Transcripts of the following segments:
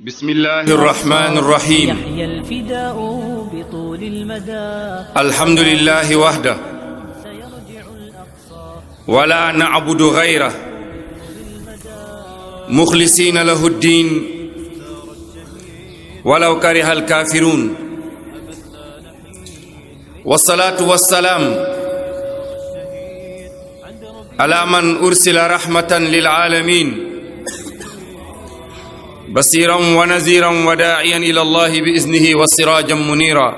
بسم الله الرحمن الرحيم يحيى الفداء بطول المدى الحمد لله وحده سيرجع الأقصى ولا نعبد غيره مخلصين له الدين ولو كره الكافرون والصلاة والسلام على من أرسل رحمة للعالمين بصيرا ونذيرا وداعيا إلى الله بإذنه وسراجا منيرا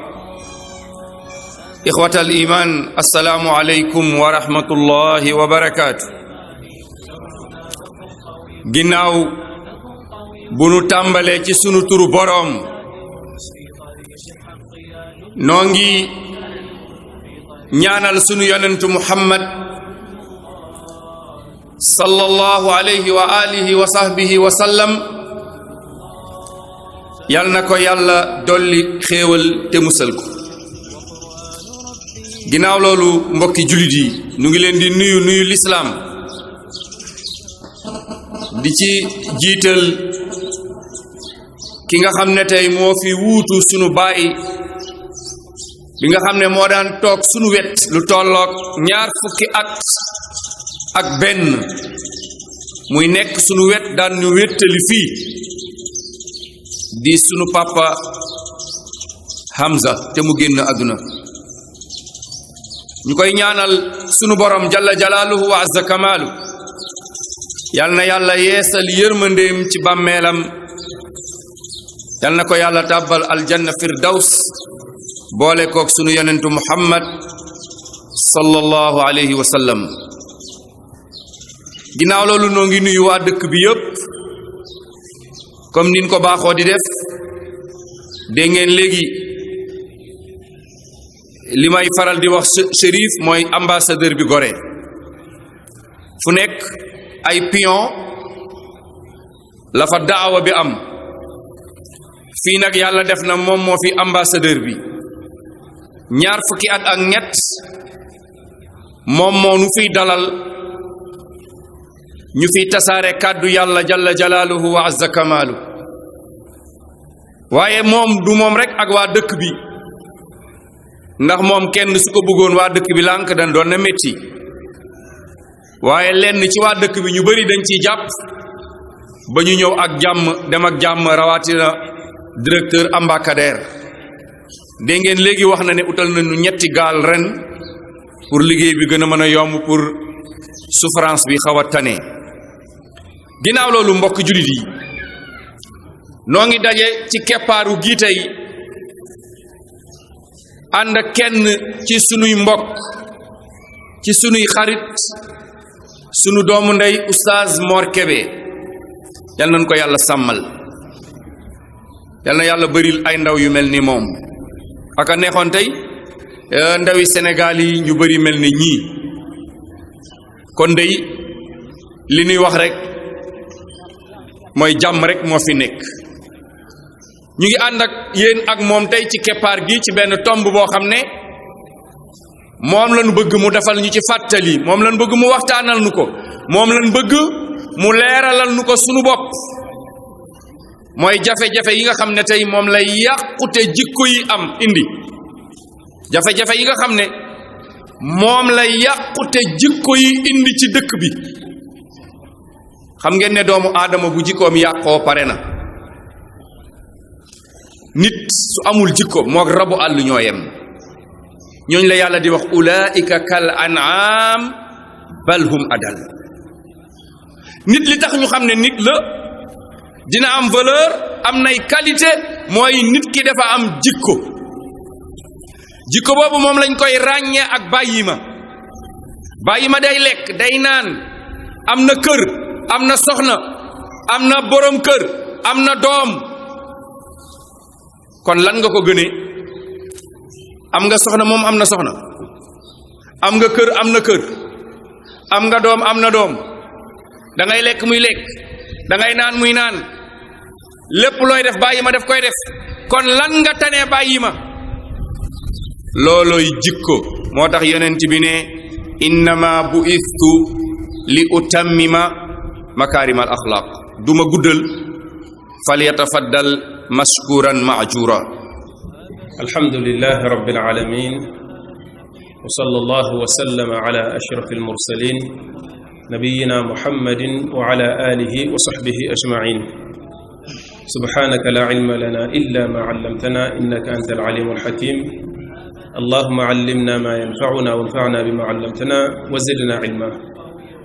إخوة الإيمان السلام عليكم ورحمة الله وبركاته ginnaaw bu nu tàmbalee ci sunu turu boroom noo ngi ñaanal sunu yonentu Muhammad sallallahu alayhi wa alihi wa sahbihi wa sallam yal na ko yàlla dolli xéewal te musal ko ginnaaw loolu mbokki jullit yi nu ngi leen di nuyu lislaam di ci jiital ki nga xam ne tey moo fi wuutu sunu baay bi nga xam ne moo daan toog sunu wet lu tolloog ñaar fukki at ak benn muy nekk sunu wet daan ñu wéttali fii di sunu papa Hamza te mu génn àdduna ñu koy ñaanal sunu borom jalla jalaaluhu wa azza kamaalu yal na yàlla yeesal yërmandeem ci bàmmeelam yal na ko yàlla tàbbal aljanna firdaws boole kook sunu yonentu Muhammad sallallahu alayhi wa sallam ginnaaw loolu noo ngi nuyu waa dëkk bi yépp comme nin ko baaxoo di def dégg ngeen léegi li may faral di wax Chérif mooy ambassadeur bi Gorée fu nekk ay pion la fa daawa bi am fii nag yàlla def na moom moo fi ambassadeur bi ñaar fukki at ak ñett moom moo nu fiy dalal ñu fiy tasaare kàddu yàlla jalla jalaaluhu wa azza kamaalu waaye moom du moom rek ak waa dëkk bi ndax moom kenn su ko bëggoon waa dëkk bi lànk dañ doon na métti waaye lenn ci waa dëkk bi ñu bari dañ ciy jàpp ba ñu ñëw ak jàmm dem ak jàmm rawatina directeur Ambacadère dégg ngeen léegi wax na ne utal nañu ñetti gaal ren pour liggéey bi gën a mën a yomb pour souffrance bi xaw a tane ginnaaw loolu mbokk jullit yi noo ngi daje ci keppaaru gii tey ànd ak kenn ci sunuy mbokk ci sunuy xarit sunu doomu ndey oustaz Mor Kébé yal nañ ko yàlla sàmmal yal na yàlla bëril ay ndaw yu mel ni moom aka neexoon tey ndawi Sénégal yi ñu bëri mel ni ñii kon dey li ñuy wax rek mooy jàmm rek moo fi nekk ñu ngi ànd ak yéen ak moom tey ci keppaar gi ci benn tomb boo xam ne moom lañu bëgg mu defal ñu ci fàttali moom lañu bëgg mu waxtaanal nu ko moom lañu bëgg mu leeralal nu ko sunu bopp mooy jafe-jafe yi nga xam ne tey moom lay yàqute jikko yi am indi jafe-jafe yi nga xam ne moom lay yàqute jikko yi indi ci dëkk bi xam ngeen ne doomu aadama bu jikkoom yàqoo pare na nit su amul jikko moog rabu àll ñoo yem ñooñ la yàlla di wax ulaika kal an'am bal hum adal nit li tax ñu xam ne nit la dina am valeur am nay qualité mooy nit ki dafa am jikko jikko boobu moom lañ koy ràññee ak bàyyi ma day lekk day naan am na kër am na soxna am na borom kër am na doom kon lan nga ko gënee am nga soxna moom am na soxna am nga kër am na kër am nga doom am na doom da ngay lekk muy lekk da ngay naan muy naan lépp looy def bàyyi ma def koy def kon lan nga tanee bàyyi ma loolooy jikko moo tax yonent bi ne innama bu'istu li utammima makaarimal axlaaq duma guddal falyatafaddal mashkuran ma'jura. alhamdulillahi rabbil alamin wa sallallahu wa sallama ala ashrafil mursalin nabiyyina muhammadin wa ala alihi wa sahbihi ajma'in. subhanaka la ilma lana illa ma 'allamtana innaka antal alimul hakim. allahumma 'allimna ma yanfa'una wanfa'na bima 'allamtana wa zidna ilma.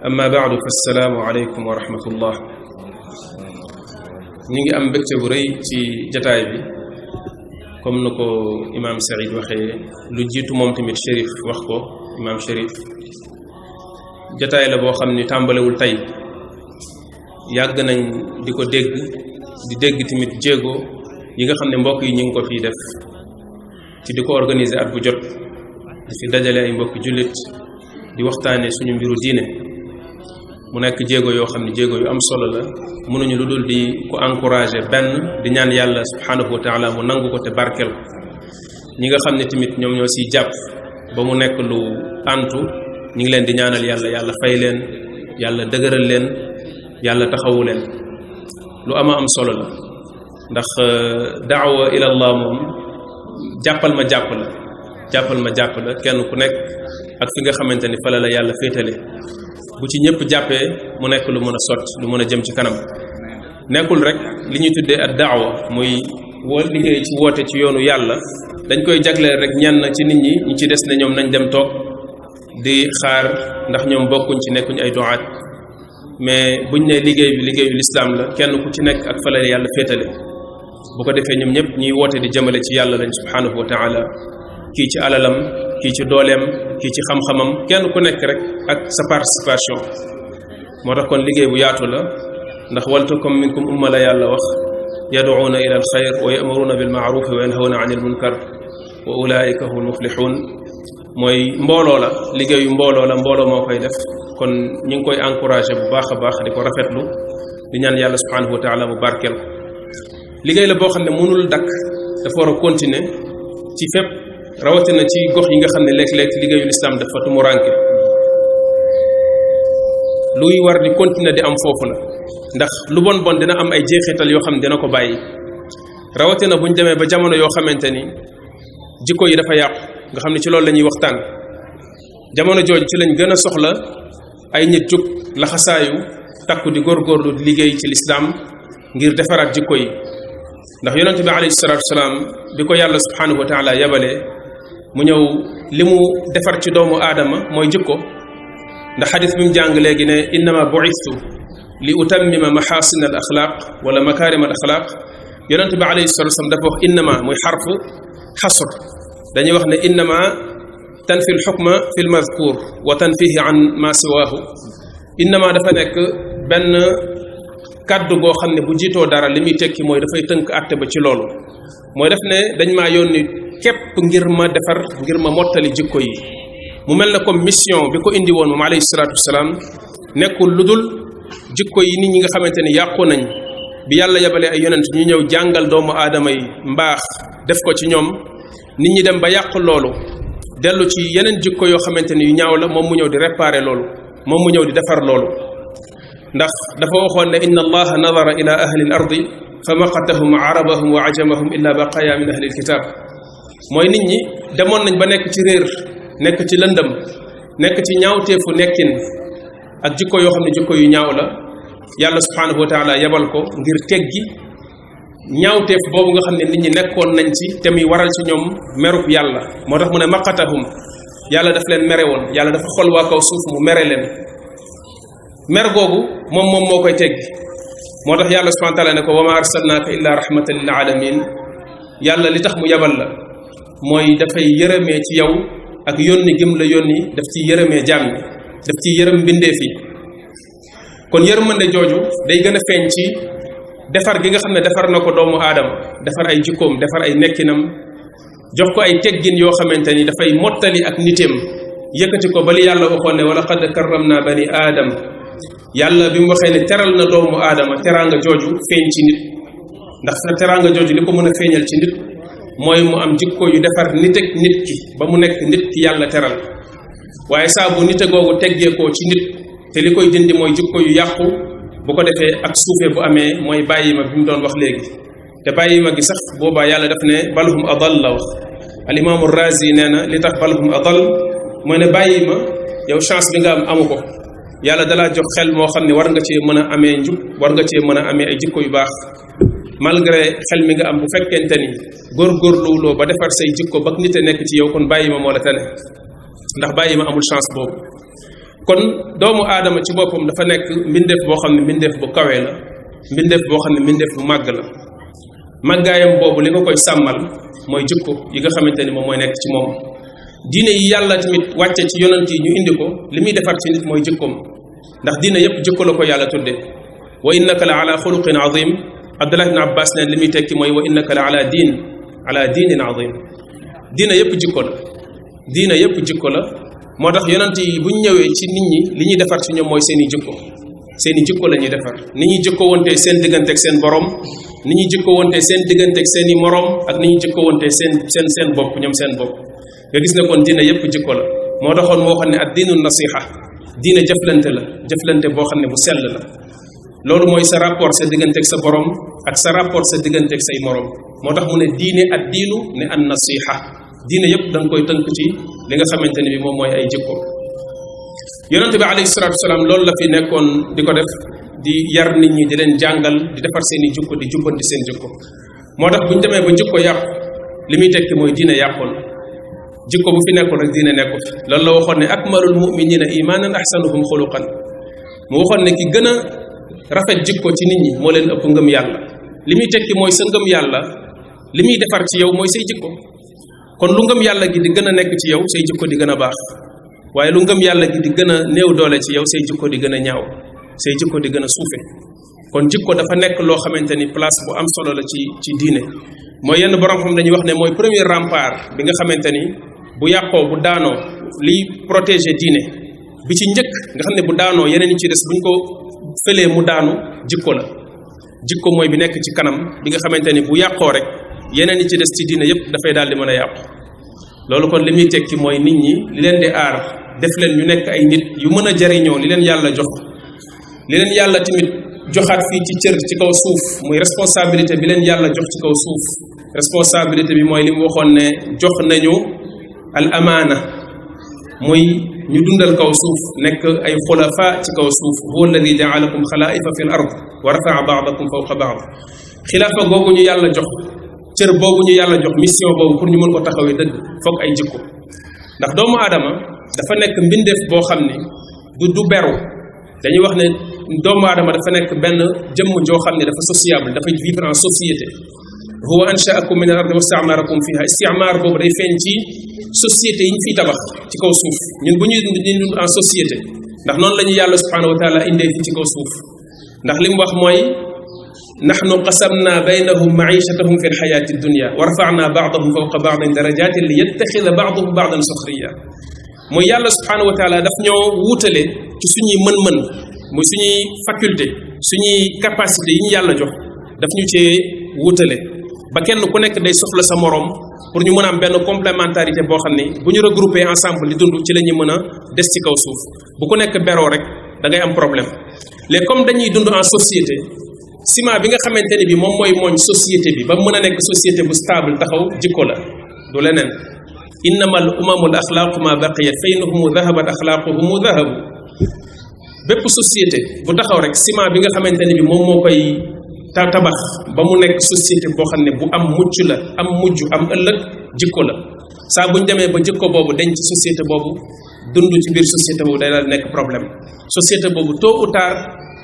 amma ba'du, fassalaamu alaykum wa rahmatullah. ñu ngi am mbégte bu rëy ci jataay bi comme na ko imaam Saïd waxee, lu jiitu moom tamit Chérif wax ko, imaam Chérif. jataay la boo xam ni tàmbalewul tey, yàgg nañ di ko dégg, di dégg tamit jéego yi nga xam ne mbokk yi ñu ngi ko fii def ci di ko organiser at bu jot, di fi dajale ay mbokki jullit di waxtaane suñu mbiru diine. mu nekk jéego yoo xam ne jéego yu am solo la, mënuñu lu dul di ko encourager. benn, di ñaan yàlla subhanahu wa taala mu nangu ko te barkel ko. ñi nga xam ne tamit ñoom ñoo siy jàpp ba mu nekk lu antu, ñu ngi leen di ñaanal yàlla, yàlla fay leen, yàlla dëgëral leen, yàlla taxawu leen. lu ama am solo la, ndax daawa ila allah moom jàppal ma jàpp la, jàppal ma jàpp la. kenn ku nekk ak fi nga xamante ni fala la yàlla féetale, bu ci ñëpp jàppee mu nekk lu mën a sotti, lu mën a jëm ci kanam. nekkul rek li ñuy tuddee ad daawa muy liggéey ci woote ci yoonu yàlla dañ koy jagleel rek ñenn ci nit ñi, ñi ci des ne ñoom nañ dem toog di xaar ndax ñoom bokkuñ ci, nekkuñ ay du'aat. mais buñ ne liggéey bi liggéeyu lislaam la, kenn ku ci nekk ak fa la yàlla féetale. bu ko defee ñoom ñëpp ñuy woote di jëmale ci yàlla lañ subhanahu wa taala, kii ci alalam, kii ci dooleem, kii ci xam-xamam, kenn ku nekk rek ak sa participation. moo tax kon liggéey bu yaatu la, ndax waltakum minkum umma la yàlla wax, yad'uuna ila al xayr wa ya'muruuna bil ma'ruf wa yanhawna 'anil munkar wa ulaa'ika humul muflihun. mooy mbooloo la, liggéeyu mbooloo la, mbooloo moo koy def. kon ñu ngi koy encouragé bu baax a baax, di ko rafetlu, di ñaan yàlla subhanahu wa taala mu barkeel ko. liggéey la boo xam ne mënul dakk, dafa war a continuer ci fépp, rawatina ci gox yi nga xam ne léeg-léeg liggéeyu lislaam dafa tumuranke. luy war di continuer di am foofu la, ndax lu bon bon dina am ay jeexital yoo xam ne dina ko bàyyi. rawatina buñ demee ba jamono yoo xamante ni jikko yi dafa yàqu, nga xam ne ci loolu la ñuy waxtaan. jamono jooju ci lañ gën a soxla ay nit jug laxasaayu takku di góorgóorlu di liggéey ci lislaam ngir defaraat jikko yi. ndax yonent bi alayhi salaatu wasalaam bi ko yàlla subhanahu wa taala yabalee mu ñëw, li mu defar ci doomu aadama mooy jikko. ndax xadis bi mu jàng léegi ne innama bu'istu li utammima mahasin al axlaaq wala makarim al axlaaq. yonent bi alayhi salaatu wasalaam dafa wax innama muy xarfu xasr. dañuy wax ne innama tanfi l xukma fi l madkur wa tanfihi an ma siwaahu. innama dafa nekk benn kàddu goo xam ne bu jiitoo dara li muy tekki mooy dafay tënk àtte ba ci loolu. mooy def ne dañ maa yónni képp ngir ma defar, ngir ma mottali jikko yi. mu mel ne comme mission bi ko indi woon moom alayhi salaatu wasalaam nekkul lu dul jikko yi nit ñi nga xamante ni yàqu nañ, bi yàlla yabalee ay yonent ñu ñëw jàngal doomu aadama yi mbaax def ko ci ñoom. nit ñi dem ba yàq loolu, dellu ci yeneen jikko yoo xamante ni yu ñaaw la, moom mu ñëw di réparer loolu, moom mu ñëw di defar loolu. ndax dafa waxoon ne inna allaha nadara ila ahli al ardi fa maqatahum arabahum wa ajamahum illa baqaya min ahli al kitab. mooy nit ñi demoon nañ ba nekk ci réer, nekk ci lëndëm, nekk ci ñaawteefu nekkin ak jikko yoo xam ne jikko yu ñaaw la. yàlla subhanahu wa taala yabal ko ngir teggi ñaawteef boobu nga xam ne nit ñi nekkoon nañ ci, te muy waral ci ñoom merub yàlla. moo tax mu ne maqatahum, yàlla daf leen mere woon, yàlla dafa xol waa kaw suuf mu mere leen. mer googu moom moo koy teggi. moo tax yàlla subhanahu wa taala ne ko wa ma arsalnaaka illa rahmatan lil alamin. yàlla li tax mu yabal la mooy dafay yërëmee ci yow, ak yónni gëm la yónni daf ci yërëmee jaam ñi, daf ci yërëm mbindeef yi. kon yërmande jooju day gën a feeñ ci defar gi nga xam ne defar na ko doomu aadama, defar ay jikkoom, defar ay nekkinam, jox ko ay teggin yoo xamante ni dafay mottali ak niteem, yëkkati ko ba li yàlla waxoon ne wala qad karramna bani aadam. yàlla bi mu waxee ne teral na doomu aadama, teraanga jooju feeñ ci nit. ndax sa teraanga jooju li ko mën a feeñal ci nit mooy mu am jikko yu defar nit ak nit ki ba mu nekk nit ki yàlla teral. waaye saa bu nite googu teggeekoo ci nit te li koy dindi mooy jikko yu yàqu, bu ko defee ak suufee bu amee mooy bàyyi ma bi mu doon wax léegi te bàyyi ma gi sax boobaa yàlla daf ne balhum adal la wax al imaamu razi nee na li tax balhum adal mooy ne bàyyi ma yow chance bi nga am amu ko yàlla dalaa jox xel moo xam ne war nga cee mën a amee njub war nga cee mën a amee ay jikko yu baax malgré xel mi nga am bu fekkente ni góorgóorluwuloo ba defar say jikko ba nit a nekk ci yow kon bàyyi ma moo la tane ndax bàyyi ma amul chance boobu kon doomu aadama ci boppam dafa nekk mbindeef boo xam ne mbindeef bu kawe la mbindeef boo xam ne mbindeef bu màgg la màggaayam boobu li nga koy sàmmal mooy jikko yi nga xamante ni moom mooy nekk ci moom diine yi yàlla tamit wàcce ci yonent yi ñu indi ko li muy defar ci nit mooy jikkoom ndax diine yépp jikko la ko yàlla tudde wa innaka la ala xuluqin azim abdullah ibn abbas neen li muy tekki mooy wa innaka la ala diinin azim diine yépp jikko la diine yépp jikko la moo tax yonent yi bu ñu ñëwee ci nit ñi li ñuy defar ci ñoom mooy seeni jikko la ñuy defar ni ñuy jikko wontee seen digganteeg seen borom ni ñuy jikko wontee seen digganteeg seen i morom ak ni ñuy jikko wontee seen bopp ñoom seen bopp nga gis ne kon diine yépp jikko la moo taxoon moo xam ne ad diinu nasiha diine jëflante la jëflante boo xam ne bu sell la loolu mooy sa rapport sa digganteeg sa borom ak sa rapport sa digganteeg say morom moo tax mu ne diine ad diinu ne an nasiha diine yépp da nga koy tënk ci li nga xamante ne bi moom mooy ay jikko yonente bi alayhi salatu wasalaam loolu la fi nekkoon di ko def di yar nit ñi di leen jàngal di defar seen i jikko di jubbanti seen jikko moo tax bu ñu demee ba jikko yàqu li muy tekki mooy diine yàqoon jikko bu fi nekkoon rek diine nekku fi loolu la waxoon ne akmalul muminina imanan ahsanuhum xuluqan mu waxoon ne ki gën a rafet jikko ci nit ñi moo leen ëpp ngëm yàlla li muy tekki mooy sa ngëm yàlla li muy defar ci yow mooy say jikko kon lu ngëm yàlla gi di gën a nekk ci yow say jikko di gën a baax waaye lu ngëm yàlla gi di gën a néew doole ci yow say jikko di gën a ñaaw say jikko di gën a suufe kon jikko dafa nekk loo xamante ni place bu am solo la ci diine mooy yenn borom xam dañuy wax ne mooy premier rempart bi nga xamante ni bu yàqoo bu daanoo liy protéger diine bi ci njëkk nga xam ne bu daanoo yeneen yi ci des buñ ko fëlee mu daanu jikko la jikko mooy bi nekk ci kanam bi nga xamante ni bu yàqoo rek yeneen yi ci des ci diine yépp dafay daal di mën a yàqu loolu kon li muy tekki mooy nit ñi li leen di aar def leen ñu nekk ay nit yu mën a jariñoo li leen yàlla jox li leen yàlla tamit joxaat fii ci cër ci kaw suuf muy responsabilité bi leen yàlla jox ci kaw suuf responsabilité bi mooy li mu waxoon ne jox nañu al amaana muy ñu dundal kaw suuf nekk ay xulafa ci kaw suuf huwa alladi jaalakum xalaifa fi l ard wa rafaa baadakum fawqa baad xilaafa googu ñu yàlla jox cër boobu ñu yàlla jox mission boobu pour ñu mën ko taxawee dëgg foog ay jikko ndax doomu aadama dafa nekk mbindeef boo xam ni du beru dañuy wax ne doomu aadama dafa nekk benn jëmm joo xam ne dafa sociable dafay vivre en société huwa anshaakum min al ardi wastaamarakum fiha istimaar boobu day feeñ ci société yi ñu fiy tabax ci kaw suuf ñun bu ñuy dund en société ndax noonu la ñu yàlla subhanahu wa taala indee fi ci kaw suuf ndax li mu wax mooy nahnu qasamna baynahum maichatahum fi lxayaati dunya wa rafana baadahum fawqa baadin darajatin li yettaxida baaduhum baadan suxriya mooy yàlla subhanahu wa taala daf ñoo wuutale ci suñuy mën-mën muy suñuy faculté suñuy capacité yi ñu yàlla jox daf ñu cee wuutale ba kenn ku nekk day soxla sa morom pour ñu mën a am benn complémentarité boo xam ne bu ñu regroupé ensemble di dund ci la ñuy mën a des ci kaw suuf bu ku nekk beroo rek da ngay am problème léegi comme dañuy dund en société ciment bi nga xamante ni bi moom mooy mooñ société bi ba mën a nekk société bu stable taxaw jikko la du leneen innama al umamu al axlaaqu ma baqiyat fa innahumu dahabat axlaaquhumu dahabu bépp société bu taxaw rek ciment bi nga xamante ni bi moom moo koy tabax ba mu nekk société boo xam ne bu am mucc la am mujj am ëllëg jikko la saa bu ñu demee ba jikko boobu denc ci société boobu dund ci biir société boobu day daal nekk problème société boobu tôt ou tard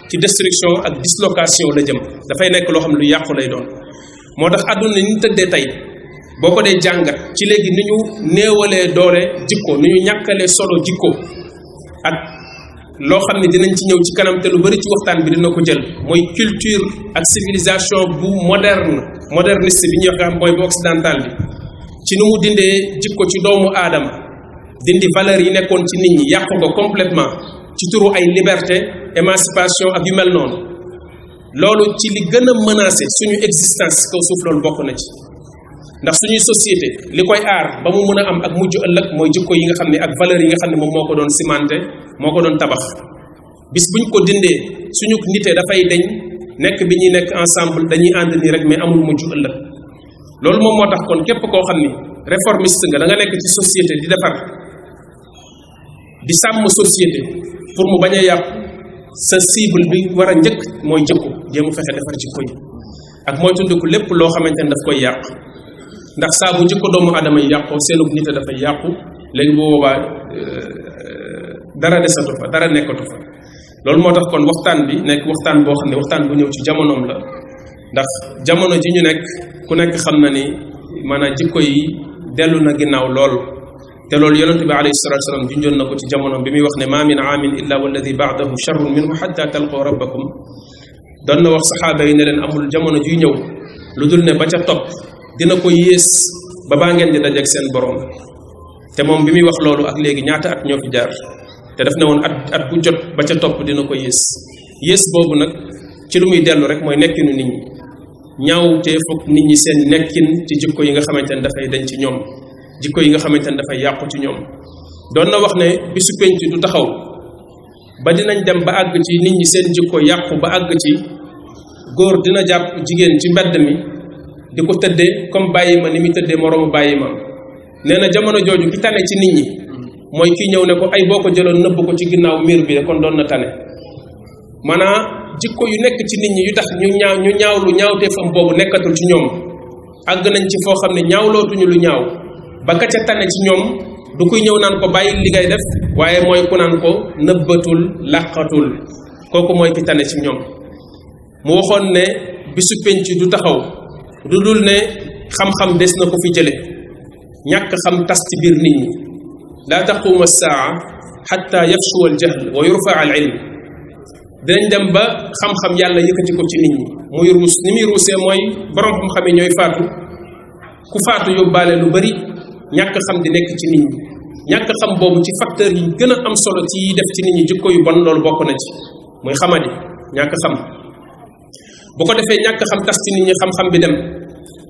ci destruction ak dislocation la jëm dafay nekk loo xam ne lu yàqu lay doon moo tax àdduna ni ñu tëddee tey boo ko dee jàngat ci léegi ni ñu néewalee doole jikko ni ñu ñàkkalee solo jikko ak loo xam ne dinañ ci ñëw ci kanam te lu bari ci waxtaan bi dina ko jël mooy culture ak civilisation bu moderniste bi ñuy wax mooy bu occidental bi ci nu mu dindee jikko ci doomu aadama dindi valeurs yi nekkoon ci nit ñi yàqu ko complètement ci turu ay liberté émancipation ak yu mel noonu loolu ci li gën a menacé suñu existence kaw suuf loolu bokk na ci ndax suñuy société li koy aar ba mu mën a am ak mujj ëllëg mooy jikko yi nga xam ne ak valeurs yi nga xam ne moom moo ko doon cimenté moo ko doon tabax bis buñ ko dindee suñu nite dafay deñ nekk bi ñuy nekk ensemble dañuy ànd nii rek mais amul mujj ëllëg loolu moom moo tax kon képp koo xam ni réformiste nga da nga nekk ci société di defar di sàmm société pour mu bañ a yàqu sa cible bi war a njëkk mooy jikko jéemu fexe defar jikko yi ak mooy tundiku lépp loo xamante ne daf koy yàq ndax saa bu jikko doomu aadama yi yàqoo seenug nite dafay yàqu léegi bu boobaa dara desatu fa dara nekkatu fa loolu moo tax kon waxtaan bi nekk waxtaan boo xam ne waxtaan bu ñëw ci jamonoom la ndax jamono ji ñu nekk ku nekk xam na ni maanaam jikko yi dellu na ginnaaw lool te loolu yonente bi alayhi salatu wasalam junjoon na ko ci jamonoom bi muy wax ne ma min aamin illa walladi baadahu charrun minhu xatta talqaw rabbakum doon na wax saxaaba yi ne leen amul jamono juy ñëw lu dul ne ba ca topp dina ko yées ba baa ngeen di dajeeg seen borom te moom bi muy wax loolu ak léegi ñaata at ñoo fi jaar te daf ne woon at bu jot ba ca topp dina ko yées boobu nag ci lu muy dellu rek mooy nekkinu nit ñi ñaawtee foog nit ñi seen nekkin ci jikko yi nga xamante ne dafay dañ ci ñoom jikko yi nga xamante ne dafay yàqu ci ñoom doon na wax ne bisu penc du taxaw ba dinañ dem ba àgg ci nit ñi seen jikko yàqu ba àgg ci góor dina jàpp jigéen ci mbedd mi di ko tëddee comme bàyyi ma ni muy tëddee moroomu bàyyi ma nee na jamono jooju ki tane ci nit ñi mooy kii ñëw ne ko ay boo ko jëloon nëbb ko ci ginnaaw miir bi kon doon na tane maanaam jikko yu nekk ci nit ñi yu tax ñu ñaawlu ñaawtee fam boobu nekkatul ci ñoom àgg nañ ci foo xam ne ñaawlootuñu lu ñaaw ba ka ca tane ci ñoom du kuy ñëw naan ko bàyyi li ngay def waaye mooy ku naan ko nëbbatul làqatul kooku mooy ki tane ci ñoom mu waxoon ne bisu penc du taxaw du dul ne xam-xam des na ko fi jële ñàkk xam tas ci biir nit ñi laa taquuma saa xatta yafshuwa al jahl wa yurfa al ilm dinañ dem ba xam-xam yàlla yëkkati ko ci nit ñi muy ruus ni muy ruusee mooy borom xam-xam yi ñooy faatu ku faatu yóbbaale lu bari ñàkk xam di nekk ci nit ñi ñàkk xam boobu ci facteur yi gën a am solo ci yi def ci nit ñi jikko yu bon loolu bokk na ci muy xamadi ñàkk xam bu ko defee ñàkk xam tas ci nit ñi xam-xam bi dem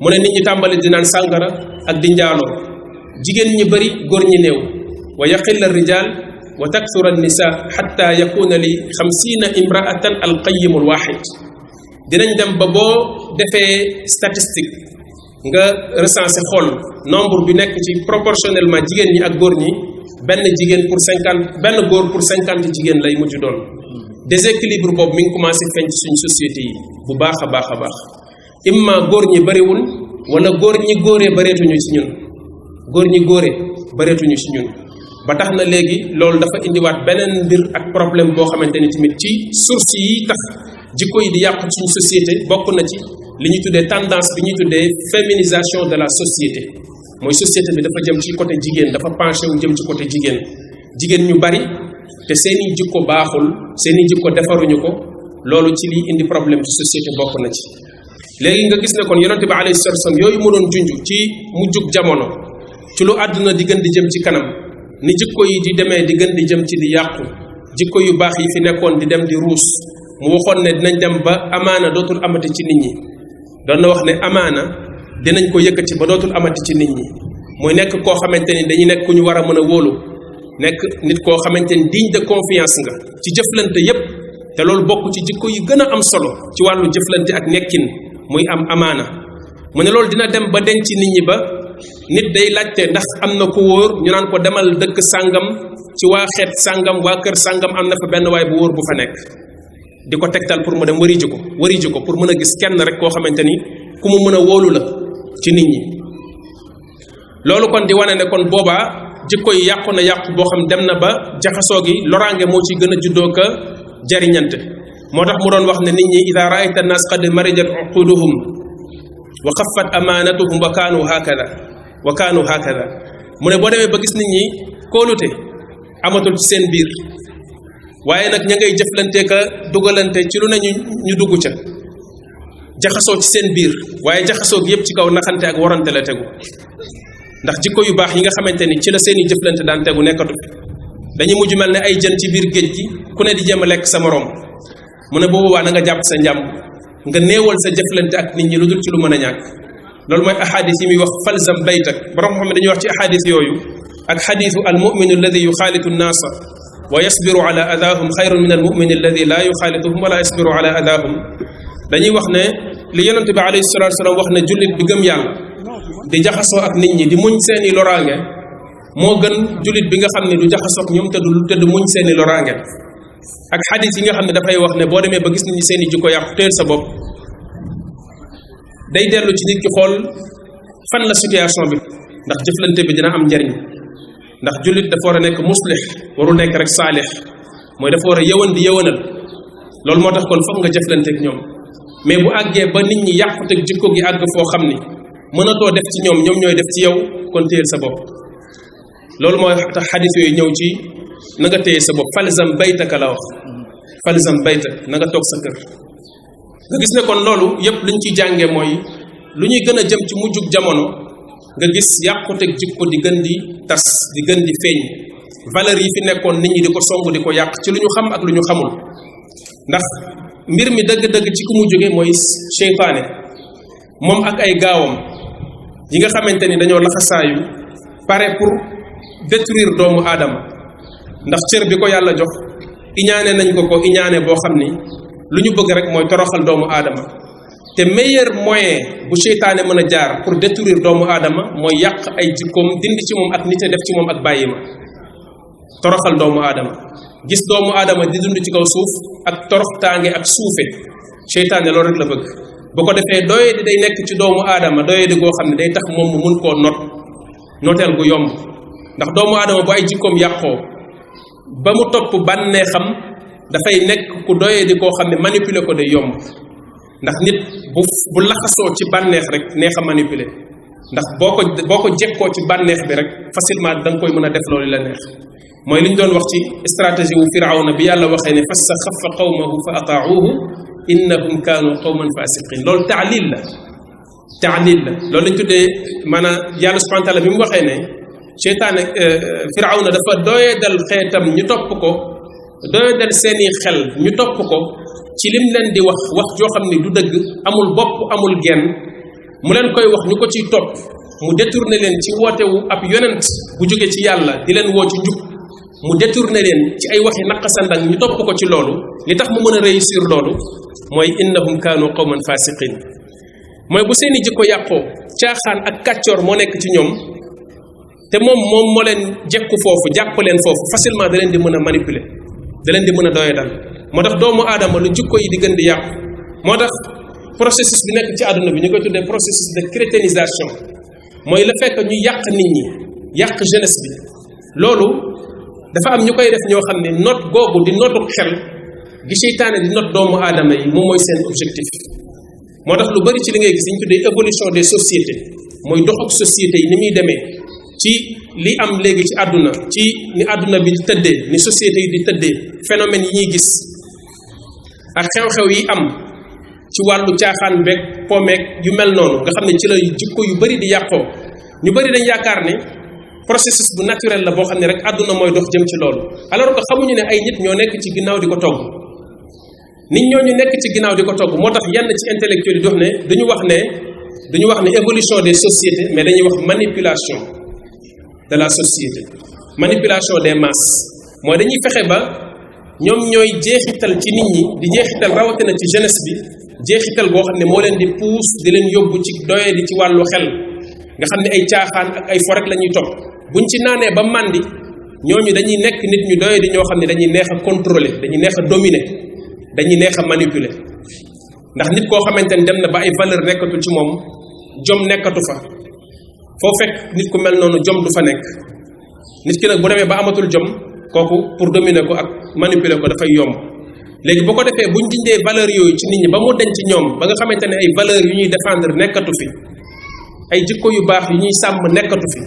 mu ne nit ñi tàmbali di naan sàngara ak di njaaloo jigéen ñi bari góor ñi néew wa yaqilla rijal wa takthura an-nisa hatta yakuna li 50 imra'atan al-qayyim al-wahid dinañ dem ba boo defee statistique nga recenser xool nombre bi nekk ci proportionnellement jigéen ñi ak góor ñi benn jigéen pour 50 benn góor pour 50 jigéen lay mujj doon déséquilibre boobu mi ngi commencé feeñ ci suñu société yi bu baax a baax a baax imma góor ñi bariwul wala góor ñi góoree bareetuñu ci ñun góor ñi góoree bareetuñu ci ñun ba tax na léegi loolu dafa indiwaat beneen mbir ak problème boo xamante ni tamit ci source yi tax jikko yi di yàqu suñu société bokk na ci li ñuy tuddee tendance bi ñuy tuddee féminisation de la société mooy société bi dafa jëm ci côté jigéen dafa penché wu jëm ci côté jigéen ñu bari te seeni jikko baaxul seeni jikko defaruñu ko loolu ci liy indi problème ci société bokk na ci léegi nga gis ne kon yonente bi alayhi salatu wasallam yooyu mu doon junj ci mujjug jamono ci lu àdduna di gën di jëm ci kanam ni jikko yi di demee di gën di jëm ci di yàqu jikko yu baax yi fi nekkoon di dem di ruus mu waxoon ne dinañ dem ba amaana dootul amati ci nit ñi doon na wax ne amaana dinañ ko yëkkati ba dootul amati ci nit ñi muy nekk koo xamante ni dañuy nekk ku ñu war a mën a wóolu nekk nit koo xamante ni digne de confiance nga ci jëflante yépp te loolu bokk ci jikko yi gën a am solo ci wàllu jëflante ak nekkin muy am amaana mu ne loolu dina dem ba denc nit ñi ba nit day laajte ndax am na ku wóor ñu naan ko demal dëkk sàngam ci waa xeet sàngam waa kër sàngam am na fa benn waay bu wóor bu fa nekk di ko tegtal pour mu dem wari ji ko pour mën a gis kenn rek koo xamante ni ku mu mën a wóolu la ci nit ñi loolu kon di wane ne kon boobaa jikko yi yàqu na yàqu boo xam dem na ba jaxasoo gi loraange moo ci gën a juddoo ka jariñante moo tax mu doon wax ne nit ñi ida raayta annaas qad marijat uquduhum wa xaffat amanatuhum wa kaanu hakada mu ne boo demee ba gis nit ñi kóolute amatul ci seen biir waaye nag ña ngay jëflante ka dugalante ci lu ne ñu dugg ca jaxasoo ci seen biir waaye jaxasoo gi yépp ci kaw naxante ak warante la tegu ndax jikko yu baax yi nga xamante ni ci la seeni jëflante daan tegu nekkatu dañuy mujj mel ne ay jën ci biir géej gi ku ne di jéem a lekk sa moroom mu ne boobu waa na nga jàpp sa njàmm nga néewal sa jëflante ak nit ñi lu dul ci lu mën a ñàkk loolu mooy ahadis yi muy wax falzam baytak borom xam ne dañuy wax ci ahadis yooyu ak xadisu al muminu alladi yuxaalitu nnaasa wa yasbiru ala adahum xayrun min almumini alladi la yuxaalituhum wala yasbiru ala adahum dañuy wax ne li yonente bi alayhi salatu wasalam wax ne jullit bi gëm yàlla di jaxasoo ak nit ñi di muñ seeni loraange moo gën jullit bi nga xam ne du jaxasoo ak ñoom te du muñ seeni loraange ak xadis yi nga xam ne dafay wax ne boo demee ba gis nit ñi seeni jikko yàqu teel sa bopp day dellu ci nit ki xool fan la situation bi ndax jëflante bi dina am njariñ ndax jullit dafa war a nekk muslix warul nekk rek saalix mooy dafa war a yëwan di yëwanal loolu moo tax kon foog nga jëflante ak ñoom mais bu àggee ba nit ñi yàquteg jikko gi àgg foo xam ni mënatoo def ci ñoom ñooy def ci yow kon téyel sa bopp loolu mooy tax xadis yooyu ñëw ci na nga téye sa bopp falzam baytaka la wax falzam baytak na nga toog sa kër nga gis ne kon loolu yépp luñ ciy jàngee mooy lu ñuy gën a jëm ci mujjug jamono nga gis yàquteg jikko di gën di tas di gën di feeñ valeur yi fi nekkoon nit ñi di ko song di ko yàq ci lu ñu xam ak lu ñu xamul ndax mbir mi dëgg-dëgg ci ku mu jóge mooy seytaane moom ak ay gaawam yi nga xamante ni dañoo laxasaayu pare pour détruire doomu aadama ndax cër bi ko yàlla jox iñaane nañ ko iñaane boo xam ni lu ñu bëgg rek mooy toroxal doomu aadama te meilleur moyen bu seytaane mën a jaar pour détruire doomu aadama mooy yàq ay jikkoom dindi ci moom ak nite def ci moom ak bàyyi ma toroxal doomu aadama gis doomu aadama di dund ci kaw suuf ak toroxtaange ak suufe seytaane loolu rek la bëgg bu ko defee doye di day nekk ci doomu aadama doye di goo xam ne day tax moom mu mun koo noteel gu yomb ndax doomu aadama bu ay jikkoom yàqoo ba mu topp bànneexam dafay nekk ku doye di koo xam ne manipuler ko day yomb ndax nit bu laxasoo ci bànneex rek neex a manipuler ndax boo ko jekkoo ci bànneex bi rek facilement da nga koy mën a def loolu la neex mooy li ñu doon wax ci stratégie wu firawna bi yàlla waxee ne fastaxaffa qawmahu fa ataauhu innahum kaanu qawman fasiqin loolu taalil la loolu lañ tuddee maanaam yàlla subhanahu wa taala bi mu waxee ne seytaane firawna dafa doyedal xeetam ñu topp ko doyedal seeni xel ñu topp ko ci lim leen di wax joo xam ne du dëgg amul bopp amul genn mu leen koy wax ñu ko ciy topp mu détourné leen ci wootewu ab yonent bu jóge ci yàlla di leen woo ci njub mu détourné leen ci ay waxi naqasandang ñu topp ko ci loolu li tax mu mën a réussir loolu mooy innahum kaanu qawman fasiqin mooy bu seeni jikko yàqoo caaxaan ak kàccoor moo nekk ci ñoom te moom moo leen jekku foofu jàpp leen foofu facilement da leen di mën a manipuler da leen di mën a doyadal moo tax doomu aadama lu jikko yi di gën di yàqu moo tax processus bi nekk ci àdduna bi ñu koy tuddee processus de crétinisation mooy le fait que ñu yàq nit ñi yàq jeunesse bi loolu dafa am ñu koy def ñoo xam ne note googu di notu xel gi seytaane di note doomu aadama yi moom mooy seen objectif moo tax lu bari ci li ngay gis ñu tuddee évolution des sociétés mooy doxuk société yi ni muy demee ci li am léegi ci àdduna ci ni àdduna bi di tëddee ni société yi di tëddee phénomènes yi ñuy gis ak xew-xew yi am ci wàllu caaxaan beeg pomeeg yu mel noonu nga xam ne ci la jikko yu bari di yàqoo ñu bari dañ yaakaar ne processus bu naturel la boo xam ne rek àdduna mooy dox jëm ci loolu alors que xamuñu ne ay nit ñoo nekk ci ginnaaw di ko togg nit ñooñu nekk ci ginnaaw di ko togg moo tax yenn ci intellectuel yi duñu wax ne évolution des sociétés mais dañuy wax manipulation de la société manipulation des masses mooy dañuy fexe ba ñoom ñooy jeexital ci nit ñi di jeexital rawatina ci jeunesse bi jeexital boo xam ne moo leen di pousse di leen yóbbu ci doye di ci wàllu xel nga xam ne ay caaxaan ak ay forek la ñuy topp buñ ci naanee ba màndi ñooñu dañuy nekk nit ñu doye di ñoo xam ne dañuy neex a contrôler dañuy neex a dominer dañuy neex a manipuler ndax nit koo xamante ni dem na ba ay valeur nekkatul ci moom jom nekkatu fa foo fekk nit ku mel noonu jom du fa nekk nit ki nag bu demee ba amatul jom kooku pour dominer ko ak manipuler ko dafay yomb léegi boo ko defee buñ dindee valeur yooyu ci nit ñi ba mu denc ci ñoom ba nga xamante ne ay valeur yu ñuy défendre nekkatu fi ay jikko yu baax yu ñuy sàmm nekkatu fi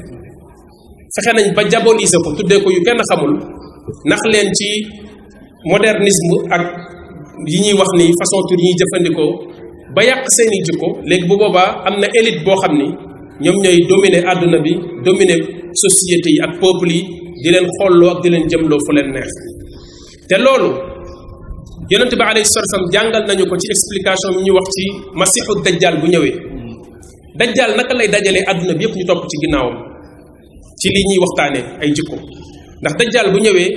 fexe nañ ba diaboliser ko tuddee ko yu kenn xamul nax leen ci modernisme ak yi ñuy wax ni façon tur yi ñuy jëfandikoo ba yàq seeni jikko léegi bu boobaa am na élite boo xam ni ñoom ñooy dominer àdduna bi dominer société yi ak peuple yi di leen xolloo ak di leen jëmloo fu leen neex te loolu yonente bi alayhi salatu wasallam jàngal nañu ko ci explication bi ñuy wax ci masiixu dajjal bu ñëwee dajjal naka lay dajalee àdduna bi yëpp ñu topp ci ginnaawam ci li ñuy waxtaanee ay jikko ndax dajjal bu ñëwee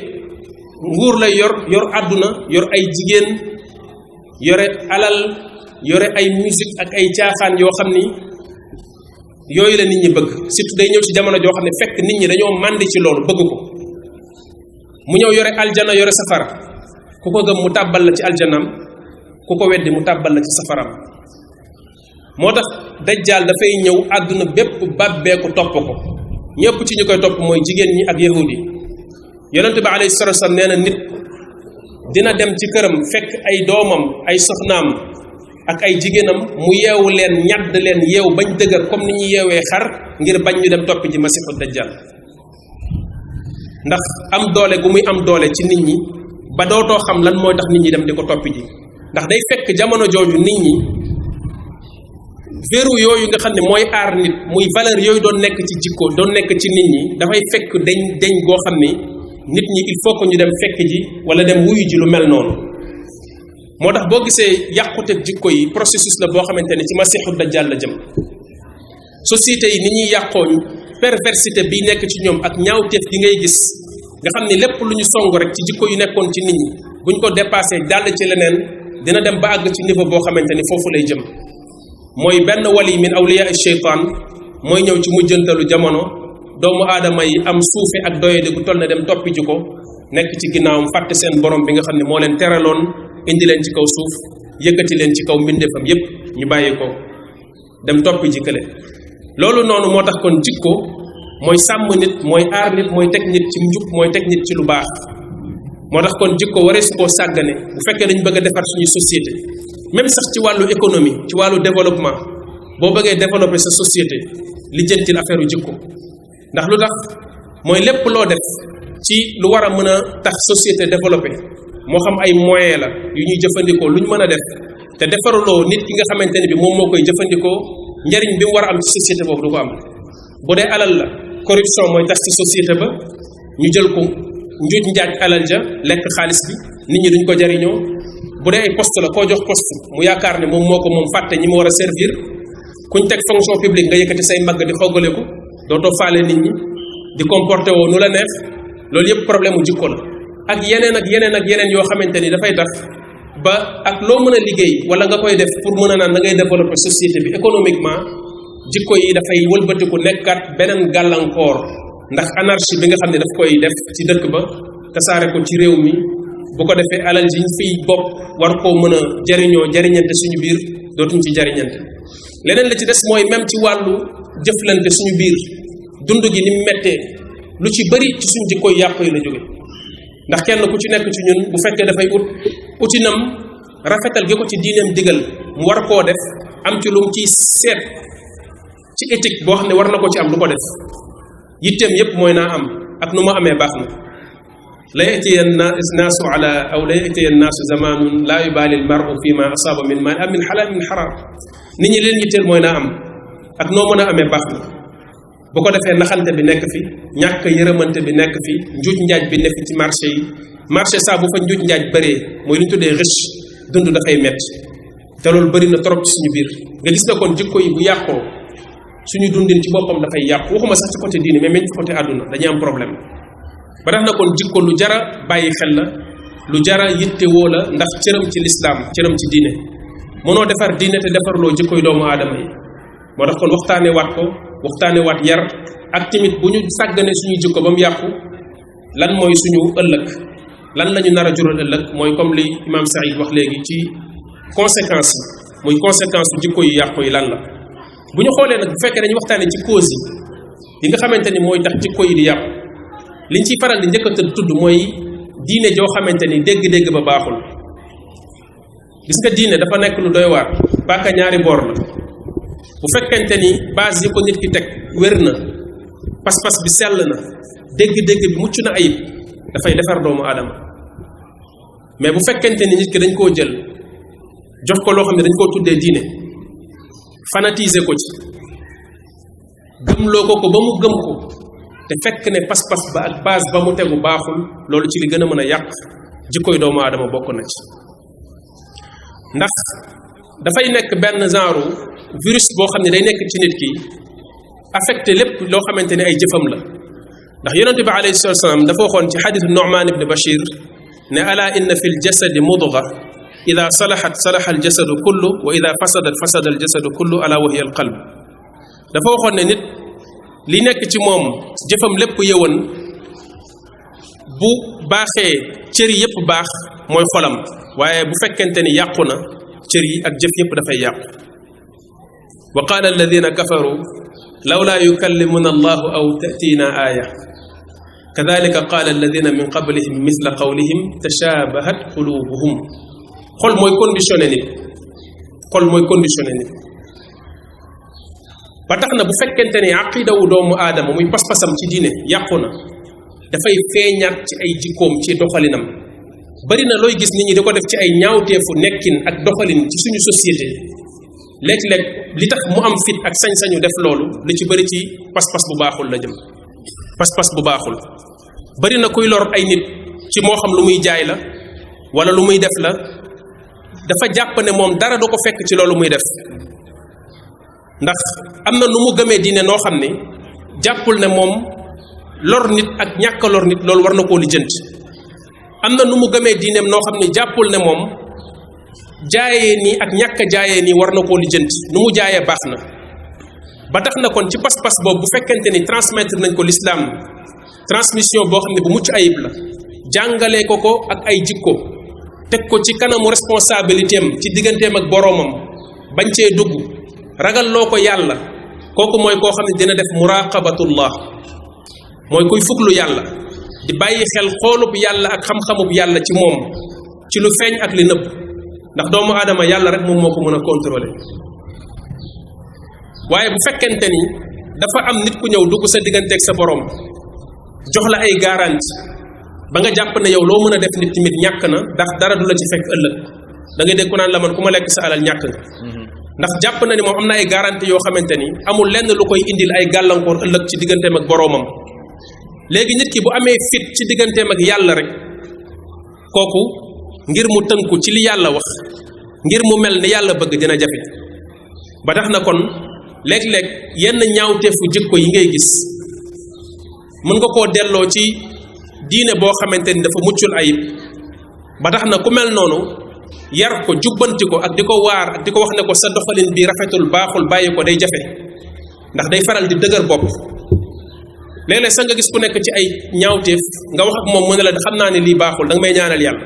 nguur lay yor àdduna yor ay jigéen yore alal yore ay musique ak ay caaxaan yoo xam ni yooyu la nit ñi bëgg. surtout day ñëw ci jamono joo xam ne fekk nit ñi dañoo màndi ci loolu bëgg ko mu ñëw yore aljana yore safara ku ko gëm mu tàbbal la ci aljanam ku ko weddi mu tàbbal la ci safaram. moo tax dajjaal dafay ñëw àdduna bépp bàbbeeku topp ko ñëpp ci ñu koy topp mooy jigéen ñi ak yahud yi. yonente bi alayhi salatu wasallam nee na nit dina dem ci këram fekk ay doomam ay soxnaam ak ay jigéenam mu yeewu leen ñadd leen yeew bañ dëgër comme ni ñuy yeewee xar ngir bañ ñu dem toppi ji masiixu dajjal. ndax am doole gu muy am doole ci nit ñi ba dootoo xam lan mooy tax nit ñi dem di ko toppi ji. ndax day fekk jamono jooju nit ñi verrou yooyu nga xam ne mooy aar nit muy valeur yooyu doon nekk ci jikko doon nekk ci nit ñi dafay fekk deñ goo xam ni nit ñi il faut que ñu dem fekk ji wala dem wuyu ji lu mel noonu. moo tax boo gisee yàquteeg jikko yi processus la boo xamante ne ci masiixu dajjal la jëm. société yi ni ñuy yàqoo perversité bi nekk ci ñoom ak ñaawteef gi ngay gis nga xam ni lépp lu ñu song rek ci jikko yu nekkoon ci nit ñi buñ ko dépassé jàll ci leneen dina dem ba àgg ci niveau boo xamante ni foofu lay jëm. mooy benn wali min awliya sheytaan mooy ñëw ci mujjantalu jamono doomu aadama yi am suufe ak doyadi gu toll na dem toppi ji ko nekk ci ginnaawam fàtte seen borom bi nga xam ne moo leen teraloon indi leen ci kaw suuf yëkkati leen ci kaw mbindeefam yépp ñu bàyyi ko dem toppi ji kële. loolu noonu moo tax kon jikko mooy sàmm nit mooy aar nit mooy teg nit ci njub mooy teg nit ci lu baax. moo tax kon jikko waree su koo sàggane bu fekkee dañ bëgg a defar suñu société même sax ci wàllu économie ci wàllu développement boo bëggee développer sa société lijjantil affaire u jikko. ndax lu tax mooy lépp loo def ci lu war a mën a tax société développé moo xam ay moyens la yu ñuy jëfandikoo lu ñu mën a def te defaruloo nit ki nga xamante ne bi moom moo koy jëfandikoo njariñ bi mu war a am ci société boobu du ko am. bu dee alal la corruption mooy tax ci société ba ñu jël ko njuuj njaaj alal ja lekk xaalis bi nit ñi duñ ko jariñoo. bu dee ay poste la koo jox poste mu yaakaar ne moom moo ko moom fàtte ñi mu war a servir kuñ teg fonction publique nga yëkkati say mbagg di xoggale ko dootoo faale nit ñi di comporté woo nu la neex. loolu yëpp problème mu jikko la ak yeneen ak yeneen ak yeneen yoo xamante ni dafay tax ba ak loo mën a liggéey wala nga koy def pour mën a naan da ngay développer société bi économiquement jikko yi dafay wëlbatiku nekkaat beneen gàllankoor. ndax anarchie bi nga xam ne daf koy def ci dëkk ba tasaare ko ci réew mi bu ko defee alal ji ñu fiy bopp war koo mën a jariñoo jariñante suñu biir dootuñ ci jariñante. leneen la ci des mooy même ci wàllu jëflante suñu biir dund gi ni mu mettee lu ci bëri ci suñu jikko yàqu yi la jóge. ndax kenn ku ci nekk ci ñun bu fekkee dafay utinam rafetal gi ko ci diineem digal mu war koo def am ci lu mu ciy seet ci éthique boo xam ne war na ko ci am du ko def yitteem yépp mooy naa am ak nu ma amee baax na. la yatiyan naasu ala aw la yatiyan naasu zamanun laa yubaali almaru fi ma asaaba min ma am min xalaal min xaraam. nit ñi leen yitteel mooy naa am ak noo mën a amee baax na. bu ko defee naxante bi nekk fi ñàkk yërëmante bi nekk fi njuuj njaaj bi nekk ci marché yi. marché saa bu fa njuuj njaaj bëree mooy li ñu tuddee riche dund dafay metti te loolu bëri na trop ci suñu biir. nga gis na kon jikko yi bu yàqoo suñu dundin ci boppam dafay yàqu waxuma sax ci côté diine mais même ci côté àdduna dañuy am problème. ba tax na kon jikko lu jara bàyyi xel la lu jara yittewoo la ndax cëram ci lislaam cëram ci diine mënoo defar diine te defarloo jikkoy doomu aadama yi. moo tax kon waxtaane waat ko waxtaane waat yar ak tamit bu ñu sàggane suñu jikko ba mu yàqu lan mooy suñu ëllëg lan la ñu nar a jural ëllëg mooy comme li imam Saïd wax léegi ci conséquence yi muy conséquence su jikko yu yàqu yi lan la. bu ñu xoolee nag bu fekkee dañu waxtaane ci cause yi nga xamante ni mooy tax jikko yi di yàqu liñ ciy faral di njëkk a tudd mooy diine joo xamante ni dégg-dégg ba baaxul. gis nga diine dafa nekk lu doy waar paaka ñaari boor la. bu fekkente ni base yi ko nit ki teg wér na pas-pas bi sell na dégg-dégg bi mucc na ayib dafay defar doomu aadama. mais bu fekkente ni nit ki dañ koo jël jox ko loo xam ne dañ koo tuddee diine fanatiser ko ci gëmloo ko ba mu gëm ko te fekk ne pas-pas ba ak base ba mu tegu baaxul loolu ci li gën a mën a yàq jikkoy doomu aadama bokk na ci. ndax dafay nekk benn genre virus boo xam ne day nekk ci nit ki affecté lépp loo xamante ne ay jëfam la. ndax yonente bi alayhi salatu wasalam dafa waxoon ci xadisu Nu'man ibn Bashir ne ala inna fi ljasadi mudga ida salahat salaha aljasadu kullu wa ida fasadat fasada aljasadu kullu ala wa hiya alqalb dafa waxoon ne nit li nekk ci moom jëfam lépp yëwan bu baaxee cër yi yépp baax mooy xolam waaye bu fekkente ni yàqu na cër yi ak jëf yépp dafay yàqu wa qaala alladina kafaru lawla yukallimuna allahu aw ta'tina aya kadhalika qaala alladina min qablihim mithla qawlihim tashabahat qulubuhum xol mooy conditionné nit xol mooy conditionné nit ba tax na bu fekkente ni aqidawu doomu aadama muy pas-pasam ci diine yàqu na dafay feeñaat ci ay jikkoom ci doxalinam bari na looy gis nit ñi di ko def ci ay ñaawteefu nekkin ak doxalin ci suñu société léeg-léeg li tax mu am fit ak sañ-sañu def loolu li ci bari ci pas-pas bu baaxul la jëm pas-pas bu baaxul bari na kuy lor ay nit ci moo xam lu muy jaay la wala lu muy def la dafa jàpp ne moom dara du ko fekk ci loolu muy def ndax am na nu mu gëmee diine noo xam ne jàppul ne moom lor nit ak ñàkk lor nit loolu war na koo lijjanti am na nu mu gëmee diineem noo xam ne jàppul ne moom jaayee nii ak ñàkk jaayee nii war na koo lijjanti nu mu jaayee baax na ba tax na kon ci pas-pas boobu bu fekkente ni transmettre nañ ko l'islam transmission boo xam ne bu mucc ayib la jàngalee ko ak ay jikko teg ko ci kanamu responsabilité am ci digganteem ak boroomam bañ cee dugg ragal loo ko yàlla kooku mooy koo xam ne dina def muraqabatullah mooy kuy fuglu yàlla di bàyyi xel xoolub yàlla ak xam-xamub yàlla ci moom ci lu feeñ ak li nëbb ndax doomu aadama yàlla rek moom moo ko mën a contrôler waaye bu fekkente ni dafa am nit ku ñëw dugg sa digganteeg sa borom jox la ay garantie ba nga jàpp ne yow loo mën a def nit tamit ñàkk na ndax dara du la ci fekk ëllëg da ngay dégg ku naan la man ku ma lekk sa alal ñàkk nga ndax jàpp na ni moom am na ay garantie yoo xamante ni amul lenn lu koy indil ay gàllankoor ëllëg ci digganteem ak boroomam léegi nit ki bu amee fit ci digganteem ak yàlla rek kooku ngir mu tënku ci li yàlla wax ngir mu mel ni yàlla bëgg dina jafe ba tax na kon léeg-léeg yenn ñaawteefu jikko yi ngay gis mën nga koo delloo ci diine boo xamante ni dafa muccul ayib ba tax na ku mel noonu yar ko jubbanti ko ak di ko waar ak di ko wax ne ko sa doxalin bi rafetul baaxul bàyyi ko day jafe ndax day faral di dëgër bopp léeg-léeg sax nga gis ku nekk ci ay ñaawteef nga wax ak moom mu ne la xam naa ne lii baaxul da nga may ñaanal yàlla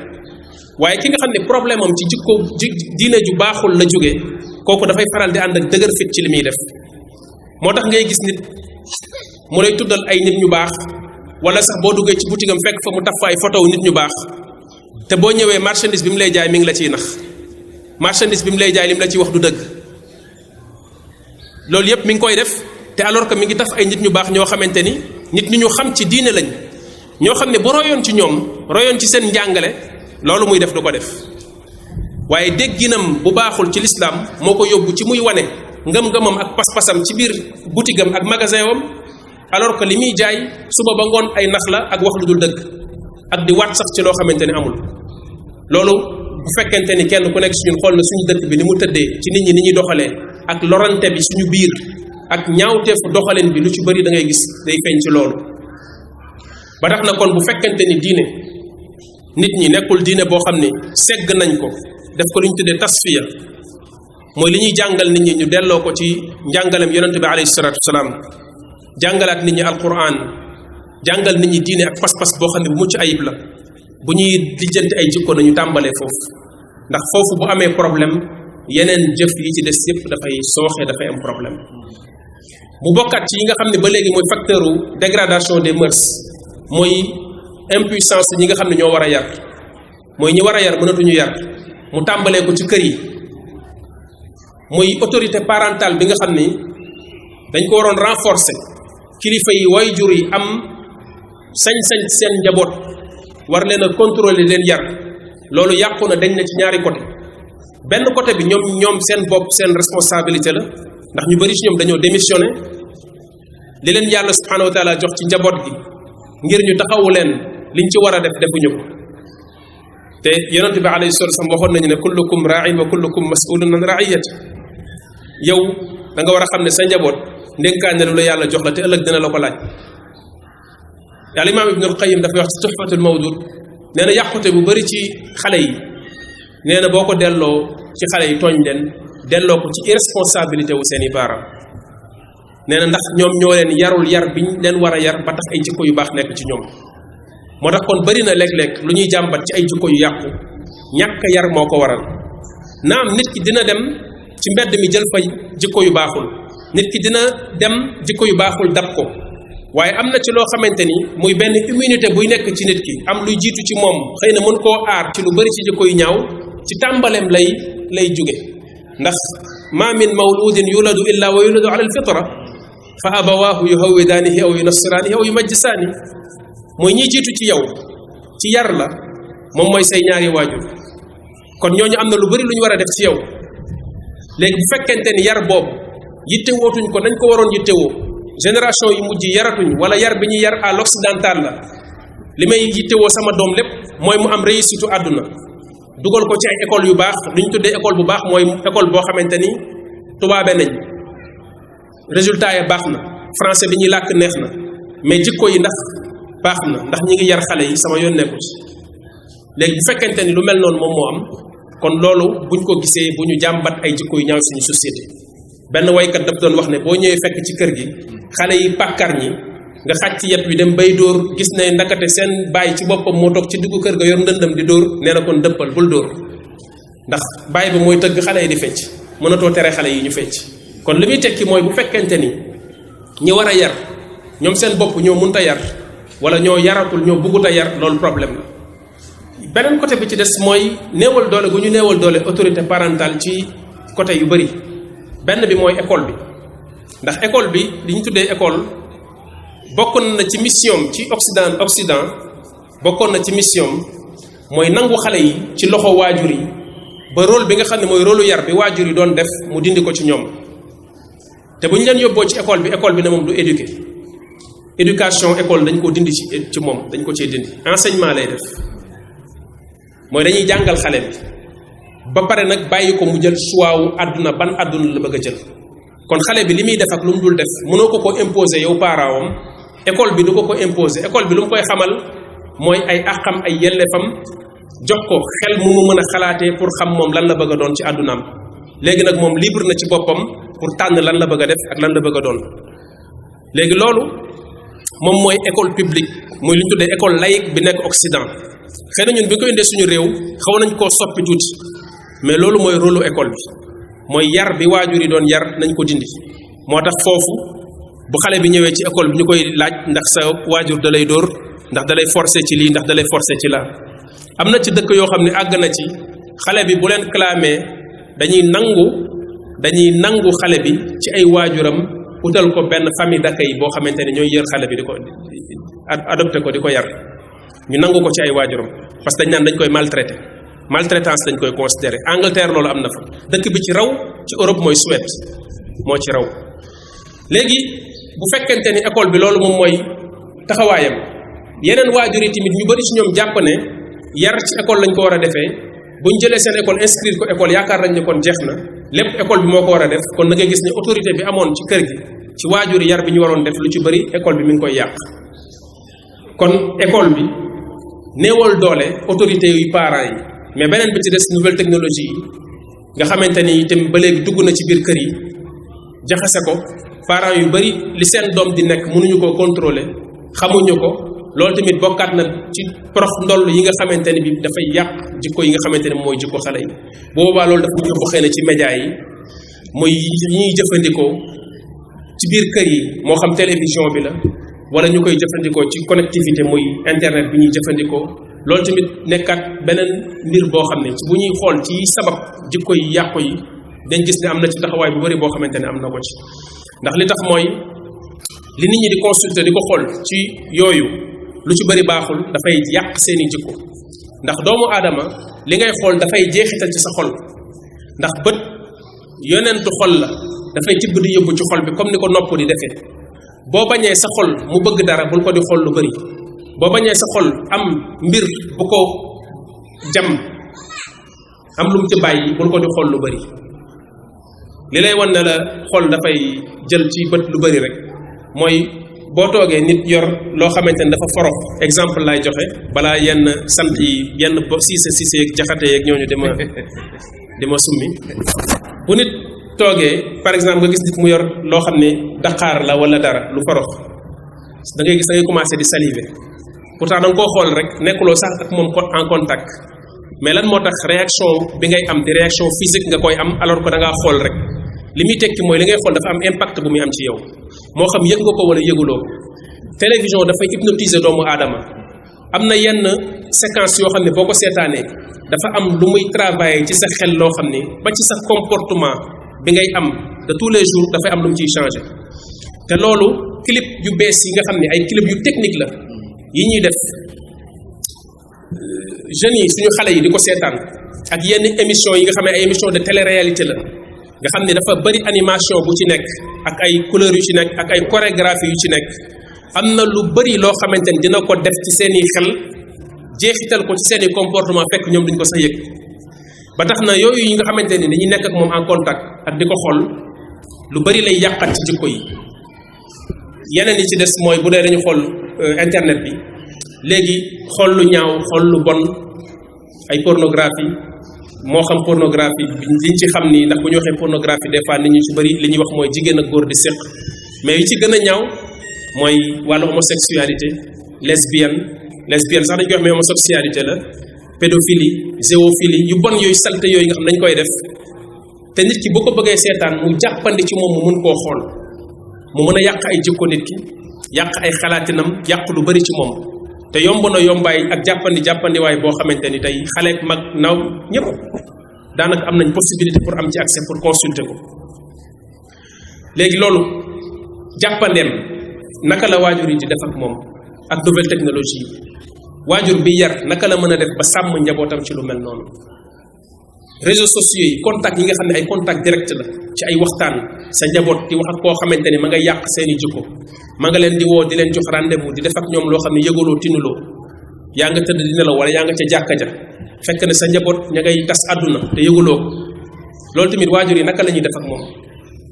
waaye ki nga xam ne problème am ci jikko diine ju baaxul la jógee kooku dafay faral di ànd ak dëgër fit ci li muy def moo tax ngay gis nit mu lay tuddal ay nit ñu baax wala sax boo duggee ci boutique am fekk fa mu taf fa ay photo nit ñu baax te boo ñëwee marchandise bi mu lay jaay mi ngi la ciy nax marchandise bi mu lay jaay li mu la ciy wax du dëgg loolu yépp mi ngi koy def te alors que mi ngi taf ay nit ñu baax ñoo xamante ni nit ñu xam ci diine lañ ñoo xam ne bu royoon ci ñoom royoon ci seen njàngale loolu muy def du ko def waaye dégginam bu baaxul ci l'islam moo ko yóbbu ci muy wane ngëm-ngëmam ak pas-pasam ci biir boutique am ak magasin wam alors que li muy jaay suba ba ngoon ay nax la ak wax lu dul dëgg ak di waat sax ci loo xamante ni amul loolu bu fekkente ni kenn ku nekk si ñun xool na suñu dëkk bi ni mu tëddee ci nit ñi ni ñuy doxalee ak lorante bi suñu biir ak ñaawteefu doxalin bi lu ci bëri da ngay gis day feeñ ci loolu ba tax na kon bu fekkente ni diine nit ñi nekkul diine boo xam ne segg nañ ko def ko lu ñu tuddee tasfiya mooy li ñuy jàngal nit ñi ñu delloo ko ci njàngalem yonente bi alayhi salatu wasalaam jàngalaat nit ñi alquran jàngal nit ñi diine ak pas-pas boo xam ne bu mucc ayib la bu ñuy lijjanti ay jikko nañu tàmbalee foofu ndax foofu bu amee problème yeneen jëf yi ci des yépp dafay sooxe dafay am problème bu bokkaat ci yi nga xam ne ba léegi mooy facteur u dégradation des mœurs mooy impuissance ñi nga xam ne ñoo war a yar mooy ñi war a yar mënatuñu yar mu tàmbalee ko ci kër yi muy autorité parentale bi nga xam ni dañ ko waroon renforcer kilifa yi waajur yi am sañ-sañ seen njaboot war leen a contrôler leen yar loolu yàqu na dañ na ci ñaari côté benn côté bi ñoom seen bopp seen responsabilité la ndax ñu bari ci ñoom dañoo démissionné li leen yàlla subhanahu wa taala jox ci njaboot gi ngir ñu taxawu leen liñ ci war a def defuñu ko te yonent bi alayhi salatu wasallam waxoon nañu ne kullukum ra'in wa kullukum mas'ulun an ra'iyati yow da nga war a xam ne sa njaboot ndénkaane lu la yàlla jox la te ëllëg dina la ko laaj al imam ibn al qayyim dafa wax ci tuhfatul mawdud nee na yàqute bu bari ci xale yi nee na boo ko delloo ci xale yi tooñ leen delloo ko ci irresponsabilité wu seen i parents nee na ndax ñoom ñoo leen yarul yar biñ leen war a yar ba tax ay jikko yu baax nekk ci ñoom moo tax kon bari na léeg-léeg lu ñuy jàmbat ci ay jikko yu yàqu ñàkk yar moo ko waral naam nit ki dina dem ci mbedd mi jël fa jikko yu baaxul nit ki dina dem jikko yu baaxul dab ko waaye am na ci loo xamante ni muy benn immunité buy nekk ci nit ki am luy jiitu ci moom xëy na mën koo aar ci lu bari ci jikko yu ñaaw ci tàmbaleem lay jóge ndax ma min mawludin yuladu illa wa yuladu ala alfitra fa abawaahu yuhawwidaanihi aw yunassiraanihi aw yumajjisaani mooy ñi jiitu ci yow ci yar la moom mooy say ñaari waajur kon ñooñu am na lu bari lu ñu war a def ci yow léegi bu fekkente ni yar boobu yittewootuñ ko nañ ko waroon yittewoo génération yu mujj yaratuñ wala yar bi ñuy yar à l'occidental la li may yittewoo sama doom lépp mooy mu am réussite àdduna dugal ko ci ay école yu baax lu ñu tuddee école bu baax mooy école boo xamante ni tubaabe nañ résultat ya baax na français bi ñuy làkk neex na mais jikko yi ndax baax na ndax ñi ngi yar xale yi sama yoon nekku ci léegi bu fekkente ni lu mel noonu moom moo am kon loolu buñ ko gisee bu ñu jàmbat ay jikko yu ñaaw suñu société benn waykat daf doon wax ne boo ñëwee fekk ci kër gi xale yi pàkkar ñi nga xaj ci yet wi dem bay dóor gis ne ndakate seen baay ci boppam moo toog ci diggu kër ga yor ndëndam di dóor nee na kon dëppal bul dóor ndax baay ba mooy tëgg xale yi di fecc mënatoo tere xale yi ñu fecc kon li muy tekki mooy bu fekkente ni ñi war a yar ñoom seen bopp ñoo mënta yar wala ñoo yaratul ñoo bëggut a yar loolu problème la beneen côté bi ci des mooy néewal doole gu ñu néewal doole autorité parentale ci côté yu bari benn bi mooy école bi ndax école bi li ñu tuddee école bokkoon na ci mission ci Occident bokkoon na ci mission mooy nangu xale yi ci loxo waajur yi ba rôle bi nga xam ne mooy rôle yar bi waajur yi doon def mu dindi ko ci ñoom te bu ñu leen yóbboo ci école bi ne moom du éduquer éducation école dañ ko dindi ci moom dañ ko cee dindi enseignement lay def mooy dañuy jàngal xale bi ba pare nag bàyyi ko mu jël choix wu àdduna ban àdduna la bëgg a jël kon xale bi li muy def ak lu mu dul def mënoo ko imposer yow parent am école bi du ko imposer école bi lu mu koy xamal mooy ay àqam ay yelleefam jox ko xel mu mën a xalaatee pour xam moom lan la bëgg a doon ci àddunaam léegi nag moom libre na ci boppam pour tànn lan la bëgg a def ak lan la bëgg a doon léegi loolu moom mooy école publique muy li ñu tuddee école laïque bi nekk Occident xëy na ñun bi ko indee suñu réew xaw nañ koo soppi tuuti mais loolu mooy rôle école bi mooy yar bi waajur yi doon yar nañ ko dindi moo tax foofu bu xale bi ñëwee ci école bi ñu koy laaj ndax sa waajur da lay dóor ndax da lay forcer ci lii ndax da lay forcer ci laa am na ci dëkk yoo xam ne àgg na ci xale bi bu leen clamé dañuy nangu xale bi ci ay waajuram utal ko benn famille d'accueil boo xamante ne ñooy yër xale bi di ko adopté ko di ko yar ñu nangu ko ci ay waajuram parce que dañ naan dañ koy maltraitance dañ koy considéré Angleterre loolu am na fa dëkk bi ci raw ci Europe mooy Suède moo ci raw léegi bu fekkente ni école bi loolu moom mooy taxawaayam yeneen waajur yi tamit ñu bari ci ñoom jàpp ne yar ci école lañ ko war a defee buñ jëlee seen école inscrire ko école yaakaar nañ ne kon jeex na lépp école bi moo ko war a def kon da ngay gis ne autorité bi amoon ci kër gi ci waajur yar bi ñu waroon def lu ci bari école bi mi ngi koy yàq kon école bi néewal doole autorité yu parents yi mais beneen bi ci des nouvelle technologie yi nga xamante ni itam ba léegi dugg na ci biir kër yi jaxase ko parents yu bari li seen doom di nekk mënuñu ko contrôler xamuñu ko loolu tamit bokkaat na ci prox ndoll yi nga xamante ni bi dafay yàq jikko yi nga xamante ne mooy jikko xale yi boobaa loolu dafa yóbbu xëy na ci média yi muy yi ñuy jëfandikoo ci biir kër yi moo xam télévision bi la wala ñu koy jëfandikoo ci connectivité muy internet bi ñuy jëfandikoo loolu tamit nekkaat beneen mbir boo xam ne bu ñuy xool ci sabab jikko yi yàqu yi dañ gis ne am na ci taxawaay bu bari boo xamante ne am na ko ci ndax li tax mooy li nit ñi di consulter di ko xool ci yooyu lu ci bari baaxul dafay yàq seeni jikko ndax doomu aadama li ngay xool dafay jeexital ci sa xol ndax bët yonentu xol la dafay tibb di yóbbu ci xol bi comme ni ko nopp di defee boo bañee sa xol mu bëgg dara bul ko di xool lu bari boo bañee sa xol am mbir bu ko jam am lu mu ci bàyyi bul ko di xool lu bari li lay wan ne la xol dafay jël ci bët lu bari rek mooy boo toogee nit yor loo xamante ni dafa forox exemple lay joxe balaa yenn sant yi yenn siise yeeg jaxate yeeg ñooñu di ma summi bu nit toogee par exemple nga gis nit mu yor loo xam ne daqaar la wala dara lu forox da ngay gis da ngay commencer di saliver pourtant da nga koo xool rek nekkuloo sax ak moom en contact mais lan moo tax réaction bi ngay am di réaction physique nga koy am alors que da ngaa xool rek li muy tekki mooy li ngay xool dafa am impact bu muy am ci yow moo xam yëg nga ko wala yëguloo télévision dafay hypnotiser doomu aadama am na yenn séquence yoo xam ne boo ko seetaanee dafa am lu muy travailler ci sa xel loo xam ne ba ci sa comportement bi ngay am de tous les jours dafay am lu mu ciy changer te loolu clip yu bees yi nga xam ne ay clip yu technique la yi ñuy def jeunes yi suñu xale yi di ko seetaan ak yenn émission yi nga xam ne ay émission de télé-réalité la nga xam ne dafa bari animation bu ci nekk ak ay couleurs yu ci nekk ak ay chorégraphie yu ci nekk am na lu bari loo xamante ni dina ko def ci seeni xel jeexital ko ci seeni comportement fekk ñoom duñ ko sax yëg ba tax na yooyu yi nga xamante ni dañuy nekk ak moom en contact ak di ko xool lu bari lay yàqat ci jikko yi yeneen yi ci des mooy bu dee dañu xool internet bi léegi xool lu ñaaw xool lu bon ay pornographie moo xam pornographie liñ ci xam ni ndax bu ñu waxee pornographie des fois nit ñi ci bari li ñuy wax mooy jigéen ak góor di séq mais yi ci gën a ñaaw mooy wàllu homosexualité lesbienne sax dañ koy wax mais homosexualité la pédophilie zoophilie yu bon yooyu salte yooyu nga xam dañ koy def te nit ki bu ko bëggee seetaan mu jàppandi ci moom mu mën koo xool mu mën a yàq ay jikko nit ki yàq ay xalaatinam yàq lu bari ci moom te yomb na yombaay ak jàppandiwaay boo xamante ni tey xale ak mag naw ñëpp daanaka am nañ possibilité pour am ci accès pour consulter ko léegi loolu jàppandeem naka la waajur yi di def ak moom ak nouvelle technologie yi waajur bi yar naka la mën a def ba sàmm njabootam ci lu mel noonu réseaux sociaux yi contact yi nga xam ne ay contact direct la ci ay waxtaan sa njaboot di wax ak koo xamante ni ma nga yàq seeni jikko ma nga leen di woo di leen jox rendez-vous di def ak ñoom loo xam ne yëgaloo tinuloo yaa nga tëdd di nelaw wala yaa nga ca jàkka ja fekk ne sa njaboot ña ngay tas àdduna te yëguloo ko loolu tamit waajur yi naka la ñuy def ak moom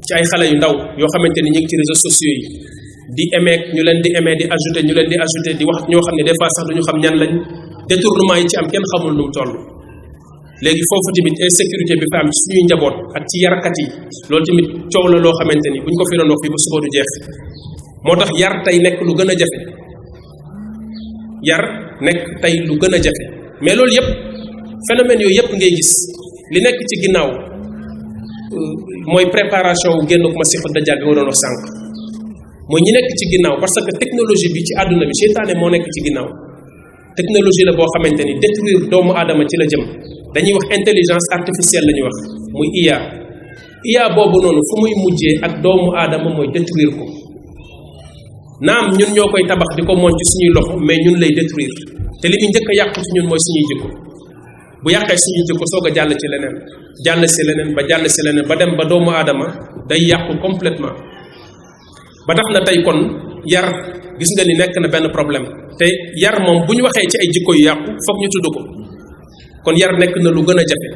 ci ay xale yu ndaw yoo xamante ni ñu ngi ci réseaux sociaux yi di aimer ñu leen di aimer di ajouter ñu leen di ajouter di wax ñoo xam ne des fois sax duñu xam ñan lañ détournement yi ci am kenn xamul nu mu toll léegi foofu tamit insécurité bi fa am ci suñuy njaboot ak ci yarkat yi loolu tamit coow la loo xamante ni buñ ko fi doon wax fii ba suba du jeex moo tax yar tey nekk lu gën a jafe yar nekk tey lu gën a jafe mais loolu yëpp phénomène yooyu yëpp ngay gis li nekk ci ginnaaw mooy préparation wu génn ko Masiixu Dajjaal bi ma doon wax sànq mooy ñi nekk ci ginnaaw parce que technologie bi ci àdduna bi seytaane moo nekk ci ginnaaw technologie la boo xamante ni détruire doomu aadama ci la jëm dañuy wax intelligence artificielle la ñuy wax muy IA boobu noonu fu muy mujjee ak doomu aadama mooy détruire ko naam ñun ñoo koy tabax di ko moon ci suñuy loxo mais ñun lay détruire te li muy njëkk a yàqu ci ñun mooy suñuy jikko bu yàqee suñuy jikko soog a jàll ci leneen jàll si leneen ba dem ba doomu aadama day yàqu complètement ba tax na tey kon yar gis nga ni nekk na benn problème te yar moom bu ñu waxee ci ay jikko yu yàqu foog ñu tudd ko kon yar nekk na lu gën a jafe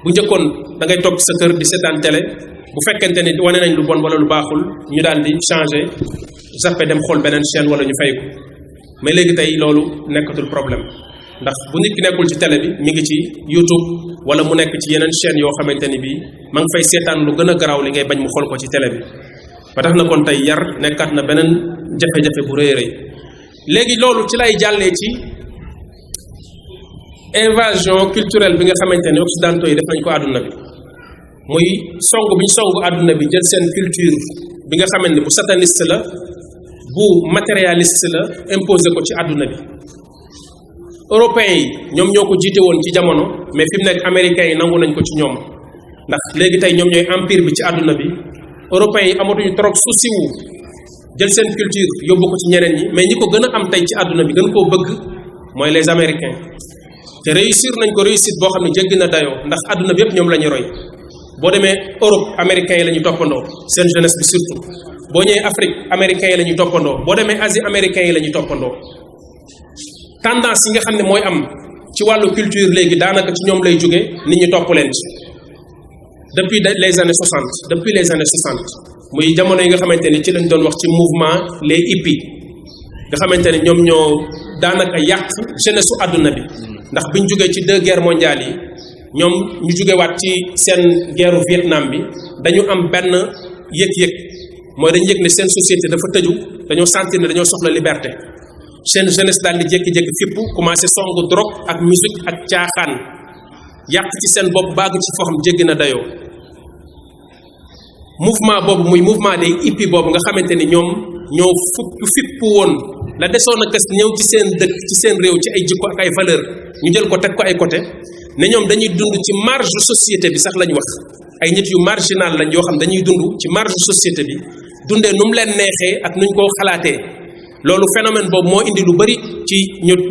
bu njëkkoon da ngay toog sa kër di seetaan télé bu fekkente ni wane nañ lu bon wala lu baaxul ñu daal di changer zappé dem xool beneen chaîne wala ñu fay ko mais léegi tey loolu nekkatul problème ndax bu nit ki nekkul ci télé bi mi ngi ci YouTube wala mu nekk ci yeneen chaîne yoo xamante ni bii ma ngi fay seetaan lu gën a garaaw li ngay bañ mu xool ko ci télé bi ba tax na kon tey yar nekkaat na beneen jafe-jafe bu rëy rëy léegi loolu ci lay jàllee ci invasion culturelle bi nga xamante ni occidentaux yi def nañ ko àdduna bi muy song bi ñu song àdduna bi jël seen culture bi nga xamante ni bu sataniste la bu matérialiste la imposé ko ci àdduna bi européens yi ñoom ñoo ko jiite woon ci jamono mais fi mu nekk américains yi nangu nañ ko ci ñoom ndax léegi tey ñoom ñooy empire bi ci àdduna bi européens yi amatuñu trop souci wu jël seen culture yóbbu ko ci ñeneen ñi mais ñi ko gën a am tey ci àdduna bi gën koo bëgg mooy les américains te réussir nañ ko réussite boo xam ne jéggi na dayoo ndax àdduna bi yëpp ñoom la ñuy roy boo demee Europe américains yi la ñuy toppandoo seen jeunesse bi surtout boo ñëwee Afrique américains yi la ñuy toppandoo boo demee Asie américains yi la ñuy toppandoo tendance yi nga xam ne mooy am ci wàllu culture léegi daanaka ci ñoom lay jóge nit ñi topp leen ci depuis les années 60 muy jamono yi nga xamante ni ci lañ doon wax ci mouvement les hippies nga xamante ni ñoom ñoo daanaka yàq jeunesse su àdduna bi ndax biñ jógee ci 2 guerres mondiales yi ñoom ñu jógewaat ci seen guerru Vietnam bi dañu am benn yëg-yëg mooy dañu yëg ne seen société dafa tëju dañoo sentir ne dañoo soxla liberté seen jeunesse daal di jékki-jékki fippu commencé songu drogue ak musique ak caaxaan yàq ci seen bopp bàgg ci foo xam jéggi na dayoo mouvement boobu muy mouvement des hippies boobu nga xamante ni ñoom ñoo fippu woon la desoon a kës ñëw ci seen dëkk ci seen réew ci ay jikko ak ay valeur ñu jël ko teg ko ay côté ne ñoom dañuy dund ci marge société bi sax lañ wax ay nit yu marginal lañ yoo xam dañuy dund ci marge société bi dundee nu mu leen neexee ak nuñ ko xalaatee loolu phénomène boobu moo indi lu bari ci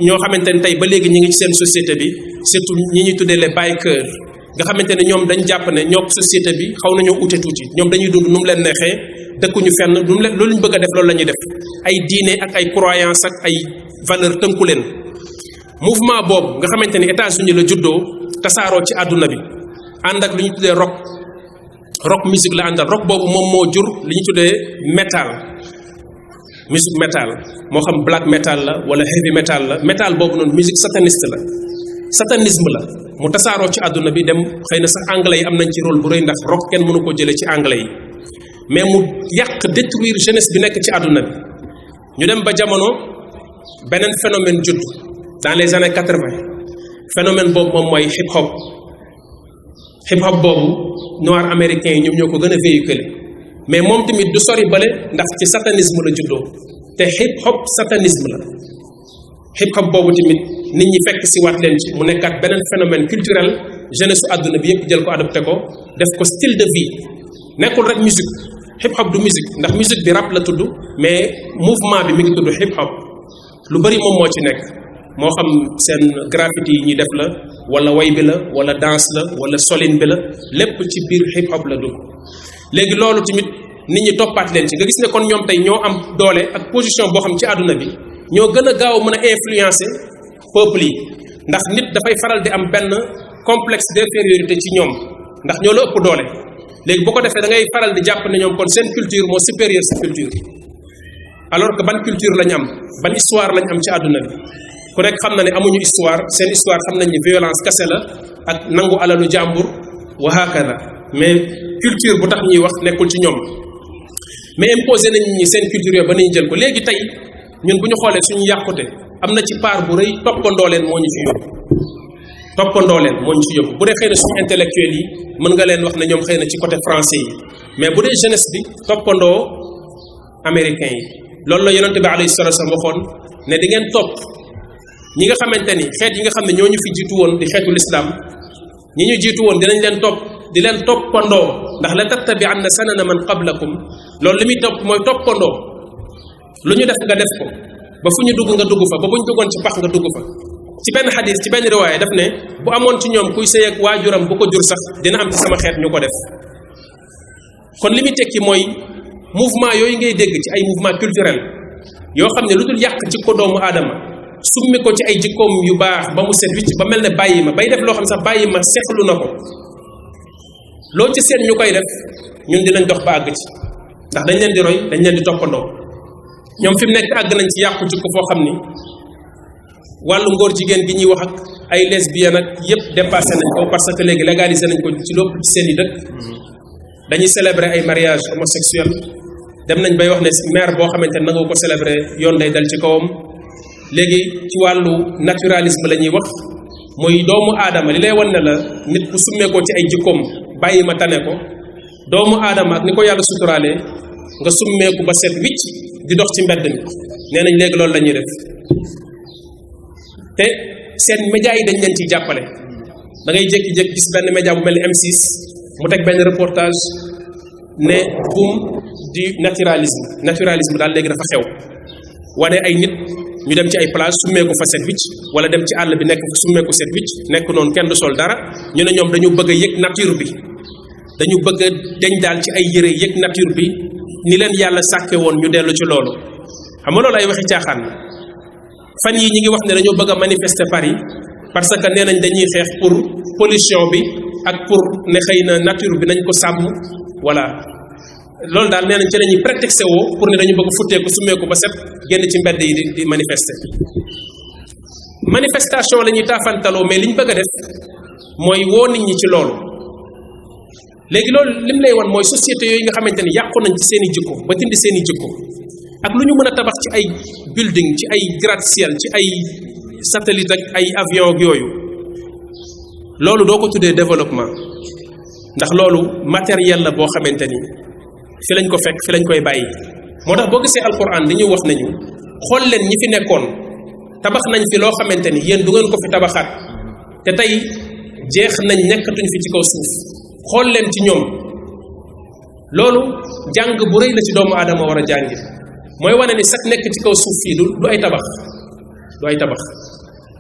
ñoo xamante ni tey ba léegi ñi ngi ci seen société bi surtout ñi ñuy tuddee les bikers nga xamante ne ñoom dañ jàpp ne ñoo société bi xaw nañoo ute tuuti ñoom dañuy dund nu mu leen neexee dëkkuñu fenn nu mu leen loolu ñu bëgg a def loolu la ñuy def ay diine ak ay croyance ak ay valeur tënku leen mouvement boobu nga xamante ni États-Unis la juddoo tasaaroo ci àdduna bi ànd ak lu ñu tuddee rock musique la àndal rock boobu moom moo jur li ñu tuddee metal musique metal moo xam black metal la wala heavy metal la metal boobu noonu musique sataniste la satanisme la mu tasaaroo ci àdduna bi dem xëy na sax anglais yi am nañ ci rôle bu rëy ndax rock kenn mënu ko jëlee ci anglais yi mais mu yàq détruire jeunesse bi nekk ci àdduna bi ñu dem ba jamono beneen phénomène judd dans les années 80 phénomène boobu moom mooy hip hop boobu noir américains yi ñoom ñoo ko gën a véhiculer mais moom tamit du sori bale ndax ci satanisme la juddoo te hip hop satanisme la hip hop boobu tamit nit ñi fekk si waat leen ci mu nekkaat beneen phénomène culturel jeunesse su àdduna bi yëpp jël ko adopté ko def ko style de vie nekkul rek musique hip hop du musique ndax musique bi rap la tudd mais mouvement bi mi ngi tudd hip hop lu bari moom moo ci nekk moo xam seen graffiti yi ñuy def la wala way bi la wala danse la wala solin bi la lépp ci biir hip hop la dugg léegi loolu tamit nit ñi toppaat leen ci nga gis ne kon ñoom tey ñoo am doole ak position boo xam ci àdduna bi ñoo gën a gaaw a mën a influencer peuple yi ndax nit dafay faral di am benn complexe d'infériorité ci ñoom ndax ñoo la ëpp doole léegi boo ko defee da ngay faral di jàpp ne ñoom kon seen culture moo supérieur sa culture alors que ban culture lañ am ban histoire lañ am ci àdduna bi ku nekk xam na ne amuñu histoire seen histoire xam nañ ni violence kese la ak nangu alalu jàmbur wa hakada mais culture bu tax ñuy wax nekkul ci ñoom mais imposé nañ ñi seen culture yooyu ba nañu jël ko léegi tey ñun bu ñu xoolee suñu yàqute am na ci part bu rëy toppandoo leen moo ñu ci yóbbu toppandoo leen moo ñu ci yóbbu bu dee xëy na suñu intellectuels yi mën nga leen wax ne ñoom xëy na ci côté français yi mais bu dee jeunesse bi toppandoo américains yi loolu la yonente bi alayhi salatu wasallam waxoon ne di ngeen topp ñi nga xamante ni xeet yi nga xam ne ñoo ñu fi jiitu woon di xeetu l'islam ñi ñu jiitu woon dinañ leen topp di leen toppandoo ndax la tattabi'anna sanana man qablakum loolu li muy topp mooy toppandoo lu ñu def nga def ko ba fu ñu dugg nga dugg fa ba bu ñu duggoon ci pax nga dugg fa ci benn xadis ci benn riwaaya daf ne bu amoon ci ñoom kuy sëy ak waajuram bu ko jur sax dina am ci sama xeet ñu ko def kon li muy tekki mooy mouvement yooyu ngay dégg ci ay mouvement culturel yoo xam ne lu dul yàq jikko doomu aadama summi ko ci ay jikkoom yu baax ba mu set wicc ba mel ne bàyyi ma bay def loo xam sax bàyyi ma seexlu na ko loo ci seen ñu koy def ñun dinañ dox ba àgg ci ndax dañ leen di roy dañ leen di toppandoo ñoom fi mu nekk àgg nañ ci yàqu jikko foo xam ni wàllu ngóor jigéen gi ñuy wax ak ay lesbiennes ak yépp dépassé nañ ko parce que léegi légalisé nañ ko ci lépp ci seen i dëkk dañuy célébrer ay mariage homosexuel dem nañ bay wax ne maire boo xamante ne nanga ko célébrer yoon day dal ci kawam léegi ci wàllu naturalisme la ñuy wax muy doomu aadama li lay wan ne la nit ku summeekoo ci ay jikkoom bàyyi ma tane ko doomu aadama ak ni ko yàlla suturaalee nga summeeku ba set wicc di dox ci mbedd mi nee nañ léegi loolu la ñuy def te seen média yi dañ leen ciy jàppale da ngay jékki-jékki gis benn média bu mel ni M6 mu teg benn reportage ne boom du naturalisme daal léegi dafa xew wane ay nit ñu dem ci ay plage summeeku fa set wicc wala dem ci àll bi nekk fa summeeku set wicc nekk noonu kenn du sol dara ñu ne ñoom dañu bëgg a yëg nature bi dañu bëgg a deñ daal ci ay yëre yëg nature bi ni leen yàlla sàkke woon ñu dellu ci loolu xam nga loolu ay waxi caaxaan la fan yi ñi ngi wax ne dañoo bëgg a manifester Paris parce que nee nañ dañuy xeex pour pollution bi ak pour ne xëy na nature bi nañ ko sàmm voilà loolu daal nee nañ ci la ñuy prétexté woo pour ne dañu bëgg futteeku summeeku ba set génn ci mbedd yi di manifester manifestation la ñuy taafantaloo mais li ñu bëgg a def mooy woo nit ñi ci loolu léegi loolu lim lay wan mooy société yooyu nga xamante ni yàqu nañ ci seen i jikko ba dindi seen i jikko ak lu ñu mën a tabax ci ay building ci ay gratte-ciel ci ay satellite ak ay avion ak yooyu loolu doo ko tuddee développement ndax loolu matériel la boo xamante ni fi lañ ko fekk fi lañ koy bàyyi moo tax boo gisee alquran dañuy wax nañu xool leen ñi fi nekkoon tabax nañ fi loo xamante ni yéen du ngeen ko fi tabaxaat te tey jeex nañ nekkatuñ fi ci kaw suuf xool leen ci ñoom loolu jàng bu rëy la ci doomu aadama war a jàngi mooy wane ni sax nekk ci kaw suuf fii du ay tabax du ay tabax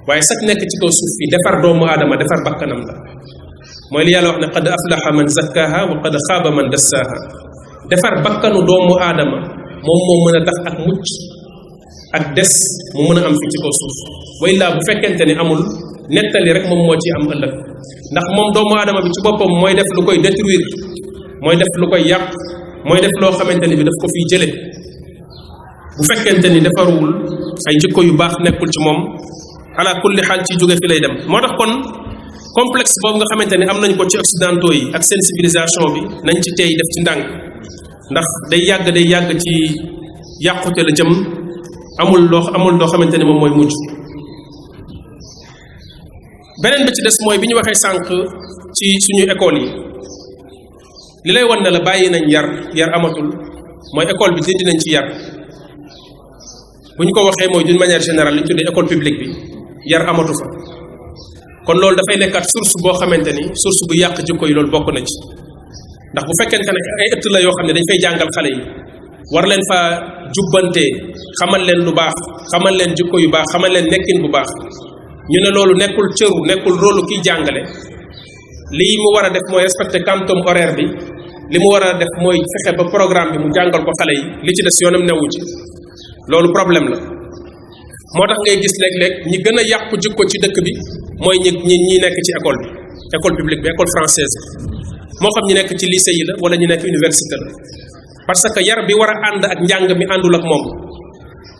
waaye sax nekk ci kaw suuf fii defar doomu aadama defar bakkanam la mooy li yàlla wax ne qad aflaha man zakkaha wa qad xaaba man dassaaha defar bakkanu doomu aadama moom moo mën a tax ak mucc ak des mu mën a am fii ci kaw suuf way laa bu fekkente ni amul nettali rek moom moo ci am ëllëg ndax moom doomu aadama bi ci boppam mooy def lu koy détruire mooy def lu koy yàq mooy def loo xamante ni bi daf ko fiy jële bu fekkente ni defaruwul ay jikko yu baax nekkul ci moom ala kulli xaal ci jóge fi lay dem moo tax kon complexe boobu nga xamante ni am nañ ko ci occidentaux yi ak seen civilisation bi nañ ci tey def ci ndànk ndax day yàgg ci yàqute la jëm amul loo xamante ni moom mooy mujj beneen bi ci des mooy bi ñu waxee sànq ci suñu école yi li lay wan ne la bàyyi nañ yar amatul mooy école bi dindi nañ ci yar bu ñu ko waxee mooy d'une manière générale li ñu tuddee école publique bi yar amatu fa kon loolu dafay nekkaat source boo xamante ni source bu yàq jikko yi loolu bokk na ci ndax bu fekkente ne ay ëtt la yoo xam ne dañ fay jàngal xale yi war leen fa jubbantee xamal leen lu baax xamal leen jikko yu baax xamal leen nekkin bu baax ñu ne loolu nekkul cëru nekkul rôle kiy jàngale lii mu war a def mooy respecter quantum horaire bi li mu war a def mooy fexe ba programme bi mu jàngal ko xale yi li ci des yoonam newu ci loolu problème la moo tax ngay gis léeg-léeg ñi gën a yàqu jikko ci dëkk bi mooy ñi nekk ci école bi école publique bi école française moo xam ñi nekk ci lycée yi la wala ñu nekk université la parce que yar bi war a ànd ak njàng mi àndul ak moom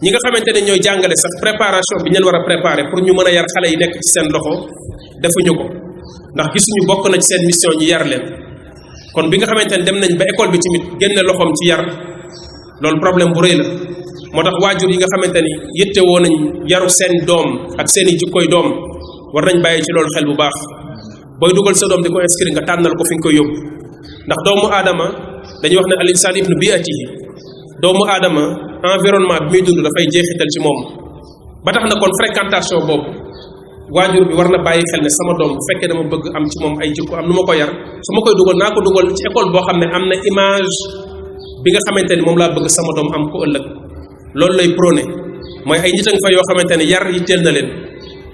ñi nga xamante ne ñooy jàngale sax préparation bi ñu leen war a préparer pour ñu mën a yar xale yi nekk ci seen loxo defuñu ko ndax gisuñu bokk na ci seen mission ñi yar leen kon bi nga xamante ne dem nañ ba école bi tamit génne loxoom ci yar loolu problème bu rëy la moo tax waajur yi nga xamante ni yitte woo nañ yaru seen doom ak seen i jikkoy doom war nañ bàyyi ci loolu xel bu baax booy dugal sa doom di ko inscrire nga tànnal ko fi nga koy yóbbu ndax doomu aadama dañuy wax ne al insaan ibnu biatihi doomu aadama environnement bi muy dund dafay jeexital ci moom ba tax na kon fréquentation boobu waajur bi war na bàyyi xel ne sama doom bu fekkee dama bëgg am ci moom ay jikko am nu ma ko yar su ma koy dugal naa ko dugal ci école boo xam ne am na image bi nga xamante ni moom laa bëgg sama doom am ko ëllëg loolu lay prôné mooy ay nit a nga fa yoo xamante ne yar yi teel na leen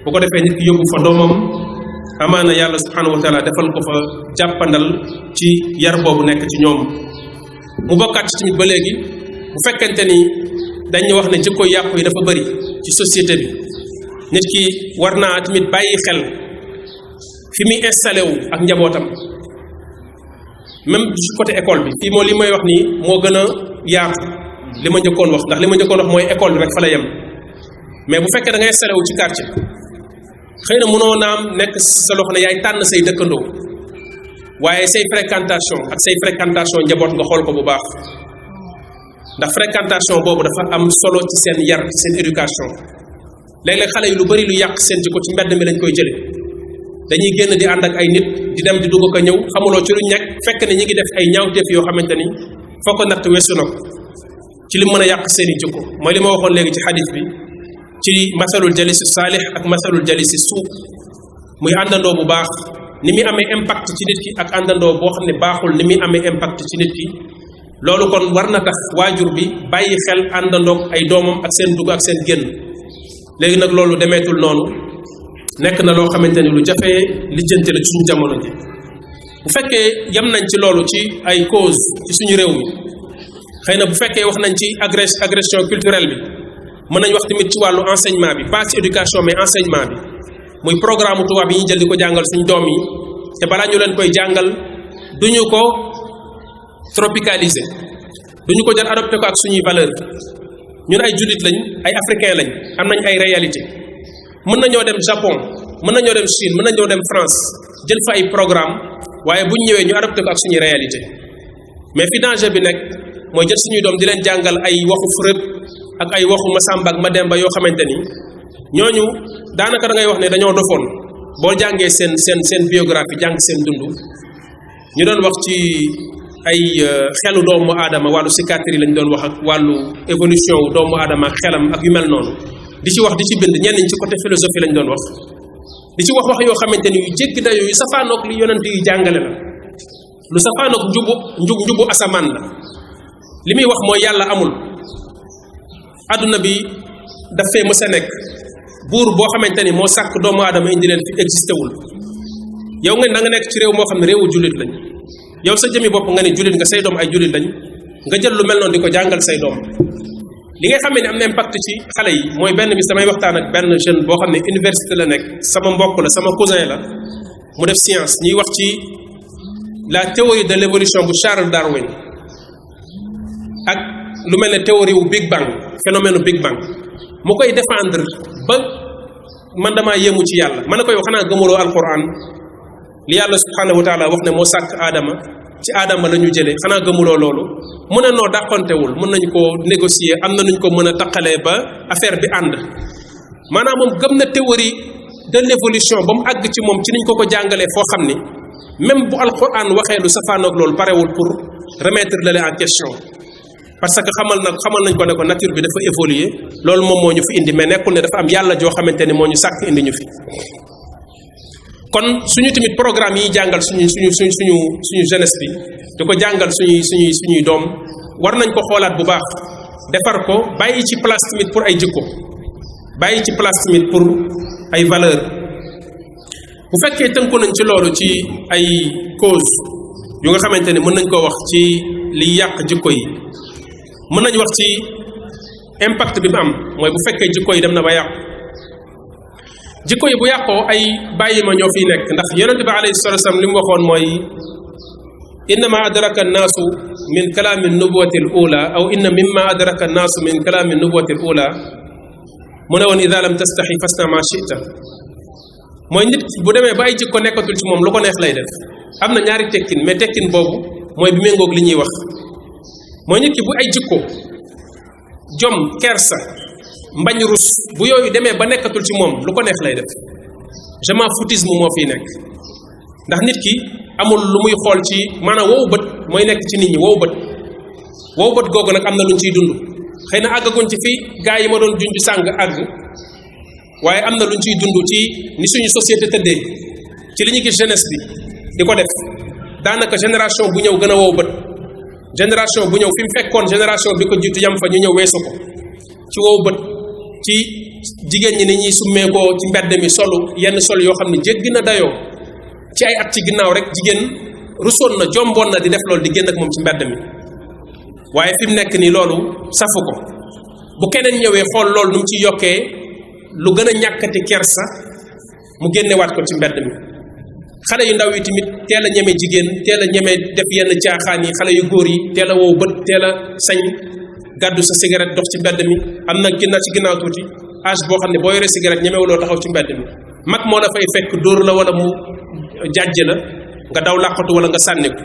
bu ko defee nit ki yóbbu fa doomam amaana yàlla subhanahu wa taala defal ko fa jàppandal ci yar boobu nekk ci ñoom mu bokkaat ci tamit ba léegi bu fekkente ni dañuy wax ne jikko yàqu yi dafa bëri ci société bi nit ki war naa tamit bàyyi xel fi muy installé wu ak njabootam même ci côté école bi fii moo li may wax nii moo gën a yaatu li ma njëkkoon wax ndax li ma njëkkoon wax mooy école bi rek fa la yem mais bu fekkee da ngay installé wu ci quartier xëy na mënoo naam nekk sa loxo ne yaay tànn say dëkkandoo waaye say fréquentation njaboot nga xool ko bu baax ndax fréquentation boobu dafa am solo ci seen yar ci seen éducation léeg-léeg xale yi lu bari lu yàq seen jikko ci mbedd mi lañ koy jële dañuy génn di ànd ak ay nit di dem di dugg ko ñëw xamuloo ci lu nekk fekk ne ñi ngi def ay ñaawteef yoo xamante ni foo ko natt weesu na ko ci li mën a yàq seen i jikko mooy li ma waxoon léegi ci xadis bi ci masalul jalisi saalih ak masalul jalisi suu muy àndandoo bu baax ni muy amee impact ci nit ki ak àndandoo boo xam ne baaxul ni muy amee impact ci nit ki loolu kon war na tax waajur bi bàyyi xel àndandoog ay doomam ak seen dugg ak seen génn léegi nag loolu demeetul noonu nekk na loo xamante ni lu jafee lijjanti la ci suñu jamono ji bu fekkee yem nañ ci loolu ci ay cause ci suñu réew mi xëy na bu fekkee wax nañ ci agression culturelle bi mën nañ wax tamit ci wàllu enseignement bi pas ci éducation mais enseignement bi muy programme tubaab yi ñuy jël di ko jàngal suñu doom yi te balaa ñu leen koy jàngal duñu ko tropicaliser duñu ko jël adopté ko ak suñuy valeur ñun ay jullit lañ ay africain lañ am nañ ay réalité mën nañoo dem Japon mën nañoo dem Chine mën nañoo dem France jël fa ay programme waaye buñ ñëwee ñu adopté ko ak suñuy réalité mais fi danger bi nekk mooy jël suñuy doom di leen jàngal ay waxu Freud ak ay waxu Masamba ak Mademba yoo xamante ni ñooñu daanaka da ngay wax ne dañoo dofoon boo jàngee seen biographie jàng seen dund ñu doon wax ci ay xelu doomu aadama wàllu psychiatrie lañ doon wax ak wàllu évolution wu doomu aadama ak xelam ak yu mel noonu di ci wax di ci bind ñenn ñi ci côté philosophie lañ doon wax di ci wax yoo xamante ni yu jéggi dayo yu safaanoog li yonent yi jàngale la lu safaanoog njubu asamaan la li muy wax mooy yàlla amul adduna bi daf fee mës a nekk buur boo xamante ni moo sàkk doomu aadama indi leen fi existé wul yow nga nga nekk ci réew moo xam ne réewu jullit lañ yow sa jëmi bopp nga ne jullit nga say doom ay jullit lañ nga jël lu mel noonu di ko jàngal say doom li nga xam ne am na impact ci xale yi mooy benn bis damay waxtaan ak benn jeune boo xam ne université la nekk sama mbokk la sama cousin la mu def science ñuy wax ci la théorie de l'évolution bu Charles Darwin ak lu mel ne théorie wu Big Bang phénomène Big Bang mu koy défendre ba man damaa yéemu ci yàlla man na ko yow xanaa gëmuloo alquran li yàlla subhanahu wa taala wax ne moo sàkk aadama ci aadama la ñu jëlee xanaa gëmuloo loolu mu ne noo dàqontewul mën nañu ko négocier am na nuñ ko mën a taqalee ba affaire bi ànd maanaam moom gëm na théorie de l'évolution ba mu àgg ci moom ci niñ ko jàngalee foo xam ni même bu alquran waxee lu safaanoog loolu parewul pour remettre la en question parce que xamal nañ ko ne ko nature bi dafa évoluer loolu moom moo ñu fi indi mais nekkul ne dafa am yàlla joo xamante ni moo ñu sàkk indi ñu fi kon suñu tamit programme yi jàngal suñu jeunesse bi di ko jàngal suñuy doom war nañ ko xoolaat bu baax defar ko bàyyi ci place tamit pour ay jikko bàyyi ci place tamit pour ay valeur bu fekkee tënku nañ ci loolu ci ay cause yu nga xamante ni mën nañ koo wax ci liy yàq jikko yi mën nañ wax ci impact bi mu am mooy bu fekkee jikko yi dem na ba yàqu jikko yi bu yàqoo ay bàyyi ma ñoo fiy nekk ndax yonente bi alayhi salatu wasallam li mu waxoon mooy innama adraka annaasu min kalaami nubuwati al ula aw inna mimma adraka annaasu min kalaami nubuwati al ula mu ne woon ida lam tastaxi fasna ma chita mooy nit bu demee ba ay jikko nekkatul ci moom lu ko neex lay def am na ñaari tekkin mais tekkin boobu mooy bi méngoog li ñuy wax mooy nit ki bu ay jikko jom kersa mbañ rus bu yooyu demee ba nekkatul ci moom lu ko neex lay def je m'en foutisme moo fiy nekk ndax nit ki amul lu muy xool ci maanaam wowu bët mooy nekk ci nit ñi wowu bët googu nag am na luñ ciy dund xëy na àggaguñ ci fi gaa yi ma doon junj sàng àgg waaye am na luñ ciy dund ci ni suñu société tëddee ci li ñu gis jeunesse bi di ko def daanaka génération bu ñëw gën a wow bët génération bu ñëw fi mu fekkoon génération bi ko jiitu yam fa ñu ñëw weesu ko ci wow bët ci jigéen ñi ni ñuy summeekoo ci mbedd mi solu yenn sol yoo xam ne jéggi na dayoo ci ay at ci ginnaaw rek jigéen rusoon na jomboon na di def loolu di génn ak moom ci mbedd mi waaye fi mu nekk nii loolu safu ko bu keneen ñëwee xool loolu nu mu ci yokkee lu gën a ñàkkati kersa mu génnewaat ko ci mbedd mi xale yu ndaw yi tamit teel a ñeme jigéen teel a ñeme def yenn caaxaan yi xale yu góor yi teel a wow bët teel a sañ gàddu sa cigarette dox ci mbedd mi am na ci ginnaaw tuuti âge boo xam ne boo yoree cigarette ñemewuloo taxaw ci mbedd mi mag moo la fay fekk dóor la wala mu jàjj la nga daw làqatu wala nga sànni ko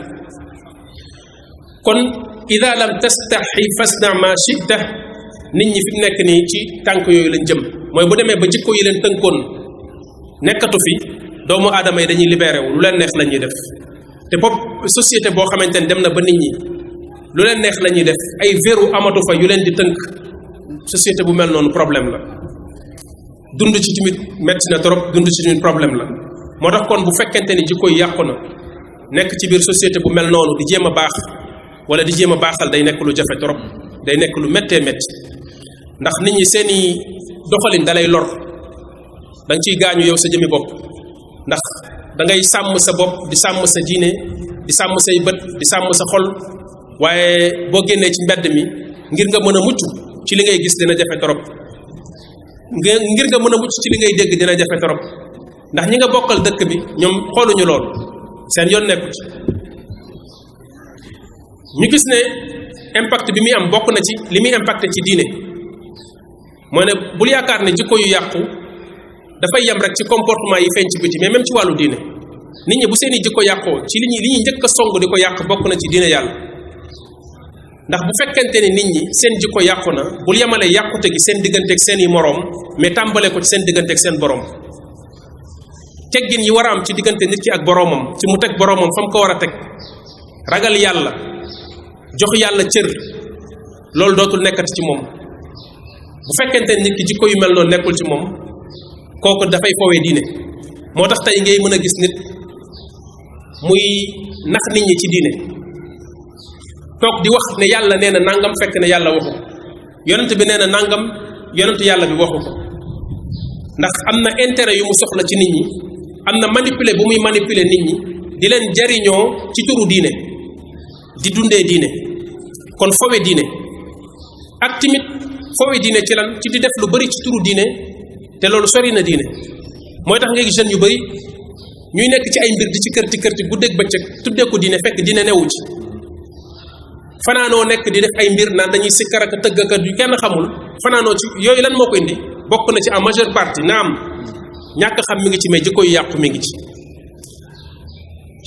kon ida lam tastaxi fasna ma chita nit ñi fi mu nekk nii ci tànk yooyu lañ jëm mooy bu demee ba jikko yi leen tënkoon nekkatu fi doomu aadama yi dañuy libéré wu lu leen neex la ñuy def te pop société boo xamante ne dem na ba nit ñi lu leen neex la ñuy def ay verrou amatu fa yu leen di tënk société bu mel noonu problème la dund ci tamit metti na trop dund ci tamit problème la moo tax kon bu fekkente ni jikko yi yàqu na nekk ci biir société bu mel noonu di jéem a baax wala di jéem a baaxal day nekk lu jafe trop day nekk lu méttee métti ndax nit ñi seeni doxalin dalay lor da nga ciy gaañu yow sa jëmi bopp ndax da ngay sàmm sa bopp di sàmm sa diine di sàmm say bët di sàmm sa xol waaye boo génnee ci mbedd mi ngir nga mën a mucc ci li ngay gis dina jafe trop ngir nga mën a mucc ci li ngay dégg dina jafe trop ndax ñi nga bokkal dëkk bi ñoom xooluñu lool seen yoon nekku ci ñu gis ne impact bi muy am bokk na ci li muy impacté ci diine mooy ne bul yaakaar ne jikko yu yàqu dafay yem rek ci comportement yi feeñ ci biti mais même ci wàllu diine nit ñi bu seeni jikko yàqoo ci li ñuy njëkk a song di ko yàq bokk na ci diine yàlla ndax bu fekkente ne nit ñi seen jikko yàqu na bul yemale yàqute gi seen digganteeg seen i moroom mais tàmbale ko ci seen digganteeg seen borom teggin yi war a am ci diggante nit ki ak boromam ci mu teg boromam fa mu ko war a teg ragal yàlla jox yàlla cër loolu dootul nekkati ci moom bu fekkente ne nit ki jikko yu mel noonu nekkul ci moom kooku dafay foowee diine moo tax tey ngay mën a gis nit muy nax nit ñi ci diine toog di wax ne yàlla nee na nangam fekk ne yàlla waxu yonent bi nee na nangam yonent yàlla bi waxu ko ndax am na intérêt yu mu soxla ci nit ñi am na manipuler bu muy manipuler nit ñi di leen jariñoo ci turu diine di dundee diine kon fowe diine ak timit fowe diine ci lan ci di def lu bari ci turu diine te loolu sori na diine mooy tax nga gis jeunes yu bari ñuy nekk ci ay mbir di ci kërti guddeeg bëccëg tuddee ko diine fekk diine newu ci fanaanoo nekk di def ay mbir naan dañuy sikkar ak tëgg ak yu kenn xamul fanaanoo ci yooyu lan moo ko indi bokk na ci en majeure partie naam ñàkk xam mi ngi ci mais jikko yu yàqu mi ngi ci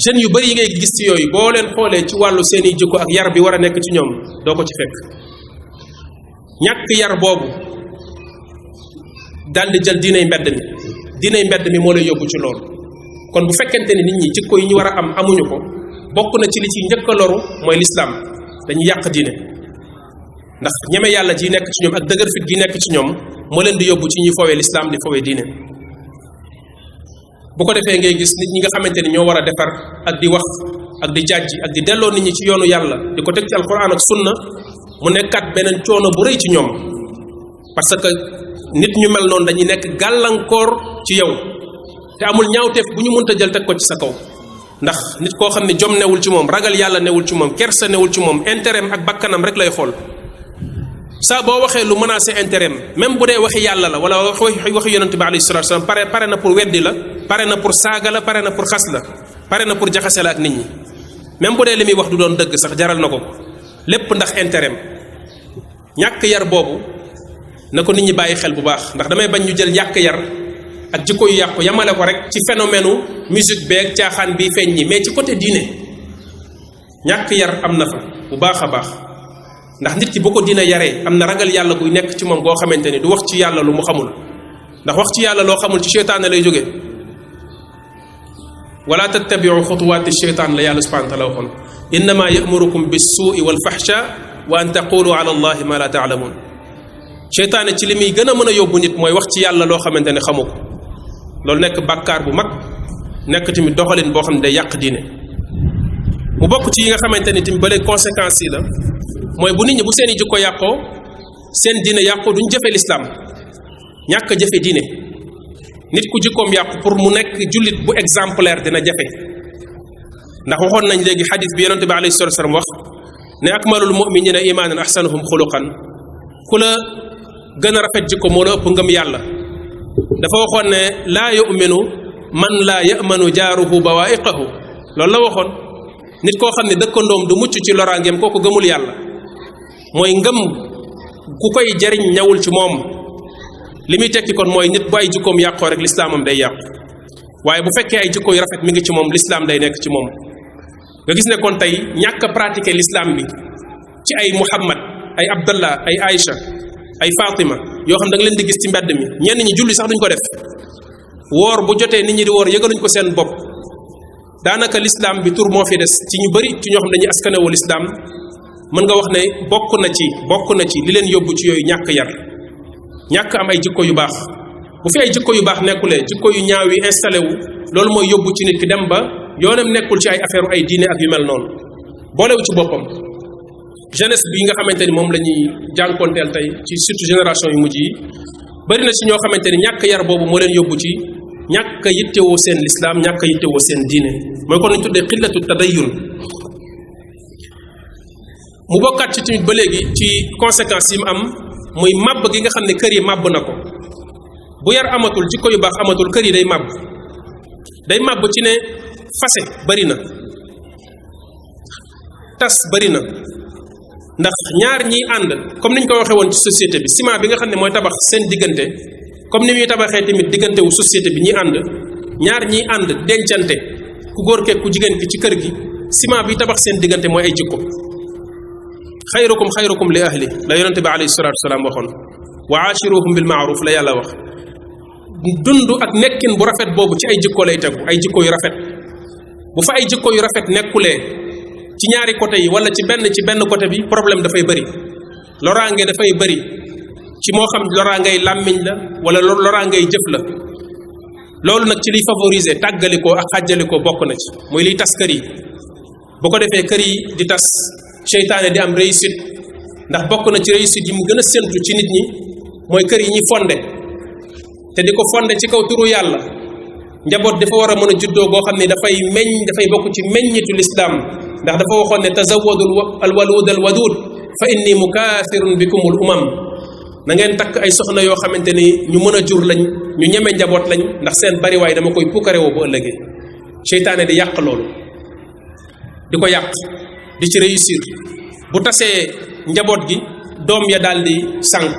jeunes yu bari yi ngay gis ci yooyu boo leen xoolee ci wàllu seeni jikko ak yar bi war a nekk ci ñoom doo ko ci fekk ñàkk yar boobu daal di jël diinay mbedd mi moo lay yóbbu ci loolu kon bu fekkente ni nit ñi jikko yi ñu war a am amuñu ko bokk na ci li ci njëkk a loru mooy lislaam dañuy yàq diine ndax ñeme yàlla ji nekk ci ñoom ak dëgër fit gi nekk ci ñoom moo leen di yóbbu ci ñuy fowee lislaam di fowee diine bu ko defee ngay gis nit ñi nga xamante ni ñoo war a defar ak di wax ak di jàjji ak di delloo nit ñi ci yoonu yàlla di ko teg ci alquran ak sunna mu nekkat beneen coono bu rëy ci ñoom parce que nit ñu mel noonu dañuy nekk gàllankoor ci yow te amul ñaawteef bu ñu mënta jël teg ko ci sa kaw ndax nit koo xam ne jom newul ci moom ragal yàlla newul ci moom kersa newul ci moom intérêt ak bakkanam rek lay xool saa boo waxee lu menacé intérêt même bu dee waxi yàlla la wala waxi yonente bi alayhi salatu wasallam pare na pour weddi la pare na pour saaga la pare na pour xas la pare na pour jaxase la ak nit ñi même bu dee li muy wax du doon dëgg sax jaral na ko lépp ndax intérêt ñàkk yar boobu na ko nit ñi bàyyi xel bu baax ndax damay bañ ñu jël ñàkk yar ak jikko yu yàqu yamale ko rek ci phénomène musique beeg caaxaan bi feeñ ñi mais ci côté diine ñàkk yar am na fa bu baax a baax ndax nit ki bu ko diine yaree am na ragal yàlla guy nekk ci moom goo xamante ni du wax ci yàlla lu mu xamul ndax wax ci yàlla loo xamul ci seytaane lay jógee wala tattabiu xutuwaati seytaan la yàlla subhanahu wa taala waxoon innama yamurukum bissuui walfahsha wa an taqulu ala allahi ma la taalamun seytaane ci li muy gën a mën a yóbbu nit mooy wax ci yàlla loo xamante ne xamu ko loolu nekk bàkkaar bu mag nekk tamit doxalin boo xam ne day yàq diine mu bokk ci yi nga xamante ni tamit ba léegi conséquences yi la mooy bu nit ñi bu seen i jikko yàqoo seen diine yàqoo duñ jëfe lislaam ñàkk a jëfe diine nit ku jikkoom yàqu pour mu nekk jullit bu exemplaire dina jafe ndax waxoon nañ léegi xadis bi yonente bi alayhi salatu wasallam wax ne akmalul muminina imanan ahsanuhum xuluqan ku la gën a rafet jikko moo la ëpp ngëm yàlla dafa waxoon ne laa yuminu man laa yamanu jaaruhu bawaiqahu loolu la waxoon nit koo xam ne dëkkandoom du mucc ci loraangeem kooku gëmul yàlla mooy ngëm ku koy jariñ ñawul ci moom li muy tekki kon mooy nit bu ay jikkoom yàqoo rek lislaamam day yàqu waaye bu fekkee ay jikko yu rafet mi ngi ci moom lislaam day nekk ci moom nga gis ne kon tey ñàkk a pratiquer l'islam bi ci ay Muhammad ay Abdallah ay Aïcha ay Fatima yoo xam da nga leen di gis ci mbedd mi ñenn ñi julli sax duñ ko def woor bu jotee nit ñi di woor yëgaluñ ko seen bopp daanaka l'islam bi tur moo fi des ci ñu bari ci ñoo xam dañuy askanewoo l'islam mën nga wax ne bokk na ci li leen yóbbu ci yooyu ñàkk yar ñàkk am ay jikko yu baax bu fi ay jikko yu baax nekkulee jikko yu ñaaw yi installé wu loolu mooy yóbbu ci nit ki dem ba yoonam nekkul ci ay affaire ay diine ak yu mel noonu boolewu ci boppam jeunesse bi nga xamante ni moom la ñuy jànkoonteel tey ci surtout génération yu mujj yi bari na ci ñoo xamante ni ñàkk yar boobu moo leen yóbbu ci ñàkk a yittewoo seen lislaam ñàkk a yittewoo seen diine mooy kon lañu tuddee xillatu tadayyun mu bokkaat ci tamit ba léegi ci conséquences yi mu am muy màbb gi nga xam ne kër yi màbb na ko bu yar amatul jikko yu baax amatul kër yi day màbb ci ne fase bari na tas bari na ndax ñaar ñiy ànd comme niñ ko waxee woon ci société bi ciment bi nga xam ne mooy tabax seen diggante comme ni muy tabaxee tamit diggante wu société bi ñi ànd ñaar ñiy ànd dencante ku góor keeg ku jigéen ki ci kër gi ciment bi tabax seen diggante mooy ay jikko xayrukum li ahli la yonente bi alayhi salatu wasalaam waxoon wa aashiruhum bil maaruf la yàlla wax dund ak nekkin bu rafet boobu ci ay jikko lay tegu ay jikko yu rafet bu fa ay jikko yu rafet nekkulee ci ñaari côté yi wala ci benn côté bi problème dafay bëri loraange dafay bëri ci moo xam loraangay làmmiñ la wala loraangay jëf la loolu nag ci liy favoriser tàggalikoo ak xàjjalikoo bokk na ci muy liy tas kër yi bu ko defee kër yi di tas seytaane di am réussite ndax bokk na ci réussite yi mu gën a séntu ci nit ñi mooy kër yi ñuy fondé te di ko fondé ci kaw turu yàlla njaboot dafa war a mën a juddoo goo xam ne dafay bokk ci meññitu lislaam ndax dafa waxoon ne tazawwadu alwalud alwadud fa inni mukathirun bikumul umam na ngeen takk ay soxna yoo xamante ni ñu mën a jur lañ ñu ñeme njaboot lañ ndax seen bariwaay dama koy puukarewoo bu ëllëgee seytaane di yàq loolu di ko yàq di ci réussir bu tasee njaboot gi doom ya daal di sànq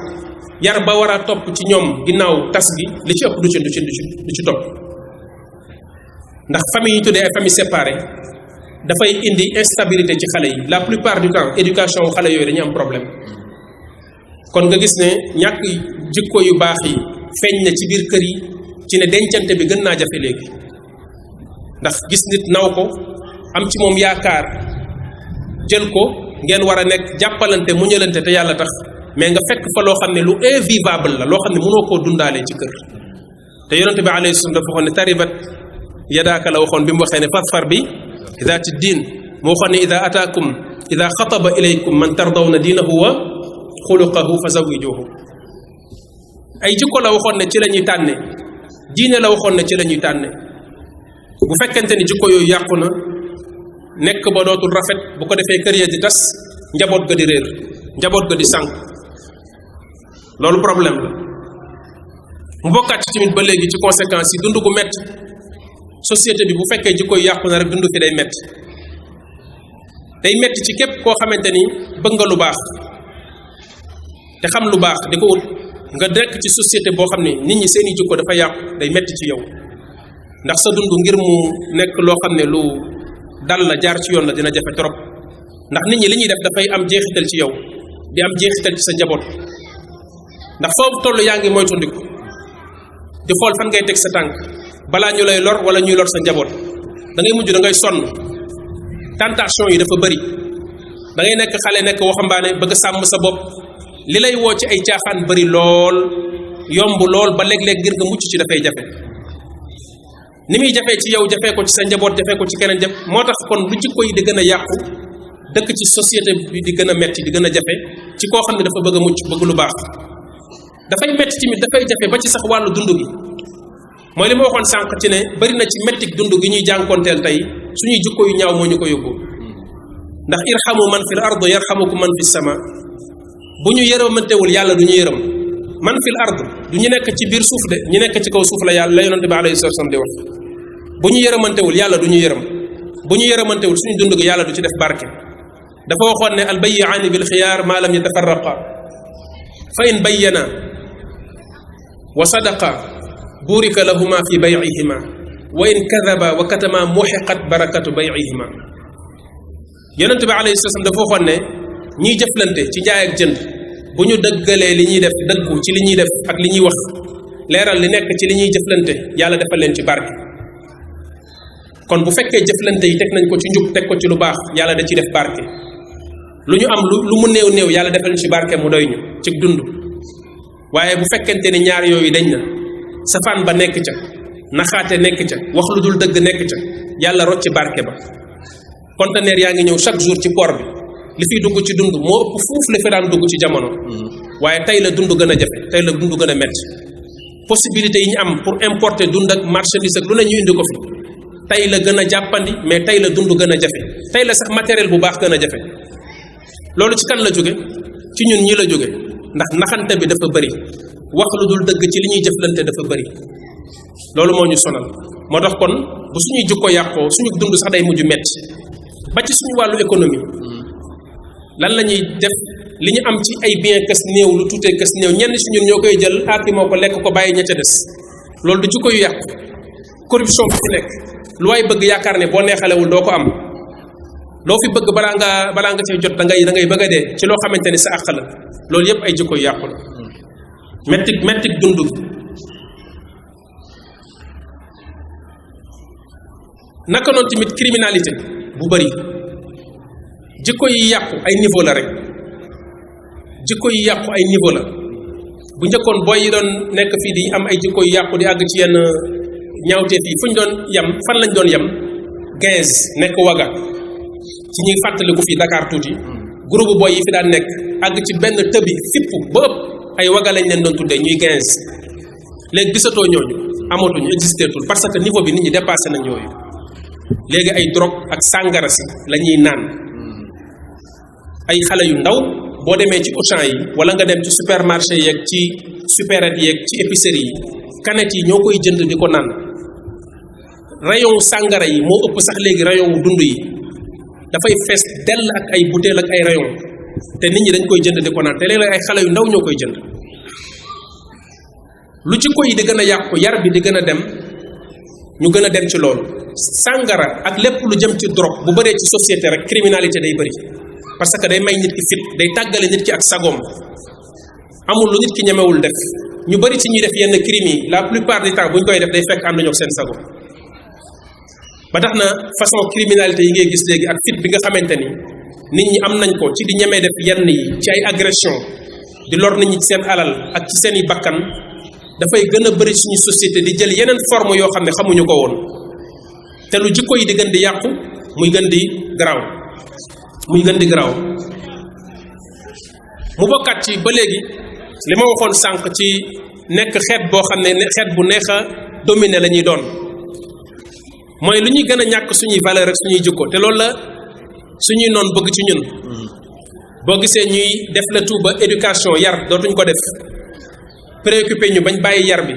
yar ba war a topp ci ñoom ginnaaw tas gi li ci ëpp du ci topp ndax famille yi tuddee ay famille séparée dafay indi instabilité ci xale yi la plupart du temps éducation wu xale yooyu dañuy am problème kon nga gis ne ñàkk jikko yu baax yi feeñ na ci biir kër yi ci ne dencante bi gën naa jafe léegi ndax gis nit naw ko am ci moom yaakaar jël ko ngeen war a nekk jàppalante muñalante te yàlla tax mais nga fekk fa loo xam ne lu invivable la loo xam ne mënoo koo dundaalee ci kër te yonente bi alayhi salaam dafa waxoon ne taribat yadaaka la waxoon bi mu waxee ne fadfar bi idaati diin mu waxoon ne ida xataba ilaykum man tardawna diinahu wa xuluqahu fa zawijuhu ay jikko la waxoon ne ci la ñuy tànne diine la waxoon ne ci la ñuy tànne bu fekkente ni jikko yooyu yàqu na nekk ba dootul rafet bu ko defee kër ya di tas njaboot ga di réer njaboot ga di sànq loolu problème la mu bokkaat ci tamit ba léegi ci conséquences yi dund gu metti société bi bu fekkee jikko yi yàqu na rek dund fi day metti ci képp koo xamante ni bëgg nga lu baax te xam lu baax di ko ut nga nekk ci société boo xam ne nit ñi seeni jikko dafa yàqu day metti ci yow ndax sa dund ngir mu nekk loo xam ne lu dal la jaar ci yoon la dina jafe trop ndax nit ñi li ñuy def dafay am jeexital ci yow di am jeexital ci sa njaboot ndax foofu toll yaa ngi moytandiku di xool fan ngay teg sa tànk balaa ñu lay lor wala ñuy lor sa njaboot da ngay mujj da ngay sonn tentation yi dafa bëri da ngay nekk xale nekk waxambaane bëgg a sàmm sa bopp li lay woo ci ay caaxaan bëri lool yomb lool ba léeg-léeg ngir nga mucc ci dafay jafe ni muy jafee ci yow jafee ko ci sa njaboot jafee ko ci keneen jëf moo tax kon lu jikko yi di gën a yàqu dëkk ci société bi di gën a metti di gën a jafe ci koo xam ne dafa bëgg a mucc bëgg lu baax dafay metti tamit dafay jafe ba ci sax wàllu dund gi mooy li ma waxoon sànq ci ne bari na ci mettik dund gi ñuy jànkoonteel tey suñuy jikko yu ñaaw moo ñu ko yóbbu ndax irhamu man fil ard yarhamukum man fis sama bu ñu yërëmantewul yàlla du ñu yërëm man fil ard du ñu nekk ci biir suuf de ñu nekk ci kaw suuf la yàlla la yonente bi alayhi salaam di wax bu ñu yërëmantewul yàlla du ñu yërëm bu ñu yërëmantewul suñu dund gi yàlla du ci def barke dafa waxoon ne al bayyi'aani bil xiyaar maa lam yatafarraqa fa in bayyana wa sadaqa burika lahuma fi bay'ihima wa in kadaba wa katama muhiqat barakatu bay'ihima yonente bi alayhi salaam dafa waxoon ne ñiy jëflante ci jaay ak jënd bu ñu dëggalee li ñuy def dëggu ci li ñuy def ak li ñuy wax leeral li nekk ci li ñuy jëflante yàlla defal leen ci barke kon bu fekkee jëflante yi teg nañ ko ci njub teg ko ci lu baax yàlla da ciy def barke lu ñu am lu mu néew néew yàlla defal ñu ci barke mu doy ñu ci dund waaye bu fekkente ni ñaar yooyu dañ na safaan ba nekk ca naxaate nekk ca wax lu dul dëgg nekk ca yàlla rocci barke ba conteneur yaa ngi ñëw chaque jour ci port bi li fiy dugg ci dund moo ëpp fuuf la fi daan dugg ci jamono waaye tey la dund gën a jafe tey la dund gën a metti possibilité yi ñu am pour importer dund ak marchandise ak lu ne ñu indi ko fi tey la gën a jàppandi mais tey la dund gën a jafe tey la sax matériel bu baax gën a jafe loolu ci kan la jóge ci ñun ñi la jóge ndax naxante bi dafa bëri wax lu dul dëgg ci li ñuy jëflante dafa bëri loolu moo ñu sonal moo tax kon bu suñuy jikko yàqoo suñu dund sax day mujj metti ba ci suñu wàllu économie lan la ñuy def li ñu am ci ay bien kës néew lu tuutee kës néew ñenn ci ñun ñoo koy jël aaki moo ko lekk ko bàyyi ña ca des loolu du jikko yu yàqu corruption bi fi nekk lu waay bëgg yaakaar ne boo neexalewul doo ko am loo fi bëgg balaa nga cay jot da ngay bëgg a dee ci loo xamante ni sa àq la loolu yépp ay jikko yu yàqu la mettit dund naka noonu tamit criminalité bu bari jikko yi yàqu ay niveau la rek jikko yi yàqu ay niveau la bu njëkkoon booy yi doon nekk fii di am ay jikko yu yàqu di àgg ci yenn ñaawteef yi fu ñu doon yem fan lañ doon yem 15 nekk waga ci ñuy fàttaliku fii Dakar tuuti groupe booy yi fi daan nekk àgg ci benn tëbi fippu ba ëpp ay waga lañ leen doon tuddee ñuy 15 léegi gisatoo ñooñu amatuñu existeetul parce que niveau bi nit ñi dépassé nañ yooyu léegi ay drogue ak sàngara si la ñuy naan ay xale yu ndaw boo demee ci Auchan yi wala nga dem ci supermarché yeeg ci supérette yeeg ci épicerie yi canette yi ñoo koy jënd di ko naan rayon sàngara yi moo ëpp sax léegi rayon wu dund yi dafay fees dell ak ay bouteille ak ay rayon te nit ñi dañ koy jënd di ko naan te léeg-léeg ay xale yu ndaw ñoo koy jënd lu ci koy di gën a yàqu yar bi di gën a dem ñu gën a dem ci loolu sàngara ak lépp lu jëm ci drogue bu bëree ci société rek criminalité day bëri parce que day may nit ki fit day tàggale nit ki ak sagoom amul lu nit ki ñemewul def ñu bëri ci ñuy def yenn crimes yi la plupart du temps bu ñu koy def day fekk am nañoo seen sago ba tax na façon criminalité yi ngay gis léegi ak fit bi nga xamante ni nit ñi am nañ ko ci di ñemee def yenn yi ci ay agression di lor nit ñi ci seen alal ak ci seen i bakkan dafay gën a bëri suñu société di jël yeneen forme yoo xam ne xamuñu ko woon te lu jikko yi di gën di yàqu muy gën di garaaw mu bokkaat ci ba léegi li ma waxoon sànq ci nekk xeet boo xam ne xeet bu neex a dominer la ñuy doon mooy lu ñuy gën a ñàkk suñuy valeur ak suñuy jikko te loolu la suñuy noon bëgg ci ñun boo gisee ñuy def la tout ba éducation yar dootuñ ko def préoccupé ñu bañ bàyyi yar bi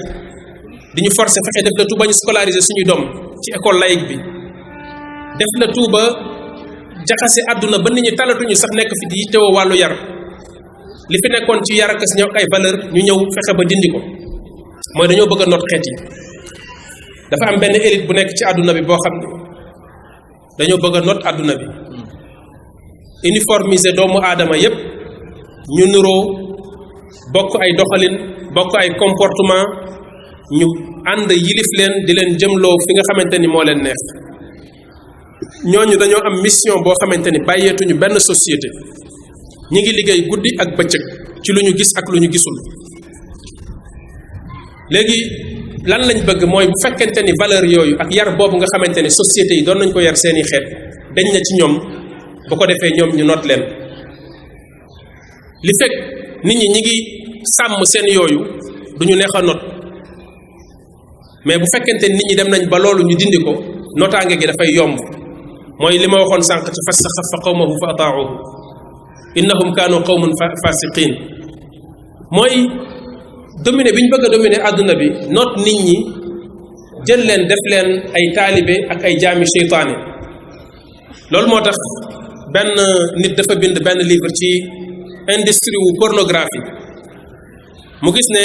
di ñu forcer fexe def la tout ba ñu scolariser suñuy doom ci école laïque bi def la tout ba jaxase àdduna ba nit ñi talatuñu sax nekk fi di teewoo wàllu yar li fi nekkoon ci yar ak si ñëw ay valeur ñu ñëw fexe ba dindi ko mooy dañoo bëgg a noot xeet yi dafa am benn élite bu nekk ci àdduna bi boo xam ne dañoo bëgg a noot àdduna bi uniformiser doomu aadama yépp ñu nuroo bokk ay doxalin bokk ay comportement ñu ànd yilif leen di leen jëmloo fi nga xamante ni moo leen neex ñooñu dañoo am mission boo xamante ni bàyyeetuñu benn société ñi ngi liggéey guddi ak bëccëg ci lu ñu gis ak lu ñu gisul léegi lan lañ bëgg mooy bu fekkente ni valeur yooyu ak yar boobu nga xamante ni société yi doon nañ ko yar seeni xeet dañ na ci ñoom bu ko defee ñoom ñu noot leen li fekk nit ñi ñi ngi sàmm seen yooyu duñu neex a not mais bu fekkente nit ñi dem nañ ba loolu ñu dindi ko notaange gi dafay yomb mooy li ma waxoon sànq ci fastaxaffa qawmahu fa ataahu innahum kaanu qawman fasiqin mooy dominer bi ñu bëgg a dominer àdduna bi noot nit ñi jël leen def leen ay taalibe ak ay jaami seytaane loolu moo tax benn nit dafa bind benn livre ci industrie wu pornographie mu gis ne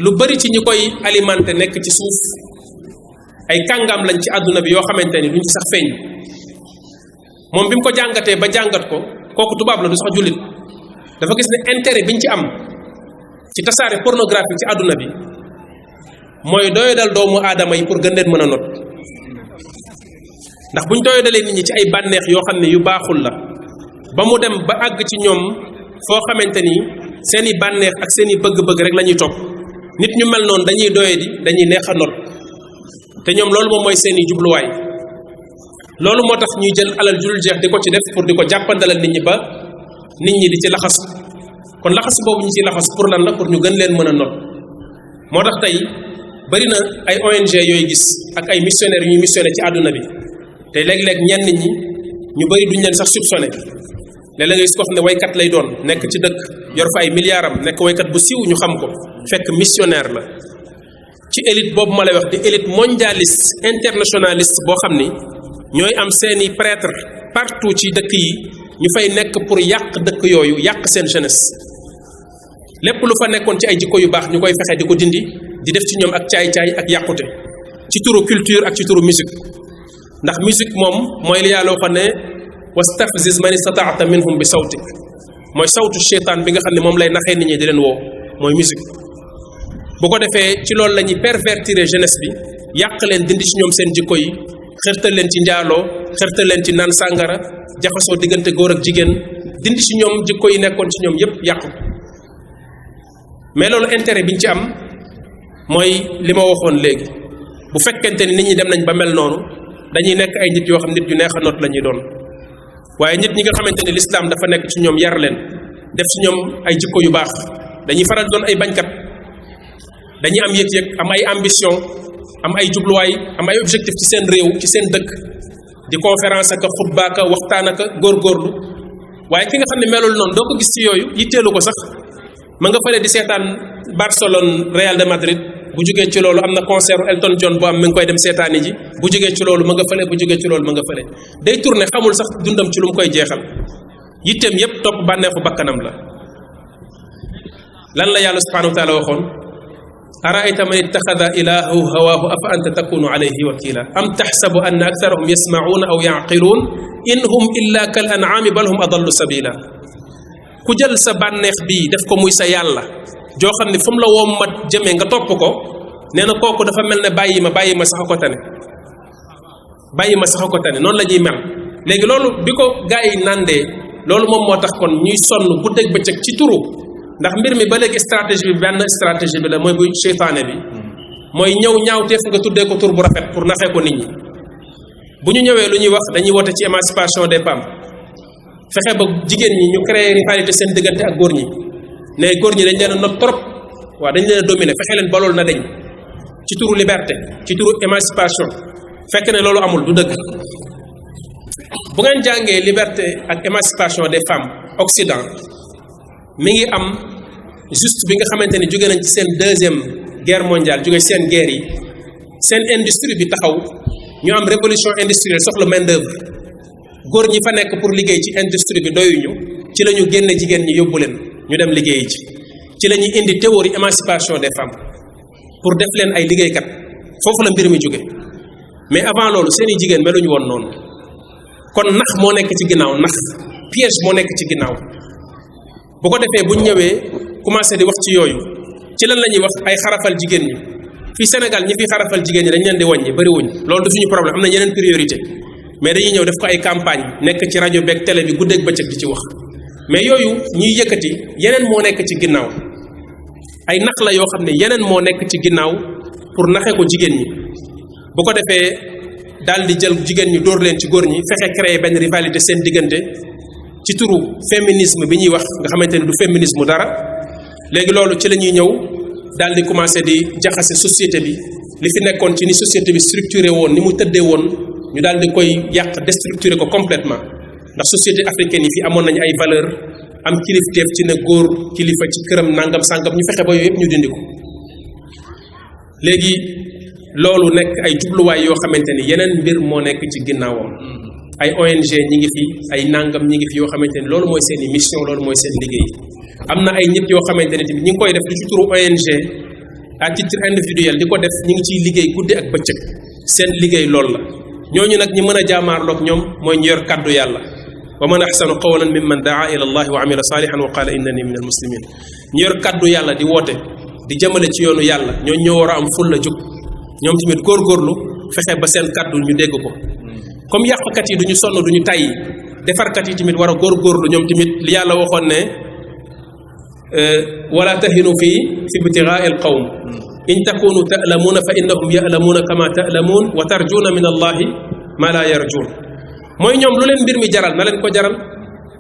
lu bari ci ñi koy alimenté nekk ci suuf ay kàngam lañ ci àdduna bi yoo xamante ni duñ ci sax feeñ moom bi mu ko jàngatee ba jàngat ko kooku tubaab la du sax jullit dafa gis ne intérêt biñ ci am ci tasaare pornographie ci àdduna bi mooy doyadal doomu aadama yi pour gën leen mën a not ndax buñ doyadalee nit ñi ci ay bànneex yoo xam ne yu baaxul la ba mu dem ba àgg ci ñoom foo xamante ni seeni bànneex ak seeni bëgg-bëgg rek la ñuy topp nit ñu mel noonu dañuy doyadi dañuy neex a not te ñoom loolu moom mooy seeni jubluwaay loolu moo tax ñuy jël alal julul jeex di ko ci def pour di ko jàppandalal nit ñi ba nit ñi di ci laxas kon laxas boobu ñu ci laxas pour lan la pour ñu gën leen mën a not moo tax tey bari na ay ONG yooyu gis ak ay missionnaires yu ñuy missionné ci àdduna bi te léeg-léeg ñenn nit ñi ñu bari duñ leen sax soupçonné léeg-léeg nga gis ko xam ne waykat lay doon nekk ci dëkk yor fa ay milliards am nekk waykat bu siiw ñu xam ko fekk missionnaire la ci élite boobu ma lay wax di élite mondialiste internationaliste boo xam ni ñooy am seeni prêtre partout ci dëkk yi ñu fay nekk pour yàq dëkk yooyu yàq seen jeunesse lépp lu fa nekkoon ci ay jikko yu baax ñu koy fexe di ko dindi di def ci ñoom ak caay-caay ak yàqute ci turu culture ak ci turu musique ndax musique moom mooy li yàlla waxoon ne wastafziz man istataata minhum bi sawtik mooy sawtu cheytaan bi nga xam ne moom lay naxee nit ñi di leen woo mooy musique bu ko defee ci loolu la ñuy pervertir jeunesse bi yàq leen dindi ci ñoom seen jikko yi xërtal leen ci njaaloo xërtal leen ci naan sàngara jaxasoo diggante góor ak jigéen dindi ci ñoom jikko yi nekkoon ci ñoom yépp yàqu mais loolu intérêt bi ñu ci am mooy li ma waxoon léegi bu fekkente ni nit ñi dem nañ ba mel noonu dañuy nekk ay nit yoo xam nit yu neex a noot la ñuy doon waaye nit ñi nga xamante ni l'islam dafa nekk ci ñoom yar leen def ci ñoom ay jikko yu baax dañuy faral doon ay bañkat dañuy am yëg-yëg am ay ambition am ay jubluwaay am ay objectif ci seen réew ci seen dëkk di conférence ak xutba ak waxtaan ak góorgóorlu waaye ki nga xam ne melul noonu doo ko gis ci yooyu yitteelu ko sax ma nga fële di seetaan Barcelone Real de Madrid bu jógee ci loolu am na concert Elton John bu am mi ngi koy dem seetaani ji bu jógee ci loolu ma nga fële bu jógee ci loolu ma nga fële day tourné xamul sax dundam ci lu mu koy jeexal yitteem yépp topp bànneexu bakkanam la lan la yàlla subhanahu wa taala waxoon araayta man ittaxada ilaahu hawaahu afa anta takunu alayhi wakila am taxsabu anna aktharahum yasmacuuna aw yaqiluun in hum illa kal ancaami bal hum adallu sabila ku jël sa bànneex bii def ko muy sa yàlla joo xam ne fu mu la wommat jëmee nga topp ko nee na kooku dafa mel ne bàyyi ma sax ko tane bàyyi ma sax ko tane noonu la ñuy mel léegi loolu bi ko gaa yi nandee loolu moom moo tax kon ñuy sonn guddeeg bëccëg ci turu ndax mbir mi ba léegi stratégie bi benn stratégie bi la mooy bu seytaane bi mooy ñëw ñaawteef nga tuddee ko tur bu rafet pour naxee ko nit ñi bu ñu ñëwee lu ñuy wax dañuy woote ci émancipation des femmes fexe ba jigéen ñi ñu créer rivalité seen diggante ak góor ñi ne góor ñi dañ leen a not trop waaw dañ leen a dominer fexe leen ba loolu na deñ ci turu liberté ci turu émancipation fekk ne loolu amul du dëgg bu ngeen jàngee liberté ak émancipation des femmes Occident mi ngi am juste bi nga xamante ni jóge nañ ci seen deuxième guerre mondiale jóge seen guerre yi seen industrie bi taxaw ñu am révolution industrielle soxla main d'œuvre góor ñi fa nekk pour liggéey ci industrie bi doyuñu ci la ñu génne jigéen ñi yóbbu leen ñu dem liggéeyi ci la ñuy indi théorie émancipation des femmes pour def leen ay liggéeykat foofu la mbir mi jóge mais avant loolu seeni jigéen meluñu woon noonu kon nax moo nekk ci ginnaaw nax piège moo nekk ci ginnaaw bu ko defee buñ ñëwee commencé di wax ci yooyu ci lan la ñuy wax ay xarafal jigéen ñi fii Sénégal ñi fi xarafal jigéen ñi dañ leen di wàññi bëriwuñ loolu du suñu problème am na yeneen priorité mais dañuy ñëw def ko ay campagne nekk ci rajo beeg télé bi guddeeg bëccëg di ci wax mais yooyu ñuy yëkkati yeneen moo nekk ci ginnaaw ay nax la yoo xam ne yeneen moo nekk ci ginnaaw pour naxe ko jigéen ñi bu ko defee daal di jël jigéen ñi dóor leen ci góor ñi fexe créer benn rivalité seen diggante ci turu féminisme bi ñuy wax nga xamante ne du féminisme dara léegi loolu ci la ñuy ñëw daal di commencer di jaxase société bi li fi nekkoon ci ni société bi structuré woon ni mu tëddee woon ñu daal di koy yàq déstructuré ko complètement ndax société africaine yi fi amoon nañu ay valeur am kilifteef ci ne góor kilifa ci këram nangam sàngam ñu fexe ba yooyu yëpp ñu dindi ko léegi loolu nekk ay jubluwaay yoo xamante ni yeneen mbir moo nekk ci ginnaawam ay ONG ñi ngi fi ay nangam ñi ngi fi yoo xamante ni loolu mooy seen i mission loolu mooy seen liggéey am na ay nit yoo xamante ne tamit ñi ngi koy def du ci turu ONG à titre individuel di ko def ñi ngi ciy liggéey guddi ak bëccëg seen liggéey loolu la ñooñu nag ñi mën a jaamaarloog ñoom mooy ñu yor kàddu yàlla wa man ahsanu qawlan mimman daa ila allahi wa amila salihan wa qala innani min al muslimin ñu yor kàddu yàlla di woote di jëmale ci yoonu yàlla ñooñu ñoo war a am ful la jóg ñoom tamit góorgóorlu fexe ba seen kàddu ñu dégg ko comme yàqkat yi duñu sonn duñu tàyyi defarkat yi tamit war a góorgóorlu ñoom tamit li yàlla waxoon ne wala tahinu fi ibtigaa al qawm in takunu ta'lamuuna fa innahum ya'lamuuna kama ta'lamuun wa tarjuuna min allahi ma la yarjuun mooy ñoom lu leen mbir mi jaral na leen ko jaral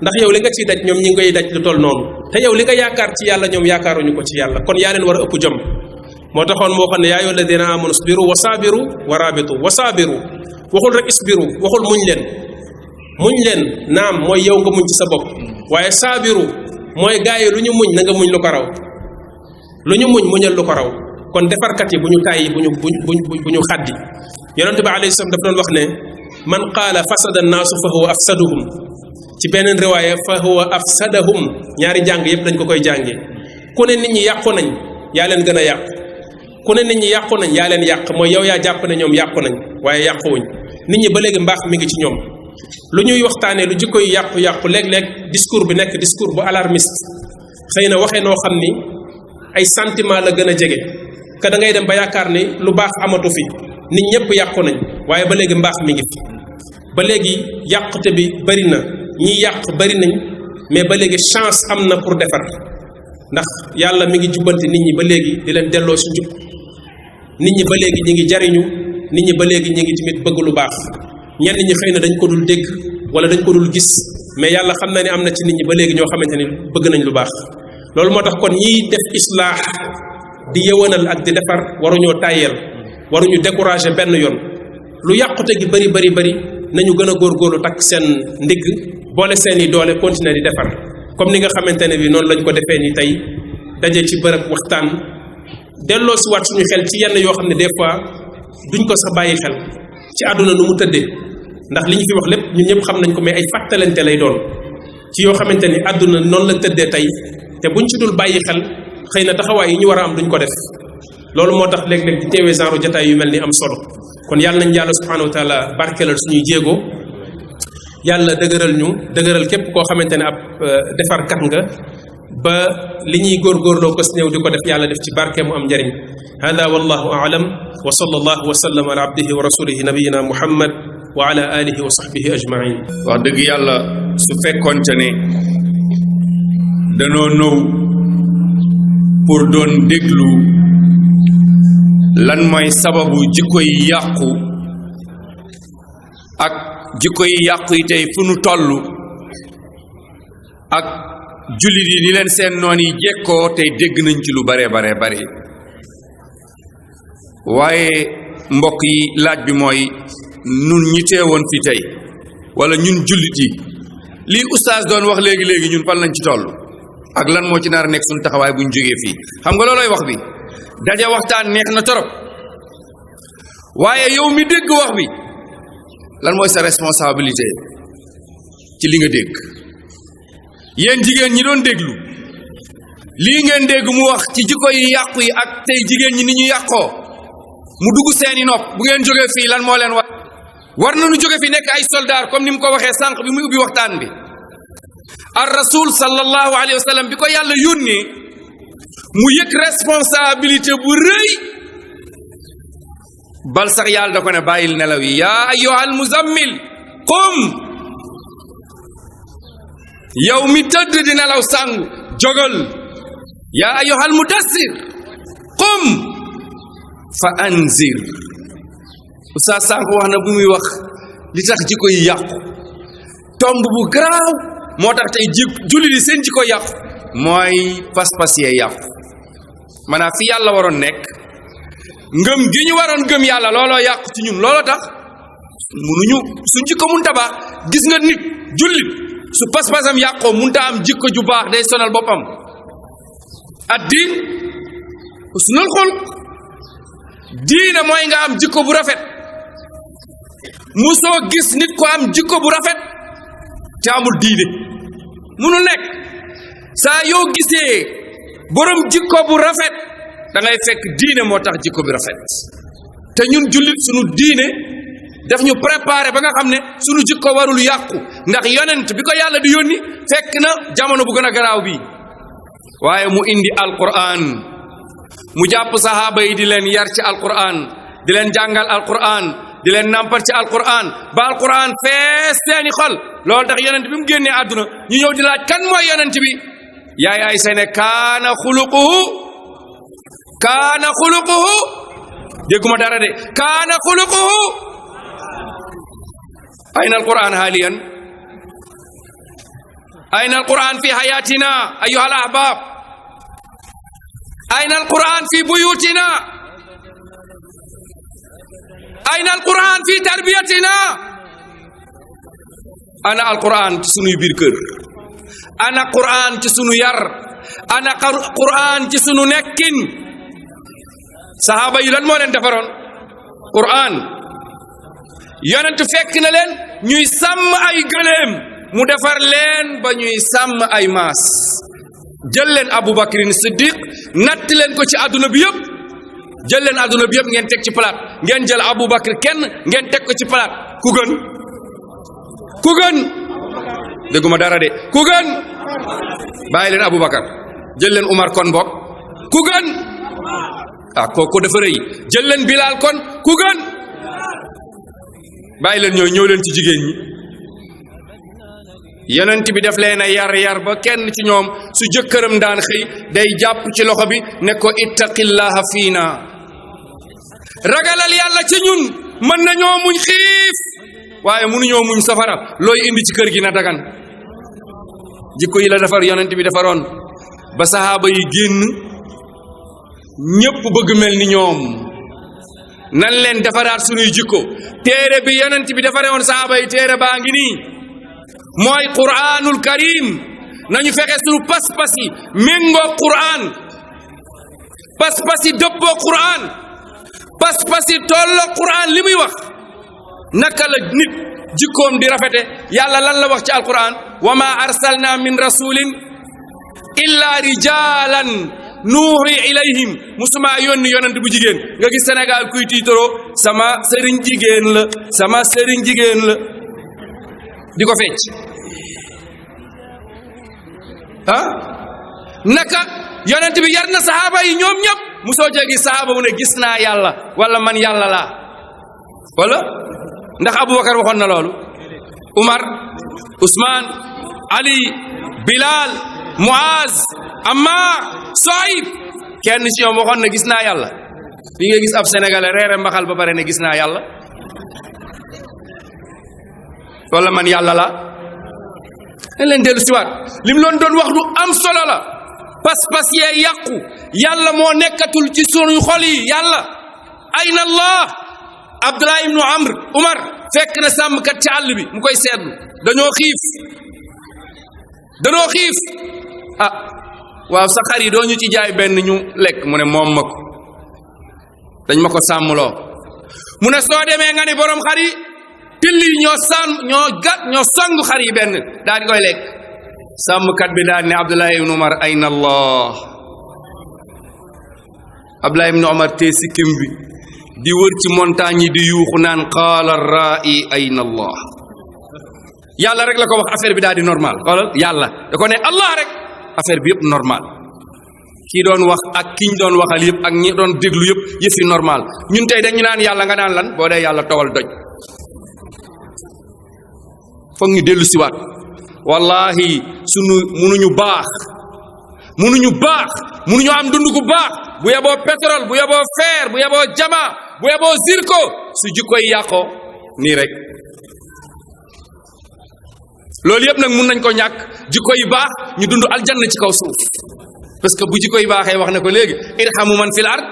ndax yow li nga ciy daj ñoom ñi ngi koy daj lu toll noonu te yow li nga yaakaar ci yàlla ñoom yaakaaruñu ko ci yàlla kon yaa leen war a ëpp jom moo taxoon moo xam ne yaa ayyuha alladina amanu isbiru wa saabiru wa rabitu wa saabiru waxul rek isbiru waxul muñ leen naam mooy yow nga muñ ci sa bopp waaye saabiru mooy gaa yi lu ñu muñ na nga muñ lu ko raw lu ñu muñal lu ko raw kon defarkat yi bu ñu tàyyi bu ñu xaddi yonente bi alayhi salaam daf doon wax ne man qaala fasada annaasu fa huwa afsaduhum ci beneen riwaaya fa huwa afsadahum ñaari jàng yépp dañ ko koy jàngee ku ne nit ñi yàqu nañ yaa leen gën a yàqu ku ne nit ñi yàqu nañ yaa leen yàq mooy yow yaa jàpp ne ñoom yàqu nañ waaye yàquwuñ nit ñi ba léegi mbaax mi ngi ci ñoom lu ñuy waxtaanee lu jikko yi yàqu-yàqu léeg-léeg discours bi nekk discours bu alarmiste xëy na waxee noo xam ni ay sentiment la gën a jege que da ngay dem ba yaakaar ni lu baax amatu fi nit ñëpp yàqu nañ waaye ba léegi mbaax mi ngi fi ba léegi yàqute bi bari na ñi yàq bari nañ mais ba léegi chance am na pour defar ndax yàlla mi ngi jubbanti nit ñi ba léegi di leen delloo si njub nit ñi ba léegi ñi ngi jariñu nit ñi ba léegi ñi ngi tamit bëgg lu baax ñenn ñi xëy na dañ ko dul dégg wala dañ ko dul gis mais yàlla xam na ne am na ci nit ñi ba léegi ñoo xamante ni bëgg nañ lu baax loolu moo tax kon ñiy def islaax di yëwanal ak di defar waruñoo tàyyeel waruñu décourager benn yoon lu yàqute gi bari bari bari nañu gën a góorgóorlu takk seen ndigg boole seeni doole continuer di defar comme ni nga xamante ne bi noonu lañ ko defee ni tey daje ci bërëb waxtaan delloo si waat suñu xel ci yenn yoo xam ne des fois duñ ko sax bàyyi xel ci àdduna nu mu tëddee ndax li ñu fi wax lépp ñun ñëpp xam nañ ko mais ay fàttalante lay doon ci yoo xamante ni àdduna noonu la tëddee tey te buñ ci dul bàyyi xel xëy na taxawaay yi ñu war a am duñ ko def loolu moo tax léeg-léeg di teewee genre jotaay yu mel ni am solo kon yàlla nañ yàlla subhanahu wa taala barkeelal suñuy jéego yàlla dëgëral ñu dëgëral képp koo xamante ne ab defarkat nga ba li ñuy góorgóorloo ko si néew di ko def yàlla def ci barke mu am njariñ hada wallahu aalam wa sallallahu wa sallam ala abdihi wa rasulihi nabiyina muhammad wa ala alihi wa sahbihi ajmain wax dëgg yàlla su fekkonte ne danoo ñëw pour doon déglu lan mooy sababu jikko yi yàqu ak jikko yi yàqu yi tey fu nu toll ak jullit yi ni leen seen noon yi jekkoo tey dégg nañ ci lu bare bare waaye mbokk yi laaj bi mooy nun ñi teewoon fi tey wala ñun jullit yi lii oustaz doon wax léegi ñun fan lañ ci toll ak lan moo ci nar a nekk suñu taxawaay buñ jógee fii xam nga loolooy wax bi daje waxtaan neex na torop waaye yow mi dégg wax bi lan mooy sa responsabilité ci li nga dégg yéen jigéen ñi doon déglu lii ngeen dégg mu wax ci jikko yi yàqu yi ak tey jigéen ñi ni ñu yàqoo mu dugg seeni nopp bu ngeen jógee fii lan moo leen war nañu jóge fi nekk ay soldaar comme ni mu ko waxee sànq bi muy ubbi waxtaan bi ar rasul sallallahu alayhi wa sallam bi ko yàlla yónnee mu yëg responsabilité bu rëy bal sax yàlla da ko ne bàyyil nelaw yi yaa ayyuhal muzammil qum yow mi tëdd di nelaw sàngu jógal yaa ayyuhal mudassir qum fa anzir Oustaz sànq wax na bu muy wax li tax jikko yi yàqu tomb bu garaaw moo tax tey julli di seen jikko yàqu mooy pas-pas yee yàqu maanaam fi yàlla waroon nekk ngëm gi ñu waroon gëm yàlla looloo yàqu ci ñun looloo tax munuñu suñ jikko munta baax gis nga nit jullit su pas-pasam yàqoo munta am jikko ju baax day sonal boppam ad-diin husnul xulq diina mooy nga am jikko bu rafet musoo gis nit ko am jikko bu rafet te amul diine munul nekk saa yoo gisee borom jikko bu rafet da ngay fekk diine moo tax jikko bi rafet te ñun jullit sunu diine daf ñu préparé ba nga xam ne sunu jikko warul yàqu ndax yonent bi ko yàlla di yónni fekk na jamono bu gën a garaaw bi waaye mu indi alquran mu jàpp sahaaba yi di leen yar ci alquran di leen jàngal alquran di leen nampal ci alquran ba alquran fees seeni xol loolu tax yonent bi mu génnee àdduna ñu ñëw di laaj kan mooy yonent bi yaay ay sene kaana xuluquhu dégguma dara de kaana xuluquhu ayna alquran haaliyan ayna alquran fi hayatina ayuha al ahbab ayna alquran fi buyutina ayna alquran fi tarbiyatina ana alquran ci sunuy biir kër ana quran ci sunu yar ana quran ci sunu nekkin sahaaba yi lan moo leen defaroon quran yonent fekk na leen ñuy sàmm ay gëléem mu defar leen ba ñuy sàmm ay maas jël leen Abubakrin Siddiq natt leen ko ci àdduna bi yëpp jël leen àdduna bi yëpp ngeen teg ci palaat ngeen jël Abubakar kenn ngeen teg ko ci palaat ku gën dégguma dara de ku gën bàyyi leen Abubakar jël leen Umar kon bokk ku gën kooku dafa rëy jël leen Bilal kon ku gën bàyyi leen ñëw leen ci jigéen ñi yonent bi def leen a yar ba kenn ci ñoom su jëkkëram daan xëy day jàpp ci loxo bi ne ko ittaqillaha fiina ragalal yàlla ci ñun mën nañoo muñ xiif waaye mënuñoo muñ safara looy indi ci kër gi na dagan jikko yi la defar yonent bi defaroon ba sahaaba yi génn ñépp bëgg mel ni ñoom nan leen defaraat sunuy jikko téere bi yonent bi defare woon sahaaba yi téere baa ngi nii mooy quraanul karim nañu fexe sunu pas-pas yi méngoo quraan pas-pas yi dëppoo quraan pas-pas yi tolloo quraan li muy wax naka la nit jikkoom di rafete yàlla lan la wax ci alquran wa ma arsalna min rasulin illa rijalan nuuhi ilayhim musuma yónni yonent bu jigéen nga gis Sénégal kuy tiitaroo sama sëriñ jigéen la di ko fecc naka yonent bi yar na sahaaba yi ñoom ñëpp musoo jee gis sahaaba bu ne gis naa yàlla wala man yàlla laa wala ndax Abubakar waxoon na loolu Umar Usman Ali Bilal Muaz Ammar Sohayb kenn ci ñoom waxoon na gis naa yàlla fi nga gis ab sénégalais reere mbaxal ba pare ne gis naa yàlla wala man yàlla la dañ leen dellu siwaat lim loon doon wax lu am solo la pas-pas yee yàqu yàlla moo nekkatul ci sunuy xol yi yàlla ayna allah Abdullah ibnu Amr Umar fekk na sàmmkat ci àll bi mu koy seetlu dañoo xiif waaw sa xar yi doo ñu ci jaay benn ñu lekk mu ne moom ma ko dañ ma ko sàmmloo mu ne soo demee nga ni borom xar yi till yi ñoo song xar yi benn daal di koy lekk sàmmkat bi daal ne Abdullah ibnu Umar ayna allah Abdullah ibnu Umar tee sikkim bi di wër ci montagne yi di yuuxu naan qaala ra'i ayna allah yàlla rek la ko wax affaire bi daal di normal xoolal yàlla da ko ne allah rek affaire bi yëpp normal kii doon wax ak ki ñu doon waxal yëpp ak ñi doon déglu yëpp yëfi normal ñun tey dañu naan yàlla nga naan lan boo dee yàlla towal doj foog ñu dellu siwaat wallahi sunu munuñu am dund gu baax bu yeboo pétrole bu yeboo fer bu yeboo jama bu yeboo zirko su jikkoy yàqoo nii rek loolu yëpp nag mun nañ ko ñàkk jikko yu baax ñu dund aljanna ci kaw suuf parce que bu jikko yu baaxee wax na ko léegi irhamu man fil ard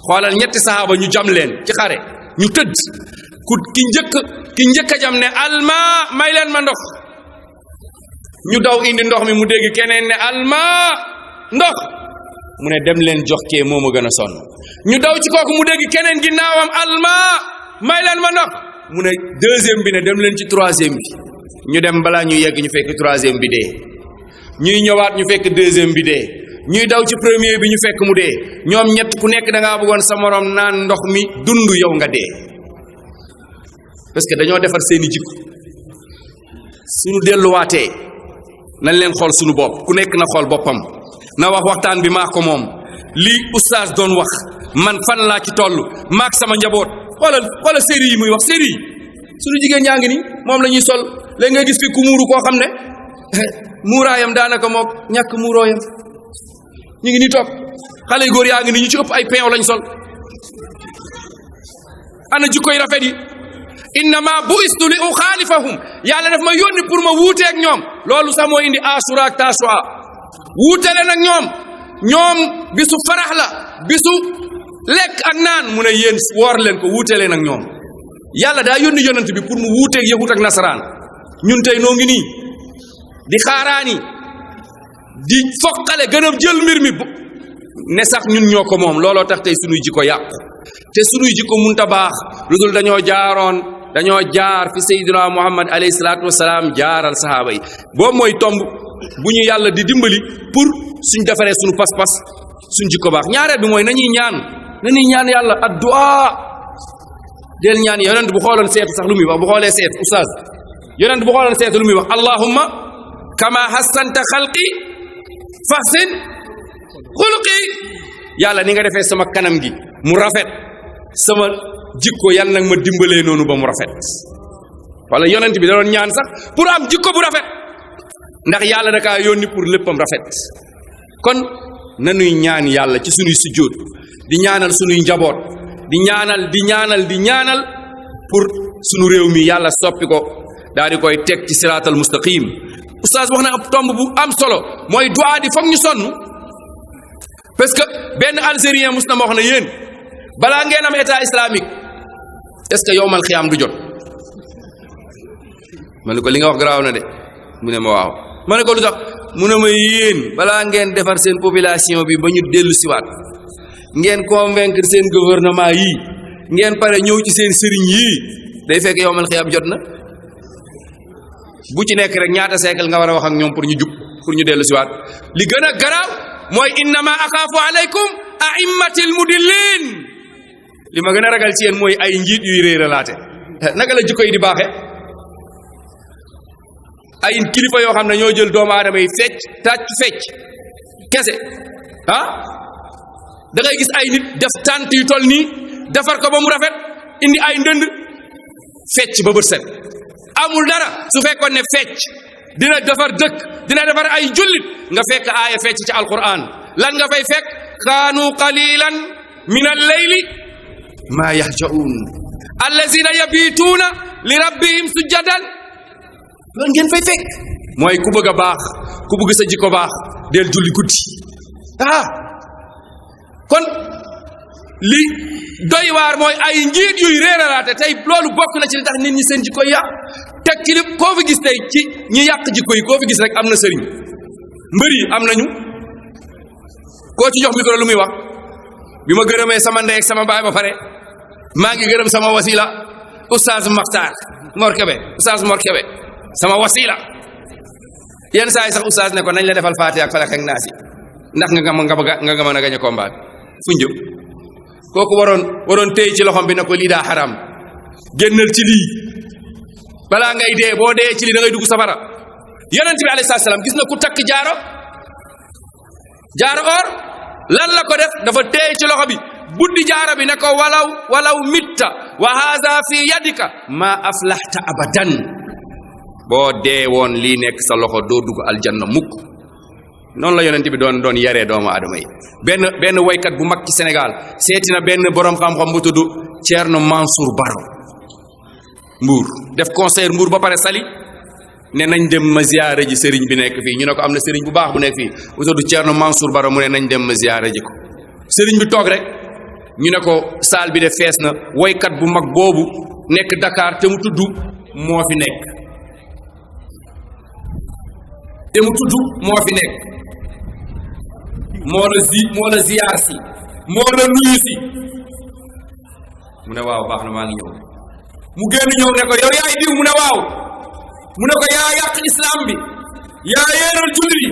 xoolal ñetti sahaaba ñu jam leen ci xare ñu tëdd ki njëkk a jam ne alma may leen ma ndox ñu daw indi ndox mi mu dégg keneen ne alma ndox mu ne dem leen jox kee moo ma gën a sonn ñu daw ci kooku mu dégg keneen ginnaawam alma may leen ma ndox mu ne deuxième bi ne dem leen ci troisième bi ñu dem balaa ñu yegg ñu fekk troisième bi dee ñuy ñëwaat ñu fekk deuxième bi dee ñuy daw ci premier bi ñu fekk mu dee ñoom ñett ku nekk da ngaa bëggoon sa morom naan ndox mi dund yow nga dee parce que dañoo defar seeni jikko suñu delluwaatee nañ leen xool suñu bopp ku nekk na xool boppam na wax waxtaan bi maa ko moom lii oustaz doon wax man fan laa ci toll maak sama njaboot xoolal série yi muy wax série yi suñu jigéen ñaa ngi ni moom la ñuy sol léegi nga gis fi ku muuru koo xam ne muuraayam daanaka mook ñàkk muurooyam ñu ngi ni toog xale yu góor yaa ngi ni ñu ci ëpp ay peew lañ sol ana jikkoy rafet yi innama bu'istu li uxaalifahum yàlla daf ma yónni pour ma wuuteeg ñoom loolu sax moo indi asura ak tasua wuutale nag ñoom bisu farax la bisu lekk ak naan mu ne yéen woor leen ko wuutale nag ñoom yàlla daa yónni yonent bi pour mu wuuteeg yahut ak nasaraan ñun tey noo ngi nii di xaaraani di foqale gën a jël mbir mi ne sax ñun ñoo ko moom looloo tax tey sunuy jikko yàqu te sunuy jikko munta baax lu dul dañoo jaaroon dañoo jaar fi sayyidina Muhammad alayhi salaatu wasalaam jaaral sahaaba yi boobu mooy tomb bu ñu yàlla di dimbali pour suñ defaree suñu pas-pas suñ jikko baax ñaareel bi mooy nañuy ñaan yàlla addu'a del ñaan yonent bu xooloon seetu sax lu muy wax bu xoolee seetu oustaz yonent bu xooloon seetu lu muy wax allahumma kama hassanta xalqi fahsin xuluqi yàlla ni nga defee sama kanam gi mu rafet sama jikko yàlla nag ma dimbalee noonu ba mu rafet wala yonent bi da doon ñaan sax pour am jikko bu rafet ndax yàlla da kaa yónni pour léppam rafet kon nanuy ñaan yàlla ci sunuy sujjóot di ñaanal sunuy njaboot di ñaanal pour sunu réew mi yàlla soppi ko daal di koy teg ci siraatal mustaqim oustaz wax na ab tomb bu am solo mooy du'a di foog ñu sonn parce que benn algérien mus na ma wax ne yéen balaa ngeen am état islamique est-ce que yowmal xiyaam du jot ma ne ko li nga wax garaaw na de mu ne ma waaw ma ne ko lu tax mu ne ma yéen balaa ngeen defar seen population bi ba ñu dellu siwaat ngeen convaincre seen gouvernement yi ngeen pare ñëw ci seen sëriñ yii day fekk yowmal xiyaam jot na bu ci nekk rek ñaata siècle nga war a wax ak ñoom pour ñu jub pour ñu dellu siwaat li gën a garaaw mooy innama axaafu alaykum a'immatil mudillin li ma gën a ragal ci yéen mooy ay njiit yuy réeralaate naka la jikko yi di baaxe ay kilifa yoo xam ne ñoo jël doomu aadama yi fecc tàcc fecc kese da ngay gis ay nit def tànt yu toll nii defar ko ba mu rafet indi ay ndënd fecc ba bët set amul dara su fekkoon ne fecc dina defar dëkk dina defar ay jullit nga fekk aaya fecc ci alquran lan nga fay fekk kaanu qalilan min al-layli ma yahja'un allazina yabituuna li rabbihim sujjadan loolu ngeen fay fekk mooy ku bëgg a baax ku bëgg sa jikko baax del julli guddi kon li doy waar mooy ay njiit yuy réeralaate tey loolu bokk na ci li tax nit ñi seen jikko yàq teg ci li koo fi gis tey ci ñi yàq jikko yi koo fi gis rek am na sëriñ mbër yi am nañu koo ci jox micro lu muy wax bi ma gërëmee sama ndey ak sama baay ba pare maa ngi gërëm sama wasila oustaz Makhtar Mor Kébé oustaz Mor Kébé sama wasila yenn saa yi sax oustaz ne ko nañ la defal Faatiha ak Falaq ak Naas ndax nga mën a gañ a combat fu njëm kooku waroon téy ci loxom bi ne ko lii daa xaram génnal ci lii balaa ngay dee boo dee ci lii da ngay dugg safara yonent bi alayhi salaam gis na ku takk jaaro or lan la ko def dafa téy ci loxo bi buddi jaaro bi ne ko walaw mitta wa haza fi yadika ma aflahta abadan boo dee woon lii nekk sa loxo doo dugg aljanna mukk noonu la yonent bi doon yaree doomu aadama yi benn waykat bu mag ci Sénégal seeti na benn borom xam-xam bu tudd Thierno Mansour Baro Mbour def concert Mbour ba pare sali ne nañ dem ma ziyaare ji sëriñ bi nekk fii ñu ne ko am na sëriñ bu baax bu nekk fii bu tudd Thierno Mansour Baro mu ne nañ dem ma ziyaare ji ko sëriñ bi toog rek ñu ne ko saal bi de fees na waykat bu mag boobu nekk Dakar te mu tudd moo fi nekk moo la ziyaar si moo la nuyu si mu ne waaw baax na maa ngi ñëw mu génn ñëw ne ko yow yaay diw mu ne waaw mu ne ko yaa yàq islam bi yaa yéeral jullit yi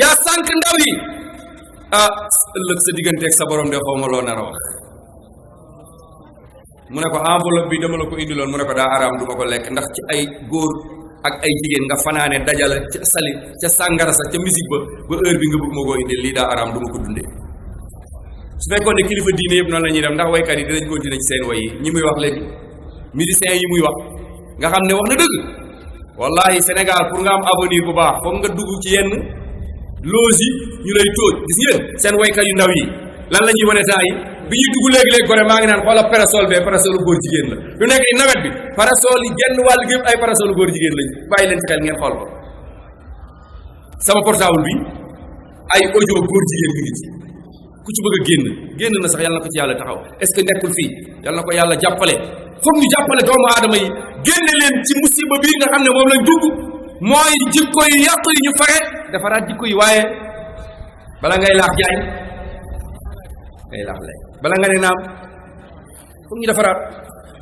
yaa sànq ndaw yi ëllëg sa digganteeg sa borom de xaw ma loo nar a wax mu ne ko enveloppe bi dama la ko indiloon mu ne ko daa araam du ma ko lekk ndax ci ay góor ak ay jigéen nga fanaane dajale ca sali ca sàngara sa ca musique ba heure bi nga bëgg moo ko indil lii daa araam du ma ko dundee su fekkoon ne kilifa diine yëpp noonu la ñuy dem ndax waykat yi dinañ continuer ci seen way yi ñi muy wax léegi musiciens yi muy wax nga xam ne wax na dëgg wallahi Sénégal pour nga am avenir bu baax foog nga dugg ci yenn loge yi ñu lay tóoj gis ngeen seen waykat yu ndaw yi lan la ñuy wane temps yi bi ñuy dugg léegi-léegi gore maa ngi naan xoola parasol bee parasolu góor jigéen la lu nekk ni nawet bi parasol yi genn wàll gépp ay parasolu góor jigéen lañ bàyyi leen ci xel ngeen xool ko sama portable bi ay audio góor jigéen mi ngi ci ku ci bëgg a génn na sax yàlla na ko ci yàlla taxaw est-ce que nekkul fii yàlla na ko yàlla jàppale foog ñu jàppale doomu aadama yi génne leen ci musiba bii nga xam ne moom lañ dugg mooy jikko yi yàqu yi ñu fexe defaraat jikko yi waaye bala ngay laax jaay ngay laax lay bala nga ne naam foog ñu defaraat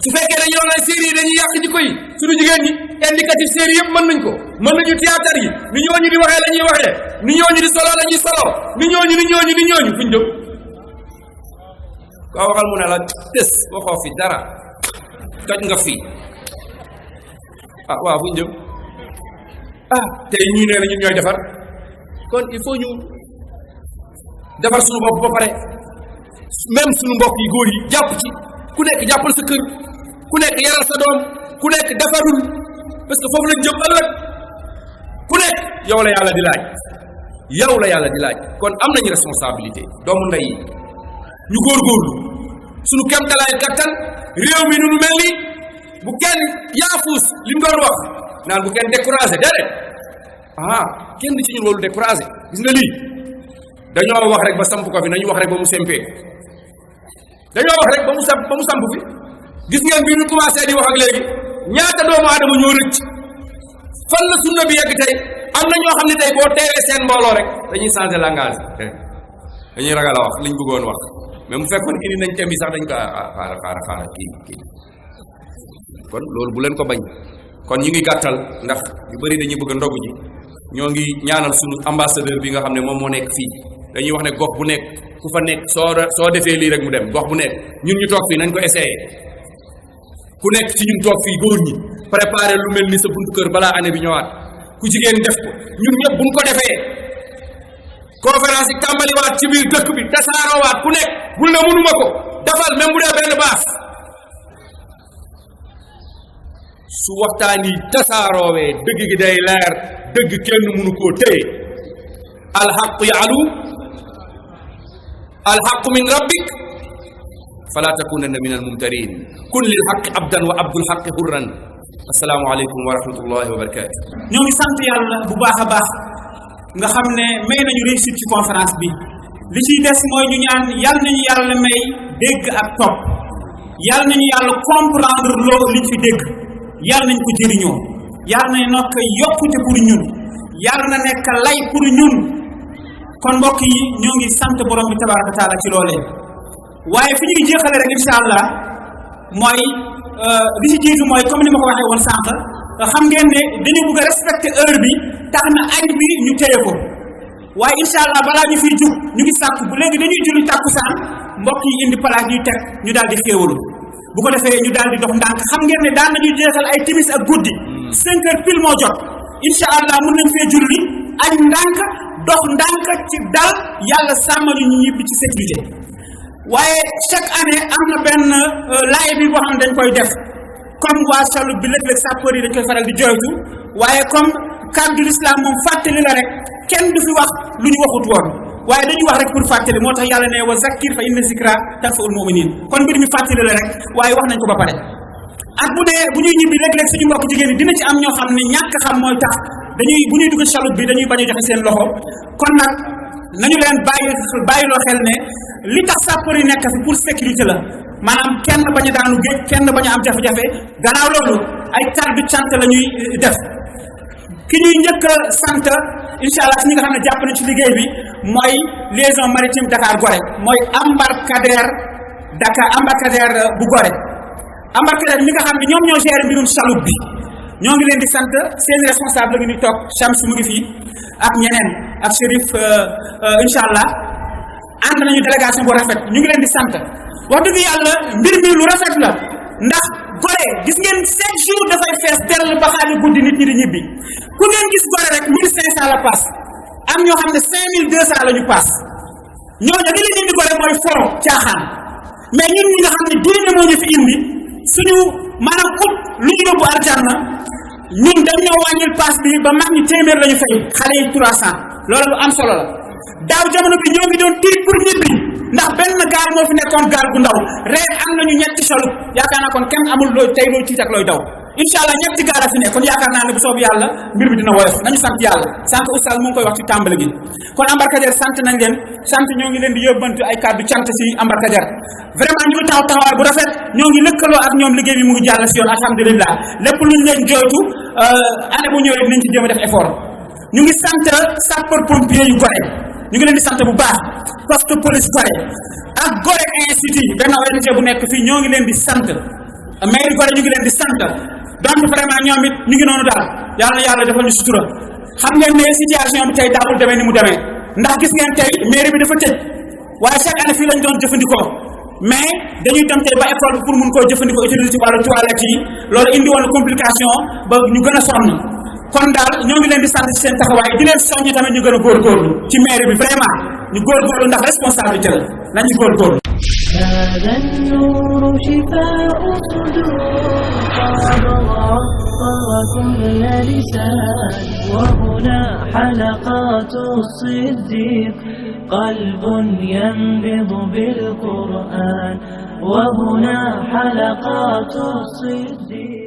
su fekkee dañuy wax ne série yi dañuy yàq jikko yi suñu jigéen ñi indicatif série yëpp mën nañ ko mën nañu théâtre yi ni ñooñu di waxee la ñuy waxee ni ñooñu di solo la ñuy solo ni ñooñu fuñ jëm koo waxal mu ne la tës waxoo fi dara toj nga fi waaw fuñ jëm tey ñii nee na ñun ñooy defar kon il faut ñu defar suñu bopp ba pare même suñu mbokk yi góor yi jàpp ci ku nekk jàppal sa kër ku nekk yaral sa doom ku nekk defarul parce que foofu lañ jëm ëllëg ku nekk yow la yàlla di laaj kon am nañu responsabilité doomu ndey yi ñu góorgóorlu suñu kéemtalaay kattan réew mi nu mel ni bu kenn yaafuus li mu doon wax naan bu kenn découragé déedéet kenn ci ñun loolu découragé gis nga lii dañoo wax rek ba samp ko fi nañu wax rek ba mu sempee dañoo wax rek ba mu samp fi gis ngeen bi ñu commencé di wax ak léegi ñaata doomu aadama ñoo rëcc fan la sunna bi yegg tey am na ñoo xam ne tey boo teewee seen mbooloo rek dañuy changer langage dañuy ragal a wax liñ bëggoon wax mais mu fekkoon indi nañ thème bi sax dañ ko xaaral kii kon loolu bu leen ko bañ kon ñu ngi gàttal ndax yu bari dañuy bëgg a ndogu ji ñoo ngi ñaanal suñu ambassadeur bi nga xam ne moom moo nekk fii dañuy wax ne gox bu nekk ku fa nekk soo defee lii rek mu dem gox bu nekk ñun ñu toog fii nañ ko essayé ku nekk ci ñun toog fii góor ñi préparer lu mel ni sa buntu kër balaa année bi ñëwaat ku jigéen def ko ñun ñëpp buñ ko defee conférence yi tàmbaliwaat ci biir dëkk bi tasaaroowaat ku nekk bul ne mënuma ko defal même bu dee benn baas su waxtaan yi tasaaroowee dëgg gi day leer dëgg kenn mënu koo téye alxaqu yaalu alxaqu min rabbik fala takunanna min almumtarin kun lilxaqi abdan wa abdul xaqi hurran assalaamu aleykum wa rahmatullahi wa barakatu ñoo ngi sant yàlla bu baax a baax nga xam ne may nañu réussite ci conférence bi li ciy des mooy ñu ñaan yal nañu yàlla may dégg ak topp yal nañu yàlla comprendre loo liñ fi dégg yal nañ ko jëriñoo yal na nekk yokkute pour ñun yal na nekk lay pour ñun kon mbokk yi ñoo ngi sant borom bi tabaraka taala ci loolee waaye fi ñu ngi jeexale rek incha allah mooy li ci jiitu mooy comme ni ma ko waxee woon sànq xam ngeen ne dañu bëgg a respecter heure bi tax na añ bi ñu téye ko waaye incha allah balaa ñu fiy jug ñu ngi sàkk bu léegi dañuy julli tàkkusaan mbokk yi indi palaas ñuy teg ñu daal di xéewalu bu ko defee ñu daal di dox ndànk xam ngeen ne daan nañu jeexal ay timis ak guddi 5 heures pile moo jot incha allah mun nañ fee julli añ ndànk dox ndànk ci dal yàlla sàmmal ñu ñibbi ci sécurité waaye chaque année am na benn laay bi boo xam ne dañ koy def comme waa salut bi léeg-léeg sapeur yi dañ koy faral di joytu waaye comme kàddu l'islam moom fàttali la rek kenn du fi wax lu ñu waxut woon waaye dañuy wax rek pour fàttali moo tax yàlla ne wa zakkir fa inna zikra tanfa'ul mu'minin kon mbir mi fàttali la rek waaye wax nañ ko ba pare ak bu dee bu ñuy ñibbi léeg-léeg suñu mbokk jigéen ñi dina ci am ñoo xam ne ñàkk xam mooy tax dañuy bu ñuy dugg salut bi dañuy bañ a joxe seen loxo kon nag nañu leen bàyyiloo xel ne li tax sapeur yi nekk fi pour sécurité la maanaam kenn bañ a daanu géej kenn bañ a am jafe-jafe gannaaw loolu ay kàddu cant la ñuy def ki ñuy njëkk a sant incha allah si ñi nga xam ne jàpp na ci liggéey bi mooy liaison maritime Dakar Gorée mooy embarcadère Dakar embarcadère bu Gorée embarcadère ñi nga xam ne ñoom ñoo gérer mbirum chaloupe bi ñoo ngi leen di sant seen responsable la ngi toog Chams mu ngi fii ak ñeneen ak Chérif incha allah ànd nañu délégation bu rafet ñu ngi leen di sant wax dëgg yàlla mbir mi lu rafet la ndax Gorée gis ngeen 7 jours dafay fees dell ba xaaju guddi nit ñi di ñibbi ku ngeen gis Gorée rek 1500 la paas am ñoo xam ne 5200 la ñu paas ñooñu li leen indi Gorée mooy foro caaxaan mais ñun ñi nga xam ne diine moo ñu fi indi suñu maanaam ut lu ñu yóbbu aljanna ñun dañ ñoo wàññil paas bi ba mag ñi téeméer la ñu fay xale yi 300 loolu lu am solo la daaw jamono bi ñoo ngi doon tiit pour ñibbi ndax benn gaal moo fi nekkoon gaal gu ndaw ren am nañu ñetti chaloupe yaakaar naa kon kenn amul looy tey looy tiit ak looy daw incha allah ñetti gaal a fi ne kon yaakaar naa ne bu soobu yàlla mbir bi dina woyof nañu sant yàlla sànq oustaz mu ngi koy wax ci tàmbali gi kon embarcadère sant nañ leen sant ñoo ngi leen di yóbbantu ay kàddu cant ci embarcadère vraiment ñu ngi taxawaay bu rafet ñoo ngi lëkkaloo ak ñoom liggéey bi mu ngi jàll si yoon alhamdulilah lépp luñ leen jooytu année bu ñëwee dinañ ci jéem a def effort ñu ngi sant sapeur pompier yu Gorée ñu ngi leen di sant bu baax poste police Gorée ak Gorée institut benn ONG bu nekk fii ñoo ngi leen di sant mairie Gorée ñu ngi leen di sant donc vraiment ñoom it ñu ngi noonu daal yàlla defal ñu sutura xam ngeen ne situation bi tey daawul demee ni mu demee ndax gis ngeen tey mairie bi dafa tëj waaye chaque année fii lañ doon jëfandikoo mais dañuy dem tey ba école bi pour mun koo jëfandikoo utiliser ci wàllu toilette yi loolu indi woon complication ba ñu gën a sonn kon daal ñoo ngi leen di sant ci seen taxawaay di leen soññi tamit ñu gën a góorgóorlu ci mairie bi vraiment ñu góorgóorlu ndax responsabilité la nañu góorgóorlu. هذا النور شفاء صدور قد غطى كل لسان وهنا حلقات الصديق قلب ينبض بالقرآن وهنا حلقات الصديق